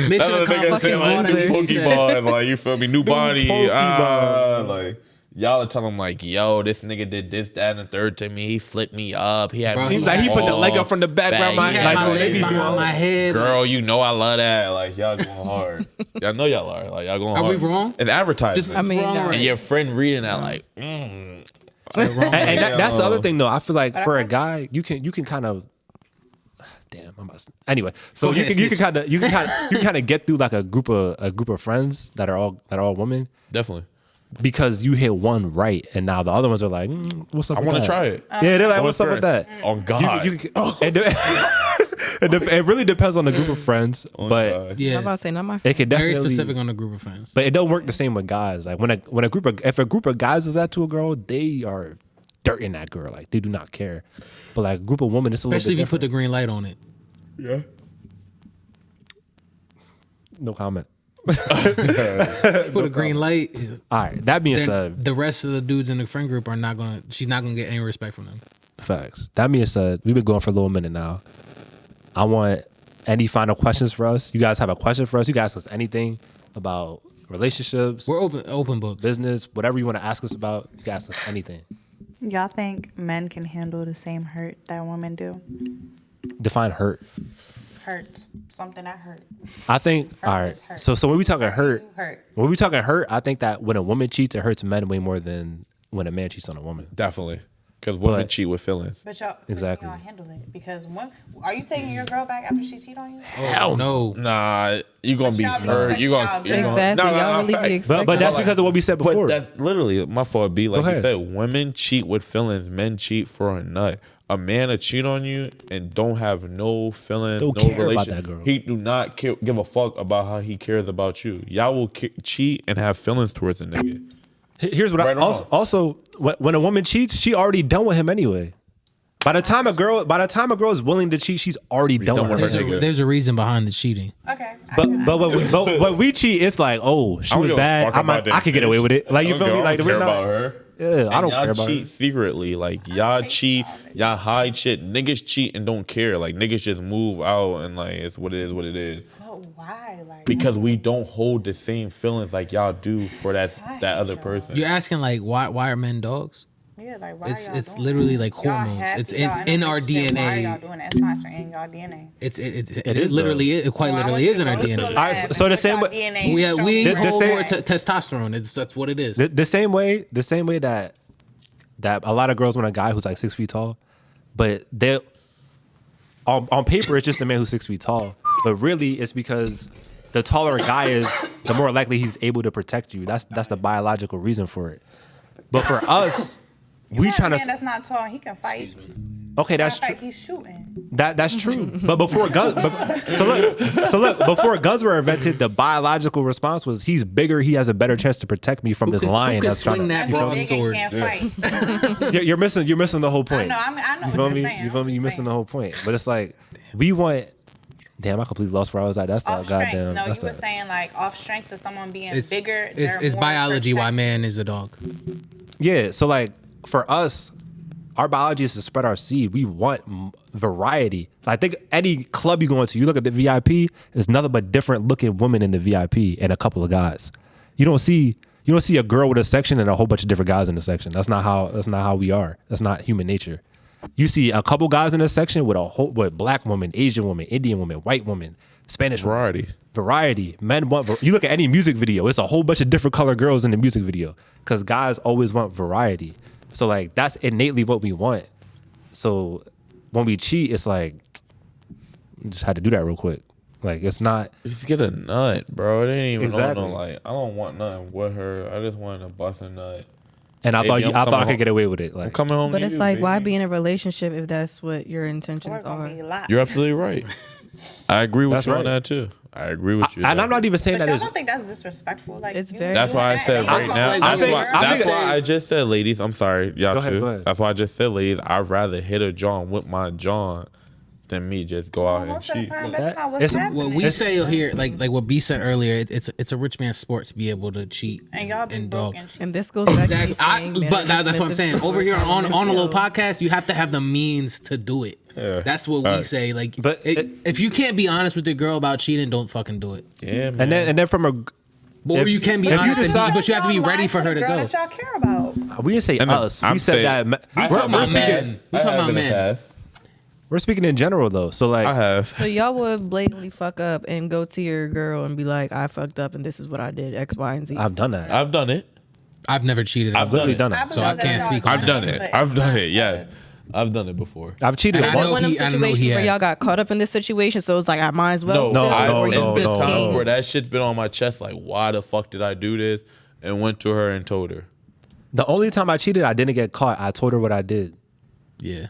Mission That's what they gonna accomplished. say, like new Fucking loser. Pokemon, like you feel me, new body, Pokemon. like y'all are telling them like, yo, this nigga did this, that, and the third to me. He flipped me up. He had Bro, me he Like, he put the leg off, up from the back around my He back, had like, my no, they legs be behind doing- my head. Girl, you know I love that. Like y'all going hard. Y'all know y'all are. Like y'all going Are hard. we wrong? It's advertising. Just, I mean, wrong, no. right? and your friend reading that like, Wrong. And that's the other thing, though. I feel like for a guy, you can kind of. Damn, I'm about to, anyway. So Go you ahead, can snitch. you can kind of get through like a group of friends that are all women definitely. because you hit one right, and now the other ones are like, what's up? I with want to that? try it. Yeah, they're like, what's up with that? On God. It really depends on the group of friends, but God. Yeah. I'm about to say not my. it can Very definitely. specific on the group of friends. But it don't work the same with guys. Like when a group of guys is that to a girl, they are dirting that girl. Like they do not care. But like a group of women, it's a Especially if little you bit put the green light on it. Yeah. no comment. Put a green light. All right. That being Then said, the rest of the dudes in the friend group are not gonna. She's not gonna get any respect from them. facts. That being said, we've been going for a little minute now. I want any final questions for us. You guys have a question for us? You guys ask us anything about relationships, We're open book. business, whatever you want to ask us about. You guys ask us anything. Y'all think men can handle the same hurt that women do? Define hurt. Hurt. Something that hurt. I think. Hurt All right. is hurt. So when we talking hurt, Hurt. when we talking hurt, I think that when a woman cheats, it hurts men way more than when a man cheats on a woman. Definitely. Because women But- cheat with feelings. But y'all, Exactly. y'all handle it because are you taking your girl back after she cheat on you? Hell no. Nah, you gonna But be y'all be hurt. You gonna expecting y'all Exactly. Y'all really be But expecting. that's because of what we said before. But that's literally my fault. Be like Go you ahead. said, women cheat with feelings. Men cheat for a nut. A man to cheat on you and don't have no feeling, Don't no care about relation. that girl. He do not give a fuck about how he cares about you. Y'all will cheat and have feelings towards a nigga. Here's what Right I or wrong? also when a woman cheats, she already done with him anyway. By the time a girl is willing to cheat, she's already done with her. There's a reason behind the cheating. Okay. But when we cheat, it's like, oh, she was bad. I could get away with it. Like, you feel me? Like, I don't care about her. Yeah, I don't y'all care about cheat her. secretly. Like, y'all cheat, y'all hide shit. Niggas cheat and don't care. Like, niggas just move out and like, it's what it is, what it is. But why? Like, Because we don't hold the same feelings like y'all do for that other person. You're asking like why are men dogs? yeah, like why It's y'all it's doing literally that? like Y'all hormones. happy, It's y'all in our relationship, Why DNA. y'all doing that? It's not in y'all DNA. It is, literally it quite Well, I literally want is you in to our go to a DNA. lab Alright, and so the put same y'all way- DNA and We show we me hold same- more testosterone. That's what it is. The same way that a lot of girls want a guy who's like 6 feet tall, but they on paper it's just a man who's 6 feet tall, but really it's because the taller a guy is, the more likely he's able to protect you. That's the biological reason for it. But for us, we got a trying man to. that's not tall. He can fight. Okay, that's Matter of true. fact, he's shooting. That's true. But before guns, so look, before guns were invented, the biological response was he's bigger. He has a better chance to protect me from this lion who can that's trying swing to. that He's broadsword? big and can't fight. You're missing the whole point. I know You what feel you're me? saying. You feel me? You're missing the whole point. But it's like we want. Damn, I completely lost where I was at. That's the Off strength. goddamn. No, you that's were the, saying like off strength of someone being It's bigger. it's they're biology more why protected. man is a dog. Yeah. So like for us, our biology is to spread our seed. We want variety. I think any club you go into, you look at the VIP, there's nothing but different looking women in the VIP and a couple of guys. You don't see a girl with a section and a whole bunch of different guys in the section. That's not how we are. That's not human nature. You see a couple guys in a section with black woman, Asian woman, Indian woman, white woman, Spanish woman. Variety. Men want. You look at any music video, it's a whole bunch of different color girls in the music video because guys always want variety. So like that's innately what we want. So when we cheat, it's like we just had to do that real quick. Like it's not. Just get a nut, bro. It ain't even Exactly. no like. I don't want nothing with her. I just wanted to bust a nut. And I Baby, thought I home. could get away with it. I'm Like coming home. But to it's you, like, why baby. be in a relationship if that's what your We're intentions gonna are? be locked. You're absolutely right. I agree with That's you right. on that too. I agree with you. and there. I'm not even saying But that y'all is. don't think that's disrespectful? Like It's you very- That's doing why I that said and right you now. like, That's you're why. a That's girl. why I just said, ladies. I'm sorry, y'all Go ahead, too. go ahead. That's why I just said, ladies. I'd rather hit a John with my John than me just go out and Most of the cheat. time, that's not what's It's- happening. What we say here, like what B said earlier, it's a rich man's sport to be able to cheat and y'all be broke dog. and shit. And this goes back Exactly. to me saying, men But are that's what I'm dismissive saying. towards Over here how on women a little feel. podcast, you have to have the means to do it. Yeah. That's what we Alright. say. Like, But if you can't be honest with your girl about cheating, don't fucking do it. Yeah, man. And then from a. Or If- you can be if you honest, decide- but you have to be Y'all ready lie for her the to girl go. that y'all care about. We didn't say And us. I'm We said saying- that. I We're, have we're in the speaking. past. we I talking have about in the men. past. We're speaking in general though. So like. I have. So y'all would blatantly fuck up and go to your girl and be like, I fucked up and this is what I did, X, Y, and Z. I've done that. I've done it. I've never cheated. I've literally done done I it. So I believe can't that speak y'all on I've that. done it. but I've it's done not it. Yeah. good. I've done it before. I've cheated And I know once. One of them he- I know he situations where has. y'all got caught up in this situation, so it's like I might as well. No, spill, no, or you no, It's just been no. times came. where that shit's been on my chest. Like, why the fuck did I do this? And went to her and told her. The only time I cheated, I didn't get caught. I told her what I did Yeah.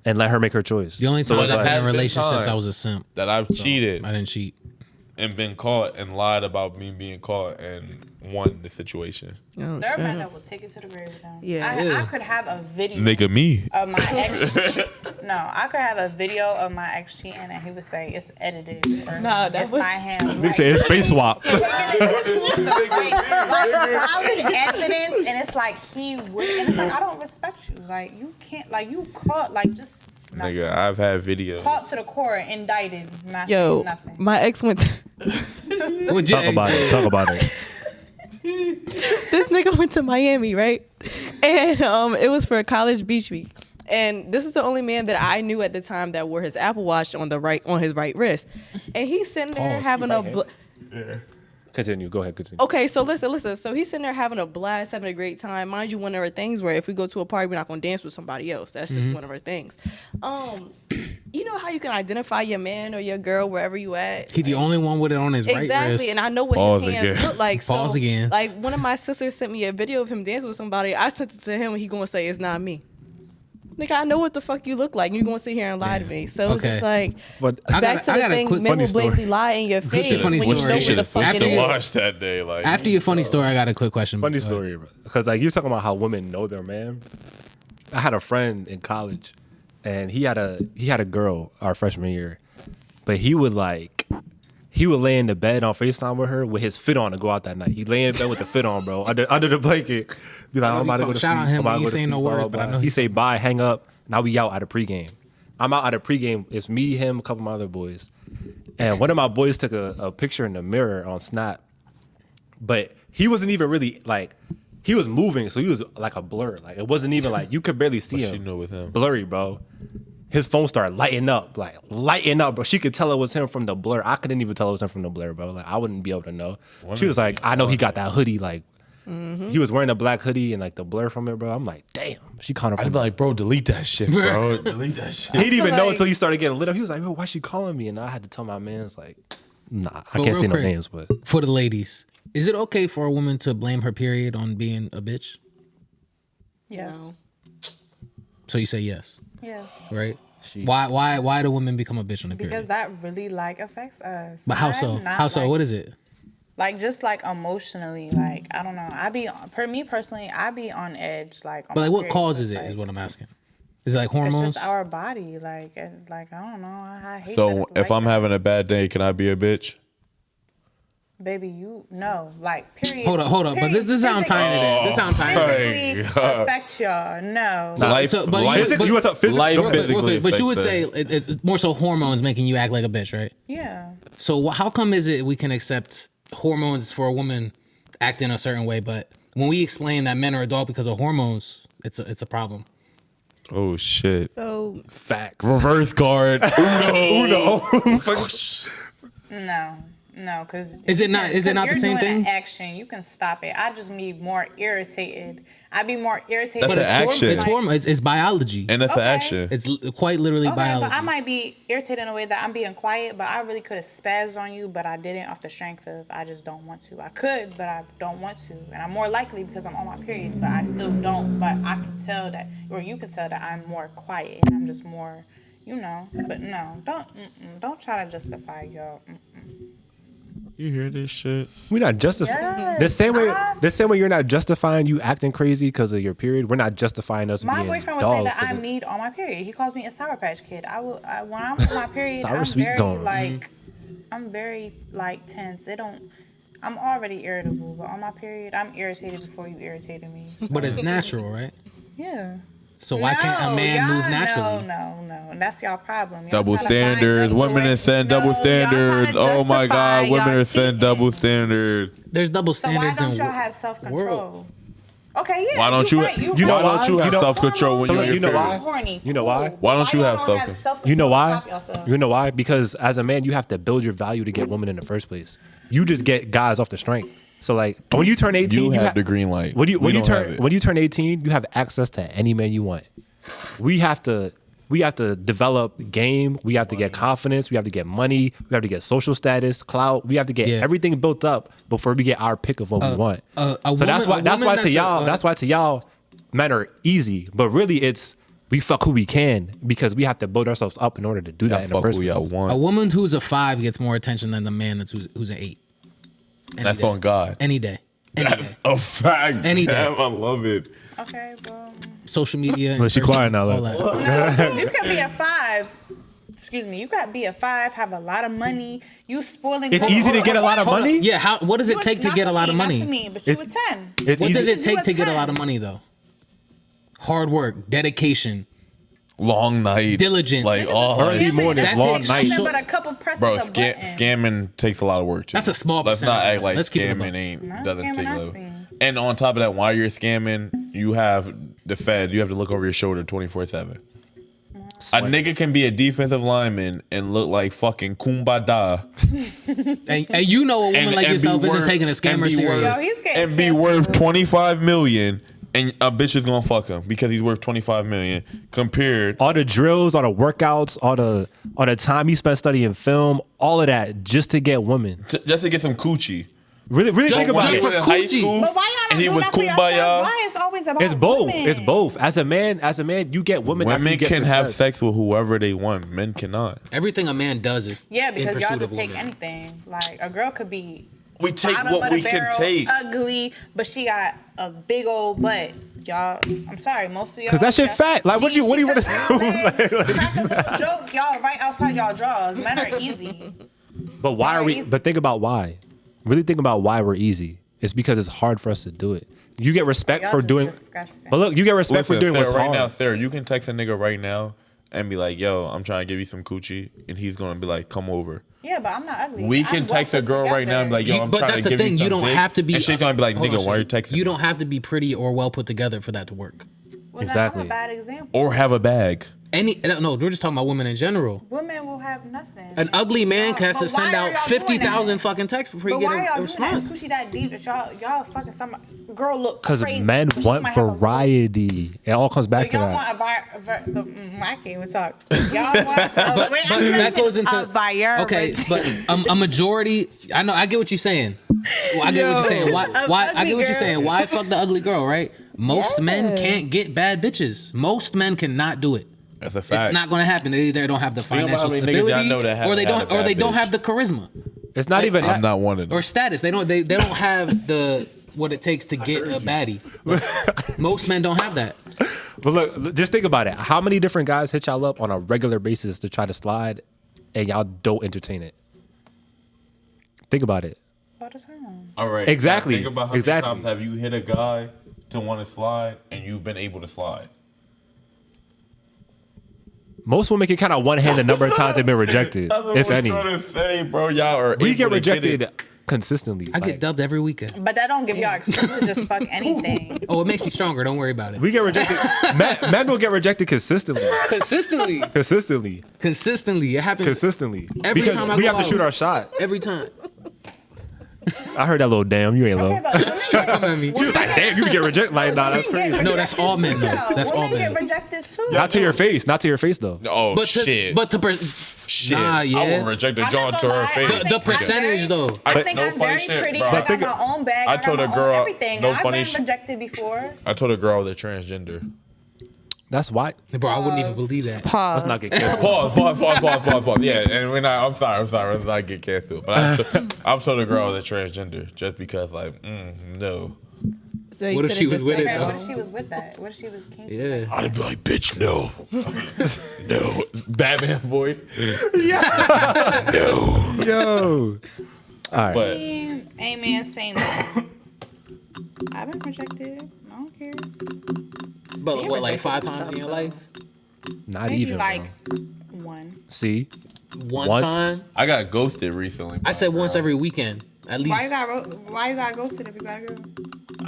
and let her make her choice. The only So time it's I've like- been in has been relationships, time. I was a simp. That I've cheated I didn't cheat. and been caught and lied about me being caught and won the situation. Oh, There are men shit. that will take it to the grave with them. Yeah. I could have a video Nigga, me. of my ex. No, I could have a video of my ex cheating, and he would say it's edited. Or No, that it's was- not him. Nigga say it's face swap. Like solid evidence, and it's like he would. And it's like I don't respect you. Like you can't. Like you caught. Like just nothing. Nigga, I've had videos. Caught to the court, indicted. Nothing. Yo, nothing. my ex went. Would you- Talk about it. Talk about it. This nigga went to Miami, right? And it was for a college beach week. And this is the only man that I knew at the time that wore his Apple Watch on his right wrist. And he's sitting there Pause. having Continue. Go ahead. Continue. Okay, so listen. So he's sitting there having a blast, having a great time. Mind you, one of our things where if we go to a party, we're not gonna dance with somebody else. That's just one of our things. You know how you can identify your man or your girl wherever you at? He the only one with it on his right Exactly, wrist. and I know what Pause his hands again. look like. So, Pause again. Like one of my sisters sent me a video of him dancing with somebody. I sent it to him, and he gonna say it's not me. Nigga, I know what the fuck you look like. You gonna sit here and lie to me. So it's Okay. just like But I back got to the a thing. quick Men funny will story. blatantly lie in your face a funny when you story. know You what the fuck After it to you- is. watch that day. Like, After your funny story, I got a quick question. funny Go ahead. story, because like you're talking about how women know their man. I had a friend in college, and he had a girl our freshman year, but he would lay in the bed on FaceTime with her with his fit on to go out that night. He lay in bed with the fit on, bro, under the blanket. Be like, I'm about to go to sleep. Shout out him. I'm about to He go to saying sleep, no blah, words, blah, but I blah. know He he- say bye, hang up. Now we out at a pregame. I'm out at a pregame. It's me, him, a couple of my other boys. And one of my boys took a picture in the mirror on Snap. But he wasn't even really like, he was moving, so he was like a blur. Like it wasn't even like, you could barely see What him. she know with him? Blurry, bro. His phone started lighting up, bro. She could tell it was him from the blur. I couldn't even tell it was him from the blur, bro. Like I wouldn't be able to know. She was like, I know he got that hoodie. Like he was wearing a black hoodie and like the blur from it, bro. I'm like, damn. She caught him. I'd be like, bro, delete that shit, bro. Delete that shit. He didn't even know until he started getting lit up. He was like, yo, why she calling me? And I had to tell my man's like, nah, I can't real say no quick, names, but For the ladies, is it okay for a woman to blame her period on being a bitch? Yes. No. So you say yes, Yes. right? Why do women become a bitch on the period? Because that really like affects us. But how so? I'm not, How so? like- What is it? Like just like emotionally, like I don't know. Me personally, I be on edge. Like, on But like, my what period, causes so it? it's Is like- what I'm asking. Is it like It's hormones? just our body, like I don't know. I hate. that So it's if like I'm that. having a bad day, can I be a bitch? baby, you no, like period. Hold up. But this is how I'm tying it in. This is how I'm tying it in. Physically affect y'all. No. Life, so- but life, you- but- you want to physical? life Real quick, physically but you would affects say it's more so hormones making you act like a bitch, right? Yeah. So how come is it we can accept hormones for a woman acting a certain way, but when we explain that men are adult because of hormones, it's a problem. Oh shit. So Facts. Reverse guard. Uno. No, because Is it not the same thing? Action, you can stop it. I just be more irritated. I'd be more irritated. That's But an action. It's hormones. It's biology. And that's the Okay. action. It's quite literally Okay, biology. but I might be irritated in a way that I'm being quiet, but I really could have spazzed on you, but I didn't off the strength of I just don't want to. I could, but I don't want to. And I'm more likely because I'm on my period, but I still don't. But I can tell that, or you can tell that I'm more quiet and I'm just more, But no, don't try to justify your. You hear this shit? We're not justifying Yes, the same way you're not justifying you acting crazy because of your period. We're not justifying us My being boyfriend would dogs. say that 'cause I of- need on my period. He calls me a Sour Patch Kid. When I'm on my period, Sour I'm sweet very gone. I'm very tense. I'm already irritable, but on my period, I'm irritated before you irritated me. But it's natural, right? Yeah. So why can't a man move y'all- naturally? No. And that's y'all problem. Y'all Double trying to find standards. just Women the way- are setting No, double y'all trying to standards. Oh my justify God. Women y'all are setting cheating. double standards. There's double So why standards don't in y'all have self-control? world. Okay, yeah. Why don't you? right, You know Why why? don't you You have know- self control when So you're you know why? Horny. You know why? Cool. Why don't you y'all have don't self-control? self-control You know to why? stop yourself? You know why? Because as a man, you have to build your value to get women in the first place. You just get guys off the strength. So like when you turn 18, You have ha- the green light. When you We don't have turn it. when you turn 18, you have access to any man you want. We have to develop game. We have to get confidence. We have to get money. We have to get social status, clout. We have to get Yeah. everything built up before we get our pick of what we want. a So that's woman- why to that's y'all a- that's why to y'all men are easy, but really it's we fuck who we can because we have to build ourselves up in order to do that in the Fuck first who place. y'all A want. woman who's a 5 gets more attention than the man who's an 8. Any That's day. on God. Any day. Any day. A fact. Any day. Damn, I love it. Okay, well, Social media. Well, she in person, quiet now, all look. that. you can be a 5. Excuse me. You got to be a 5, have a lot of money. You spoiling. It's easy to get a lot of Hold money. up. Yeah. What does it take to get a lot of money? Not to me, but you a It's- 10. It's What easy. does it You take a to get a 10. lot of money though? Hard work, dedication. Long night. Diligence. Like all Early like, morning, That long takes- night. Nothing but a couple presses bro, of button. scamming takes a lot of work too. That's a small Let's not percentage. act like Let's keep it a buck. scamming ain't No, doesn't scamming take I low. seen. And on top of that, while you're scamming, you have the Fed. You have to look over your shoulder 24/7. A nigga can be a defensive lineman and look like fucking Kumbada. And you know a woman like be yourself isn't worth- taking a and scammer be serious. worth- Yo, he's getting and be canceled. worth 25 million, and a bitch is gonna fuck him because he's worth 25 million compared. All the drills, all the workouts, all the time you spent studying film, all of that just to get women. Just to get some coochie. Really Just- think about just it. for in high coochie. school, But why y'all and don't he do was that for yourself? kumbaya. Why it's always about It's both. women? It's both. As a man, you get women. after Women you get can have success. sex with whoever they want. Men cannot. Everything a man does is Yeah, in because y'all pursuit just of take woman. anything. Like a girl could be We take bottom what of the we can barrel, take. ugly, but she got a big old butt. Y'all, I'm sorry, most of y'all. Cause that shit fat. Like, what do you want to do? Crack a little joke, y'all, right outside y'all drawers. Men are easy. But why are we? Easy. But think about why. Really think about why we're easy. It's because it's hard for us to do it. You get respect Y'all for just doing. disgusting. But look, you get respect for doing Sarah, what's right hard. now, Sarah, you can text a nigga right now and be like, "Yo, I'm trying to give you some coochie," and he's gonna be like, "Come over." Yeah, but I'm not ugly. We I'm can well text a put girl right now and be like, "Yo, I'm But trying that's to the give thing. you some You don't dick," have to be. and she's gonna be like, Hold on, "Nigga, why are you Shay. texting?" You me? don't have to be pretty or well put together for that to work. Well, Exactly. I'm a bad example. Or have a bag. No, we're just talking about women in general. Women will have nothing. An ugly man Y'all- has to but send why are out y'all doing 50,000 that? fucking texts before But you why get y'all a doing that? response. Coochie that deep that y'all fucking some girl look Because crazy. men but she want might have a little- variety. It all comes back So to y'all that. want I can't even talk. Y'all want But that goes into a variety. okay, but a majority. I get what you're saying. Well, I get what you're saying. Why? I get what you're saying. Why fuck the ugly girl? Right? Most men can't get bad bitches. Most men cannot do it. That's a fact. It's not going to happen. They either don't have the know how financial many niggas y'all stability, know that or they haven't don't, had a or they bad don't bitch? have the charisma It's not even I'm that. not one of them. or status. They don't have the what it takes to get a baddie. Most men don't have that. But look, just think about it. How many different guys hit y'all up on a regular basis to try to slide, and y'all don't entertain it? Think about it. All the time. All right. Exactly. Now think about how Exactly. many times have you hit a guy to want to slide and you've been able to slide? Most women can kind of one hand the number of times they've been rejected, if any. I'm trying to say, bro, y'all are We able get to rejected it. consistently. I get Like, dubbed every weekend. But that don't give y'all excuse to just fuck anything. Oh, it makes me stronger. Don't worry about it. we get rejected. men will get rejected consistently. Consistently, Consistently. it happens Consistently. Every because time I we go have to out. shoot our shot. every time. I heard that little damn. You ain't low. Okay, but Come at me. Like, damn, you get rejected. Like, nah, that's women get crazy. No, that's all men, though. rejected too, That's all women men. get rejected too. Not to your face. Not to your face, though. Oh, But shit. shit. Nah, I yeah. would reject a I'm John not to gonna her lie, face. I think The I'm percentage, very- though. I think no I'm funny very shit, pretty. bro. I But got think- my own bag. I I got told my a girl- own everything. no I've funny been shit. rejected before. I told a girl I was a transgender. That's why. Bro, I wouldn't even believe that. Pause. Let's not get canceled. Pause. Yeah, and when I'm sorry. Let's not get canceled. But I've told a girl I was a transgender just because, like, no. So you What if could've she was just with said it, Okay, though? what if she was with that? What if she was kinky? Yeah. I'd be like, bitch, no. No. Batman voice. No. Yo. All right. But Ain't man saying that. I've been rejected. I don't care. But what, like 5 times in your life? Not Maybe even. like Bro. one. See? One Once. time? I got ghosted recently. I said once every weekend, at least. Why you got ghosted if you got a girl?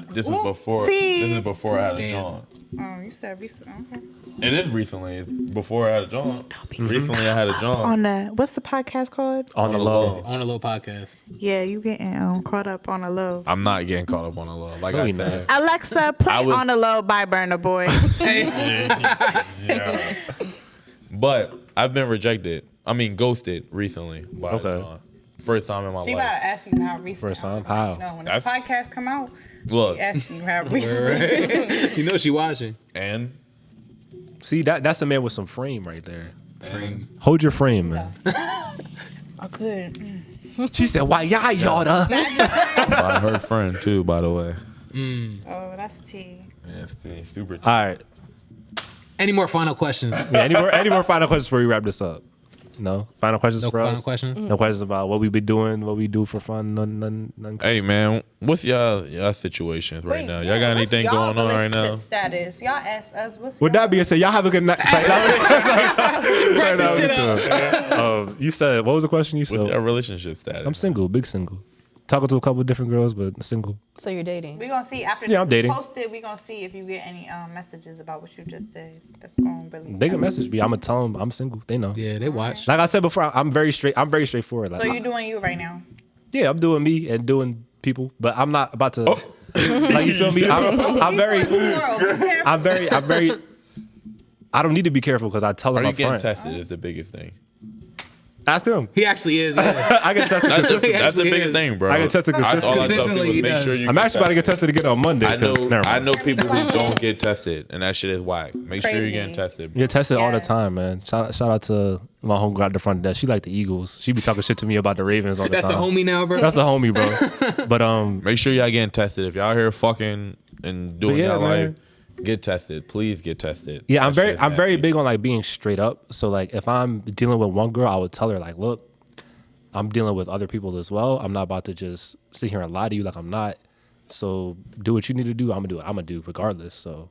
This is before. Oopsie. This is before I had a Damn. John. Oh, you said recent. Okay. It is recently. Before I had a John. Recently I had a John. On the what's the podcast called? On the low. On a little podcast. Yeah, you getting caught up on the low. I'm not getting caught up on a love. Like No, I you're said. Alexa, play I would- on the low by Burna Boy. Yeah. But I've been rejected. I mean, ghosted recently by a Okay. John. First time in my She life. about to ask you how recent. First time? How? No, when this That's- podcast come out, Look, she ask you how recent. You know she watching. and See, that's a man with some frame right there. Hold your frame, man. I could. She said, why y'all yada? by her friend too, by the way. Oh, that's T. Yeah, it's super. All right. Any more final questions? Yeah, any more final questions before we wrap this up? No? Final questions No for us? final questions? No questions about what we be doing, what we do for fun? None. Hey man, what's y'all situations right now? Y'all got anything going on right now? Status. Y'all ask us. What's With that being said, y'all have a good night. this shit You said, what was the question? You What's your said, relationship status? I'm single, big single. Talking to a couple of different girls, but single. So you're dating. We're gonna see after Yeah, this I'm dating. is posted. We're gonna see if you get any messages about what you just said. That's going really. They can message me. I'm gonna tell them I'm single. They know. Yeah, they watch. Like I said before, I'm very straightforward. Like, So you're doing you right now. yeah, I'm doing me and doing people, but I'm not about to. Like, you feel me? I'm very. I don't need to be careful because I tell them Are you up getting front. tested? Is the biggest thing. Ask him. He actually is. Yeah. I get tested. That's consistently. the actually biggest is. thing, bro. I get tested All I tell consistently. people is He make does. sure you. I'm actually about to get tested again on Monday. I know. 'cause- never mind. I know people who don't get tested, and that shit is whack. Make sure you're getting Crazy. tested. You get tested all the Yes. time, man. Shout out to My homie got the front desk. She like the Eagles. She be talking shit to me about the Ravens all the That's time. the homie now, bro. That's the homie, bro. But Make sure y'all getting tested. If y'all here fucking and doing yeah, y'all man. life, get tested. Please get tested. yeah, That shit's I'm very nasty. big on like being straight up. So like if I'm dealing with one girl, I would tell her like, look, I'm dealing with other people as well. I'm not about to just sit here and lie to you like I'm not. So do what you need to do. I'm gonna do what I'm gonna do regardless. So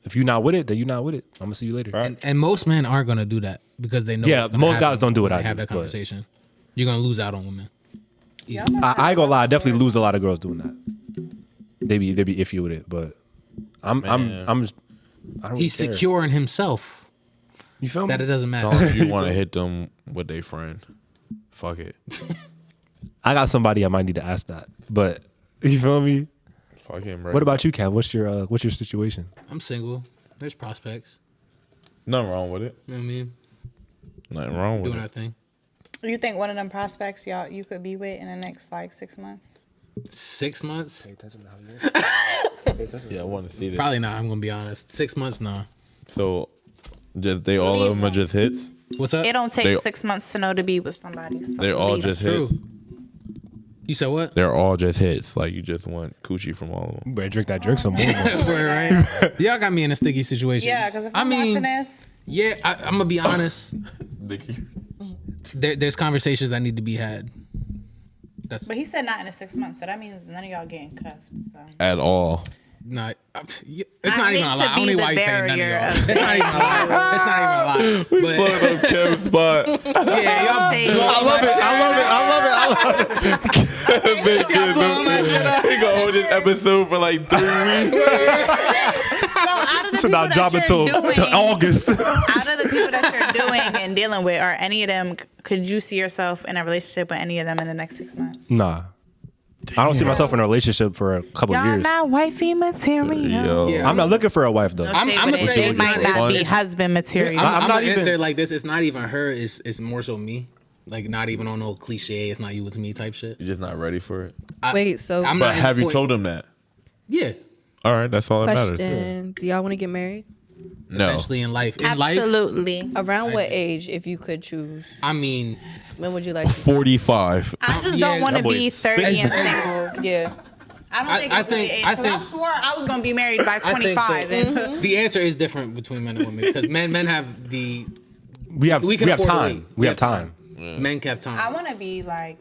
if you're not with it, then you're not with it. I'm gonna see you later. Right. And most men aren't gonna do that because they know. Yeah, what's gonna most happen guys don't do what when I they have do, that but- conversation. You're gonna lose out on women. Y'all Easily. must I ain't gonna lie. I have definitely stories. lose a lot of girls doing that. They be iffy with it, but I don't really He's care. secure in himself You feel me? that it doesn't matter. Tell them you want to hit them with their friend. Fuck it. I got somebody I might need to ask that, but you feel me? Fuck him, bro. What about you, Cam? What's your situation? I'm single. There's prospects. Nothing wrong with it. You know what I mean? Nothing wrong with Doing our it. thing. You think one of them prospects you could be with in the next like 6 months? 6 months? Yeah, I want to see that. Probably not. I'm gonna be honest. 6 months, nah. So, just all of them are just hits. What's up? It don't take They- 6 months to know to be with somebody. So They're all be- just True. hits. You said what? They're all just hits. Like you just want coochie from all of them. You better drink that drink some more. Right. Y'all got me in a sticky situation. Yeah, because if I'm watching this, Yeah, I'm gonna be honest. There's conversations that need to be had. That's but he said not in the 6 months, so that means none of y'all getting cuffed. So At all. not. It's I not even hate a to lie. I don't be know the why you saying none of barrier y'all. of It's not even a lie. It's not even a lie. But up Kev's spot. yeah, y'all Shade. blowing I my shit up. Big Y'all blowing my shit up. He gonna hold this episode for like 3 weeks. out of the So people now that drop it you're till doing- August. out of the people that you're doing and dealing with, are any of them? Could you see yourself in a relationship with any of them in the next 6 months? Nah. I don't see myself in a relationship for a couple Y'all years. not wifey material. Yo. Yeah. I'm not looking for a wife though. No I'm shade, I'ma but say it it's might not- not be it's- husband material. I'm not not even- answer it like this. It's not even her. It's more so me. Like not even on no cliche. It's not you. It's me type shit. You're just not ready for it. Wait, so I'm But not in have the you point- told him that? Yeah. All right, that's all that matters. question: do y'all want to get married? No. Eventually in life. In life, Absolutely. Around what age, if you could choose? I mean, When would you like to? 45. I just yeah, don't want to that boy be is 30 and spitting. single. Yeah. I don't think I it's really think- age, I 'cause I think- swore I was going to be married by I think 25. And the answer is different between men and women because men have the we have we can have afford to time. wait. We have time. Men have time. I want to be like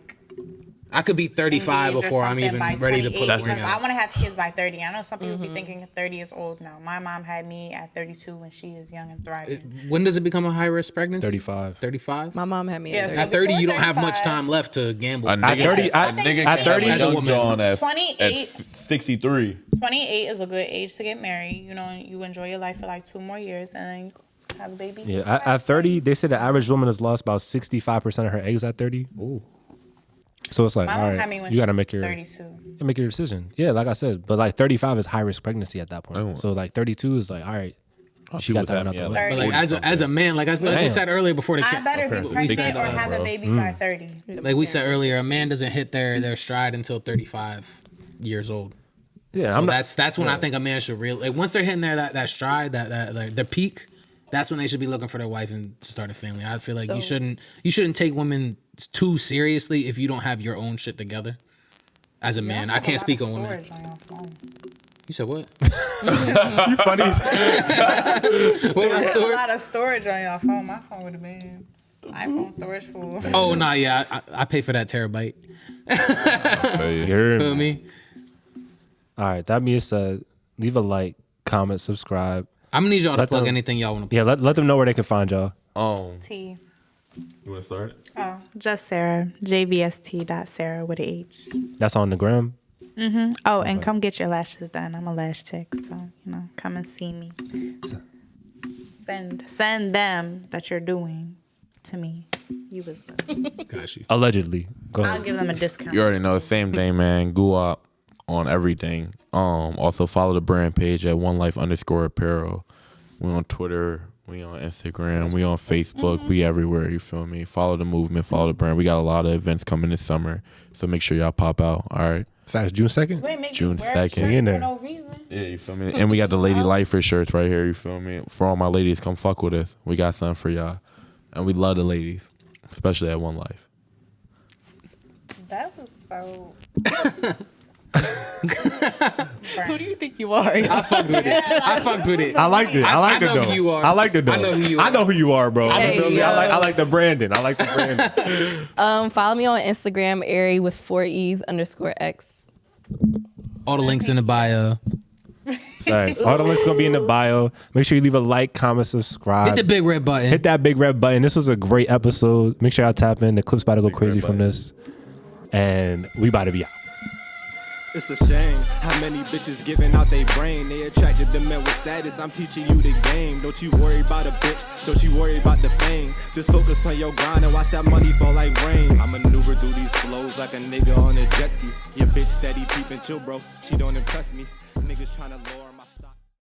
I could be 35 engaged or before I'm something even by ready to put 28, a because ring I out. want to have kids by 30. I know some people be thinking 30 is old now. My mom had me at 32 when she is young and thriving. When does it become a high risk pregnancy? 35. 35? My mom had me Yeah, at so 30. At 30, you don't have much 35. time left to gamble. A At nigga, 30, a at, nigga at can 30, have a as a young woman. John at 28. 63. 28 is a good age to get married. You know, you enjoy your life for like 2 more years and then you have a baby. yeah, at 30, they said the average woman has lost about 65% of her eggs at 30. Ooh. So it's like, My all mom had me right, when you she got to was make your 32. decision. Yeah, like I said, but like 35 is high risk pregnancy at that point. Oh. So like 32 is like, all right, She got was that having out me the at way. like But like 40 as a man, like we Damn. said earlier before the I better be We pregnant said, or have bro. a baby by 30. like we said earlier, a man doesn't hit their stride until 35 years old. Yeah, So I'm not. that's when I think a man should really like once they're hitting that stride, that like the peak. That's when they should be looking for their wife and to start a family. I feel like you So- shouldn't take women too seriously if you don't have your own shit together. As a man, I can't speak on women. Storage on your phone. You said what? funny. What about There's a storage? lot of storage on your phone. My phone would have been iPhone storage full. Oh nah, yeah, I pay for that terabyte. You heard Feel me? me? All right, that being said, leave a like, comment, subscribe. I'm gonna need y'all to Let plug them- anything y'all want to. Yeah, let them know where they can find y'all. T. You want to start? Oh, just Sarah. JVST.Sarah with an H. That's on the gram. Oh, and come get your lashes done. I'm a lash tech, so come and see me. Send them that you're doing to me. You as well. Got you. Allegedly. Go I'll ahead. give them a discount. You already know. Same thing, man. Guwop on everything. Also follow the brand page at onelife_apparel. We on Twitter. We on Instagram. We on Facebook. We everywhere. You feel me? Follow the movement. Follow the brand. We got a lot of events coming this summer, so make sure y'all pop out. All right. Facts, June 2nd. You ain't make June me wear a 2nd. shirt In there. for no reason. Yeah, you feel me? And we got the Lady Lifer shirts right here. You feel me? For all my ladies, come fuck with us. We got something for y'all. And we love the ladies, especially at One Life. That was so. Who do you think you are? I fucked with it. I fucked with it. I liked it. I liked it know though. who you are. I liked it though. I know who you are. I know who you are, bro. Hey, You feel me? yo. I like the branding. I like the branding. Follow me on Instagram, Ari with 4 E's _X. All the links in the bio. Thanks. All the links gonna be in the bio. Make sure you leave a like, comment, subscribe. Hit the big red button. Hit that big red button. This was a great episode. Make sure y'all tap in. The clip's about to go Big crazy red from button. this. And we about to be out. It's a shame how many bitches giving out they brain. They attracted to men with status. I'm teaching you the game. Don't you worry about a bitch. Don't you worry about the fame. Just focus on your grind and watch that money fall like rain. I maneuver through these flows like a nigga on a jet ski. Your bitch steady peeping chill, bro. She don't impress me. Niggas trying to lower my style.